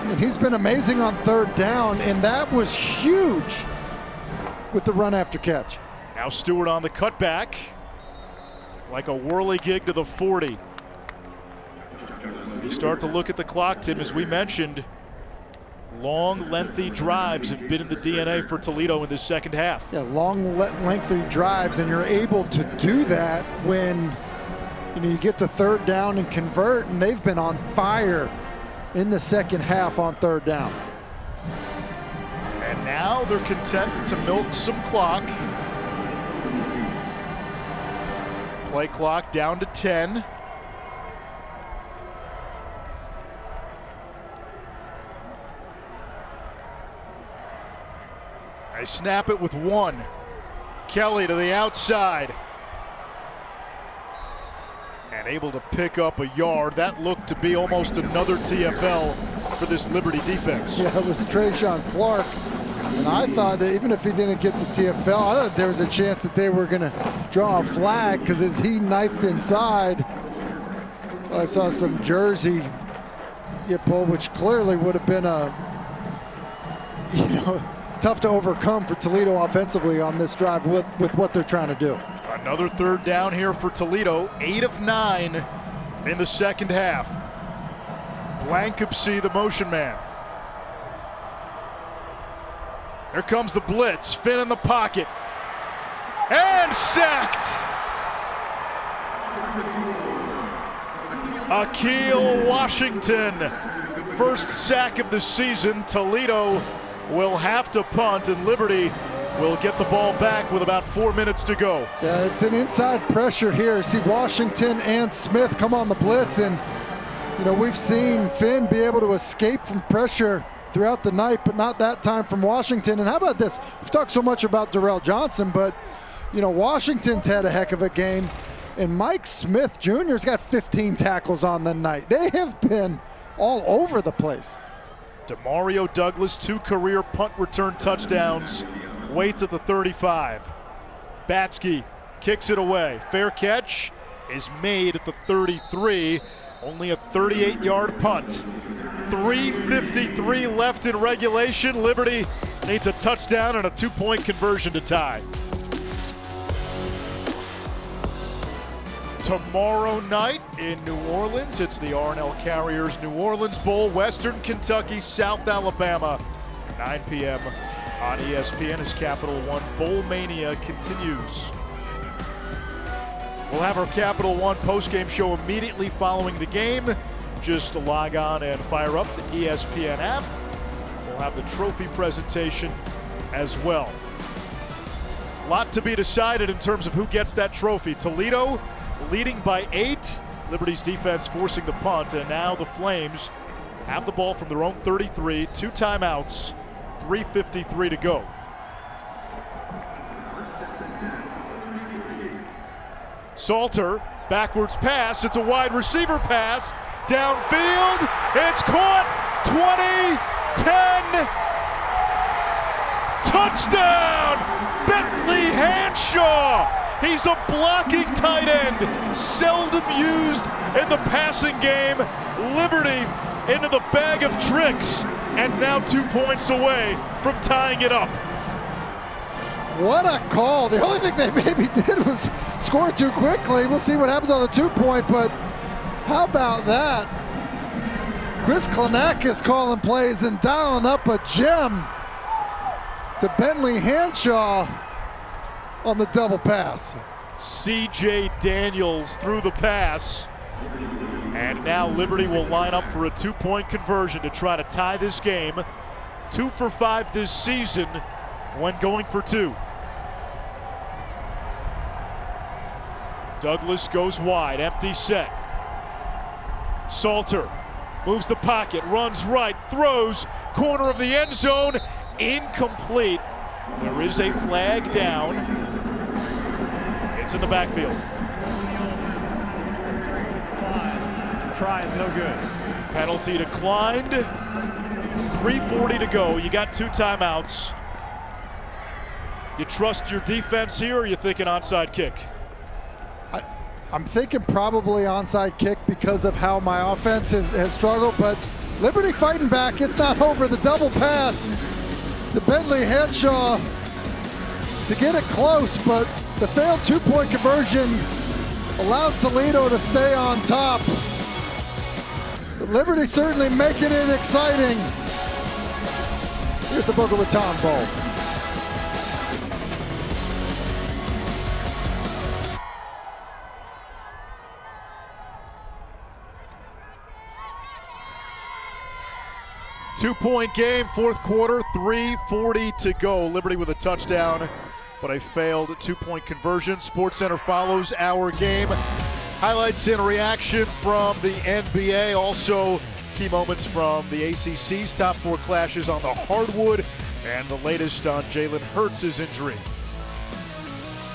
And he's been amazing on third down, and that was huge with the run after catch. Now Stewart on the cutback, like a whirligig to the 40. You start to look at the clock, Tim, as we mentioned, long, lengthy drives have been in the DNA for Toledo in the second half. Yeah, long, lengthy drives, and you're able to do that when you get to third down and convert, and they've been on fire in the second half on third down. And now they're content to milk some clock. Play clock down to 10. They snap it with 1. Kelly to the outside. And able to pick up a yard. That looked to be almost another TFL for this Liberty defense. Yeah, it was Trayshawn Clark. And I thought that even if he didn't get the TFL, I thought there was a chance that they were going to draw a flag, because as he knifed inside, I saw some jersey pull, which clearly would have been tough to overcome for Toledo offensively on this drive with what they're trying to do. Another third down here for Toledo, 8 of 9 in the second half. Blankupsy, the motion man. Here comes the blitz, Finn in the pocket, and sacked. Akeel Washington, first sack of the season. Toledo will have to punt, and Liberty will get the ball back with about 4 minutes to go. Yeah, it's an inside pressure here. See Washington and Smith come on the blitz, and we've seen Finn be able to escape from pressure throughout the night, but not that time from Washington. And how about this? We've talked so much about Darrell Johnson, but Washington's had a heck of a game, and Mike Smith Jr.'s got 15 tackles on the night. They have been all over the place. Demario Douglas, 2 career punt return touchdowns, waits at the 35. Batsky kicks it away. Fair catch is made at the 33. Only a 38-yard punt. 3:53 left in regulation. Liberty needs a touchdown and a 2-point conversion to tie. Tomorrow night in New Orleans, it's the R+L Carriers New Orleans Bowl, Western Kentucky, South Alabama, 9 p.m. on ESPN as Capital One Bowl Mania continues. We'll have our Capital One postgame show immediately following the game. Just to log on and fire up the ESPN app. We'll have the trophy presentation as well. A lot to be decided in terms of who gets that trophy. Toledo leading by 8. Liberty's defense forcing the punt, and now the Flames have the ball from their own 33. 2 timeouts, 3:53 to go. Salter, backwards pass. It's a wide receiver pass. Downfield, it's caught. 20, 10. Touchdown, Bentley Hanshaw. He's a blocking tight end, seldom used in the passing game. Liberty into the bag of tricks, and now 2 points away from tying it up. What a call. The only thing they maybe did was score too quickly. We'll see what happens on the 2-point, but how about that? Chris Klanakis calling plays and dialing up a gem to Bentley Hanshaw on the double pass. C.J. Daniels threw the pass, and now Liberty will line up for a 2-point conversion to try to tie this game. 2 for 5 this season when going for 2. Douglas goes wide, empty set. Salter moves the pocket, runs right, throws, corner of the end zone, incomplete. There is a flag down. It's in the backfield. Try is no good. Penalty declined. 3:40 to go. You got 2 timeouts. You trust your defense here, or you thinking onside kick? I'm thinking probably onside kick because of how my offense has struggled, but Liberty fighting back. It's not over. The double pass to Bentley Henshaw to get it close, but the failed two-point conversion allows Toledo to stay on top. But Liberty certainly making it exciting. Here's the Boca Raton Bowl. Two-point game, fourth quarter, 3:40 to go. Liberty with a touchdown, but a failed two-point conversion. SportsCenter follows our game. Highlights and reaction from the NBA. Also, key moments from the ACC's top four clashes on the hardwood, and the latest on Jalen Hurts' injury.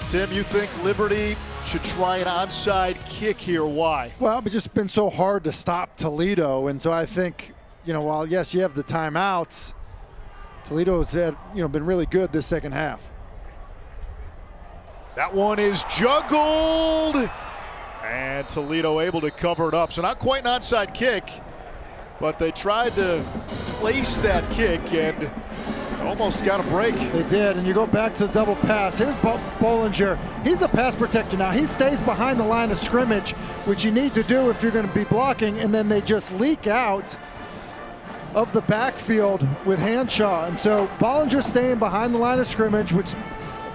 Tim, you think Liberty should try an onside kick here? Why? Well, it's just been so hard to stop Toledo, and so I think, while yes, you have the timeouts, Toledo's had, been really good this second half. That one is juggled, and Toledo able to cover it up. So not quite an onside kick, but they tried to place that kick and almost got a break. They did, and you go back to the double pass. Here's Bollinger. He's a pass protector now. He stays behind the line of scrimmage, which you need to do if you're going to be blocking, and then they just leak out of the backfield with Henshaw. And so Bollinger staying behind the line of scrimmage, which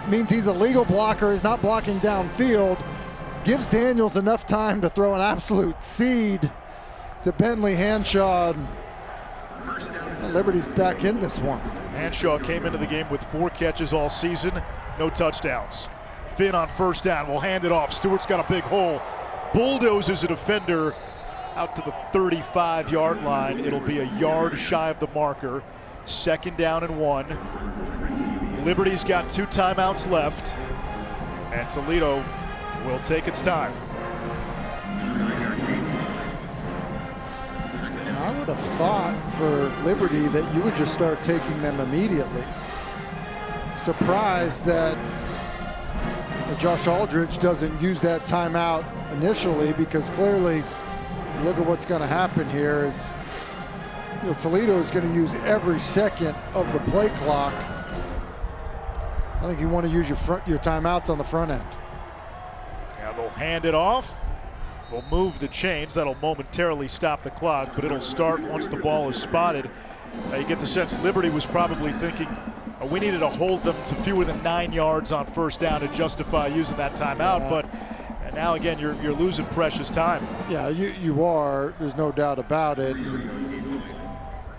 means he's a legal blocker, he's not blocking downfield, gives Daniels enough time to throw an absolute seed to Bentley Henshaw. And Liberty's back in this one. Henshaw came into the game with 4 catches all season, no touchdowns. Finn on first down will hand it off. Stewart's got a big hole. Bulldozes a defender out to the 35-yard line. It'll be a yard shy of the marker. Second down and 1. Liberty's got 2 timeouts left, and Toledo will take its time. I would have thought for Liberty that you would just start taking them immediately. Surprised that Josh Aldridge doesn't use that timeout initially, because clearly, look at what's going to happen here is, Toledo is going to use every second of the play clock. I think you want to use your timeouts on the front end. Yeah, they'll hand it off. They'll move the chains. That'll momentarily stop the clock, but it'll start once the ball is spotted. You get the sense Liberty was probably thinking we needed to hold them to fewer than 9 yards on first down to justify using that timeout. Yeah. But now again, you're losing precious time. Yeah, you are. There's no doubt about it.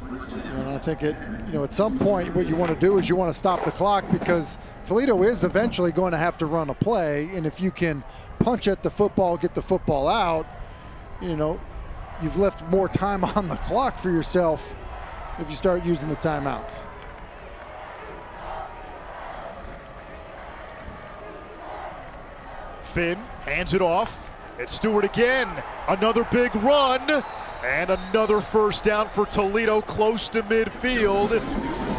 And I think at some point what you want to do is you want to stop the clock, because Toledo is eventually going to have to run a play, and if you can punch at the football, get the football out, you've left more time on the clock for yourself if you start using the timeouts. Finn hands it off. It's Stewart again. Another big run. And another first down for Toledo, close to midfield.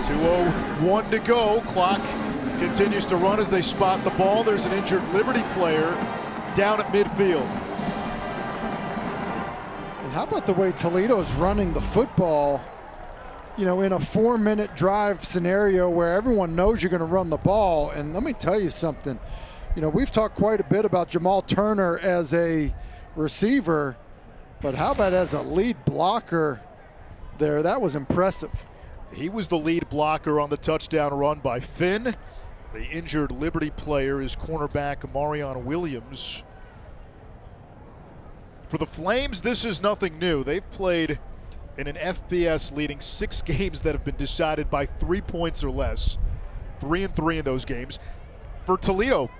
2:01 to go. Clock continues to run as they spot the ball. There's an injured Liberty player down at midfield. And how about the way Toledo's running the football, in a 4-minute drive scenario where everyone knows you're going to run the ball. And let me tell you something. We've talked quite a bit about Jamal Turner as a receiver, but how about as a lead blocker there? That was impressive. He was the lead blocker on the touchdown run by Finn. The injured Liberty player is cornerback Marion Williams. For the Flames, this is nothing new. They've played in an FBS leading 6 games that have been decided by 3 points or less. 3-3 in those games. For Toledo,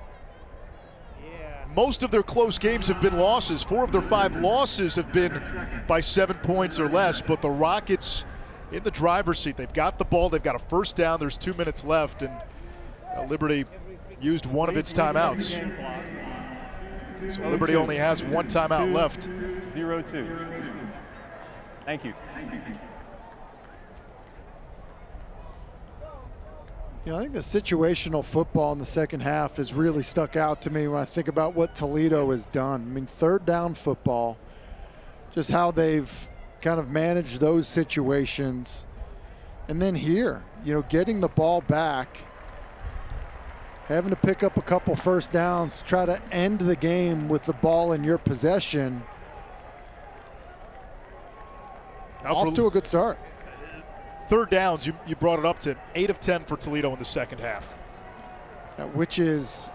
most of their close games have been losses. 4 of their 5 losses have been by 7 points or less, but the Rockets in the driver's seat. They've got the ball, they've got a first down, there's 2 minutes left, and Liberty used one of its timeouts. So Liberty only has 1 timeout left. 0-2. Thank you. I think the situational football in the second half has really stuck out to me when I think about what Toledo has done. I mean, third down football, just how they've kind of manage those situations. And then here, getting the ball back, having to pick up a couple first downs, try to end the game with the ball in your possession. Off to a good start. Third downs, you brought it up to 8 of 10 for Toledo in the second half. Which is,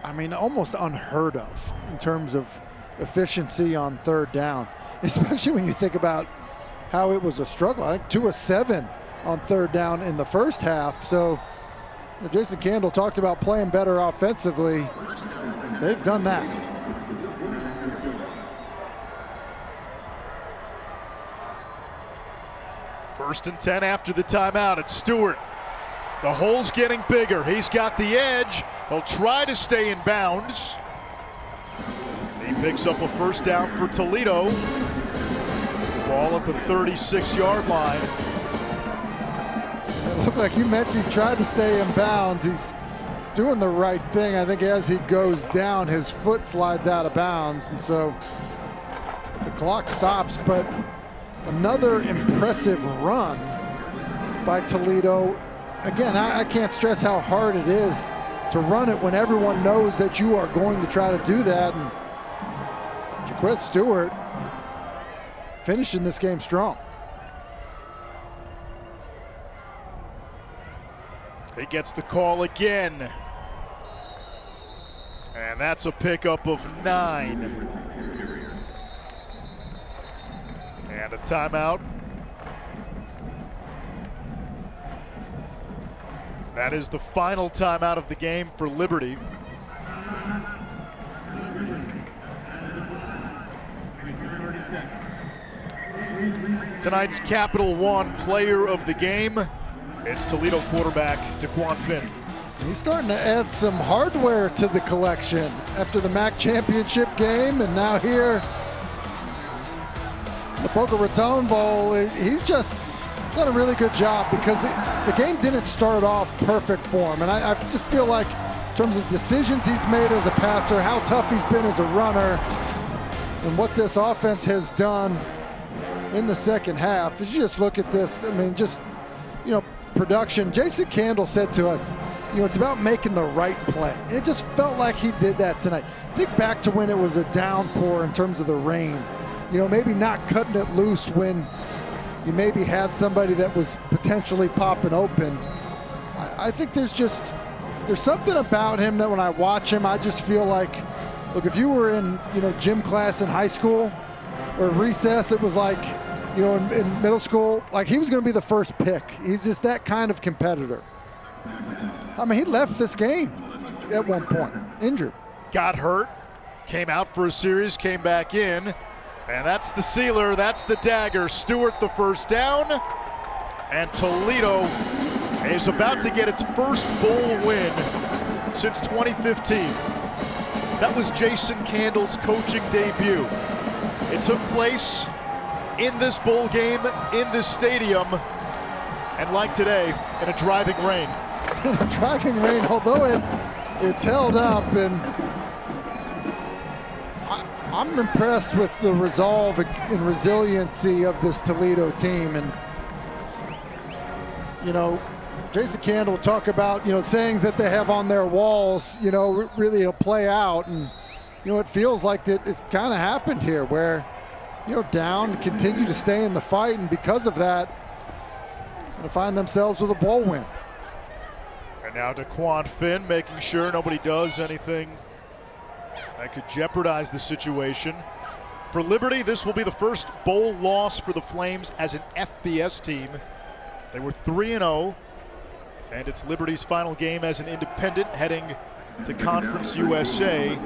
almost unheard of in terms of efficiency on third down, especially when you think about how it was a struggle. I think 2 of 7 on third down in the first half. So Jason Candle talked about playing better offensively. They've done that. First and 10 after the timeout. It's Stewart. The hole's getting bigger. He's got the edge. He'll try to stay in bounds. He picks up a first down for Toledo. Ball at the 36-yard line. It looked like you mentioned he tried to stay in bounds. He's doing the right thing. I think as he goes down, his foot slides out of bounds, and so the clock stops. But another impressive run by Toledo. Again, I can't stress how hard it is to run it when everyone knows that you are going to try to do that. And Jaquez Stewart finishing this game strong. He gets the call again. And that's a pickup of 9. And a timeout. That is the final timeout of the game for Liberty. Tonight's Capital One player of the game, it's Toledo quarterback DeQuan Finn. He's starting to add some hardware to the collection after the MAC championship game, and now here, the Boca Raton Bowl. He's just done a really good job because the game didn't start off perfect for him. And I just feel like in terms of decisions he's made as a passer, how tough he's been as a runner, and what this offense has done in the second half. As you just look at this, production. Jason Candle said to us, it's about making the right play. And it just felt like he did that tonight. Think back to when it was a downpour in terms of the rain. Maybe not cutting it loose when you maybe had somebody that was potentially popping open. I think there's something about him that when I watch him, I just feel like, look, if you were in, gym class in high school or recess, it was like, in middle school, like he was going to be the first pick. He's just that kind of competitor. He left this game at one point, injured. Got hurt, came out for a series, came back in, and that's the sealer, that's the dagger. Stewart the first down, and Toledo is about to get its first bowl win since 2015. That was Jason Candle's coaching debut. It took place in this bowl game, in this stadium, and like today, in a driving rain. In a driving rain, although it's held up, and I'm impressed with the resolve and resiliency of this Toledo team. And Jason Candle will talk about sayings that they have on their walls, really play out, and it feels like it's kind of happened here, where down, continue to stay in the fight, and because of that, going to find themselves with a bowl win. And now DeQuan Finn making sure nobody does anything that could jeopardize the situation. For Liberty, this will be the first bowl loss for the Flames as an FBS team. They were 3-0, and it's Liberty's final game as an independent heading to Conference USA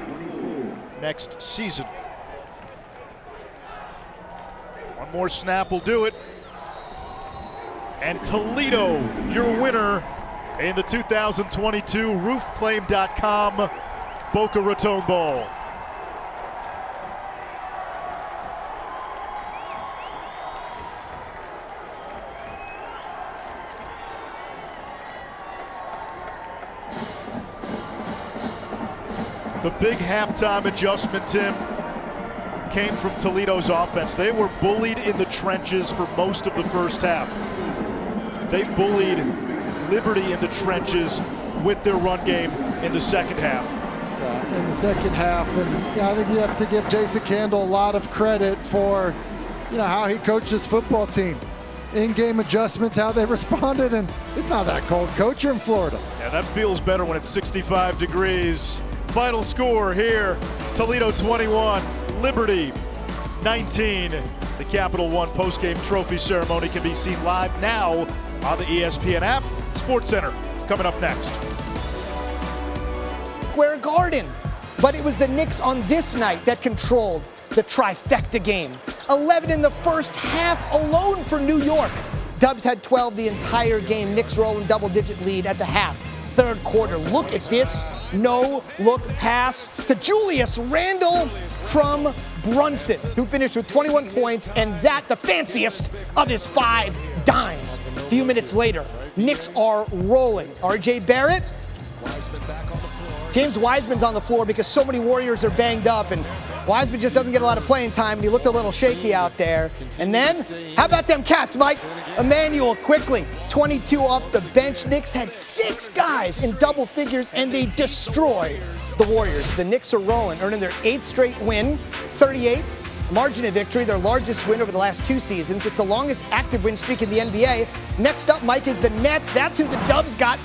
next season. One more snap will do it. And Toledo, your winner in the 2022 roofclaim.com Boca Raton Bowl. The big halftime adjustment, Tim, came from Toledo's offense. They were bullied in the trenches for most of the first half. They bullied Liberty in the trenches with their run game in the second half. Yeah, in the second half, and I think you have to give Jason Candle a lot of credit for how he coached his football team. In-game adjustments, how they responded, and it's not that cold, Coach. You're in Florida. Yeah, that feels better when it's 65 degrees. Final score here, Toledo 21, Liberty 19. The Capital One postgame trophy ceremony can be seen live now on the ESPN app. Sports Center coming up next. Square Garden. But it was the Knicks on this night that controlled the trifecta game. 11 in the first half alone for New York. Dubs had 12 the entire game. Knicks rolling double-digit lead at the half. Third quarter. Look at this no-look pass to Julius Randle from Brunson, who finished with 21 points, and that the fanciest of his 5 dimes. A few minutes later, Knicks are rolling. R.J. Barrett, James Wiseman's on the floor because so many Warriors are banged up, and Wiseman just doesn't get a lot of playing time, and he looked a little shaky out there. And then, how about them Cats, Mike? Emmanuel quickly, 22 off the bench. Knicks had 6 guys in double figures, and they destroy the Warriors. The Knicks are rolling, earning their 8th straight win, 38. Margin of victory, their largest win over the last 2 seasons. It's the longest active win streak in the NBA. Next up, Mike, is the Nets. That's who the Dubs got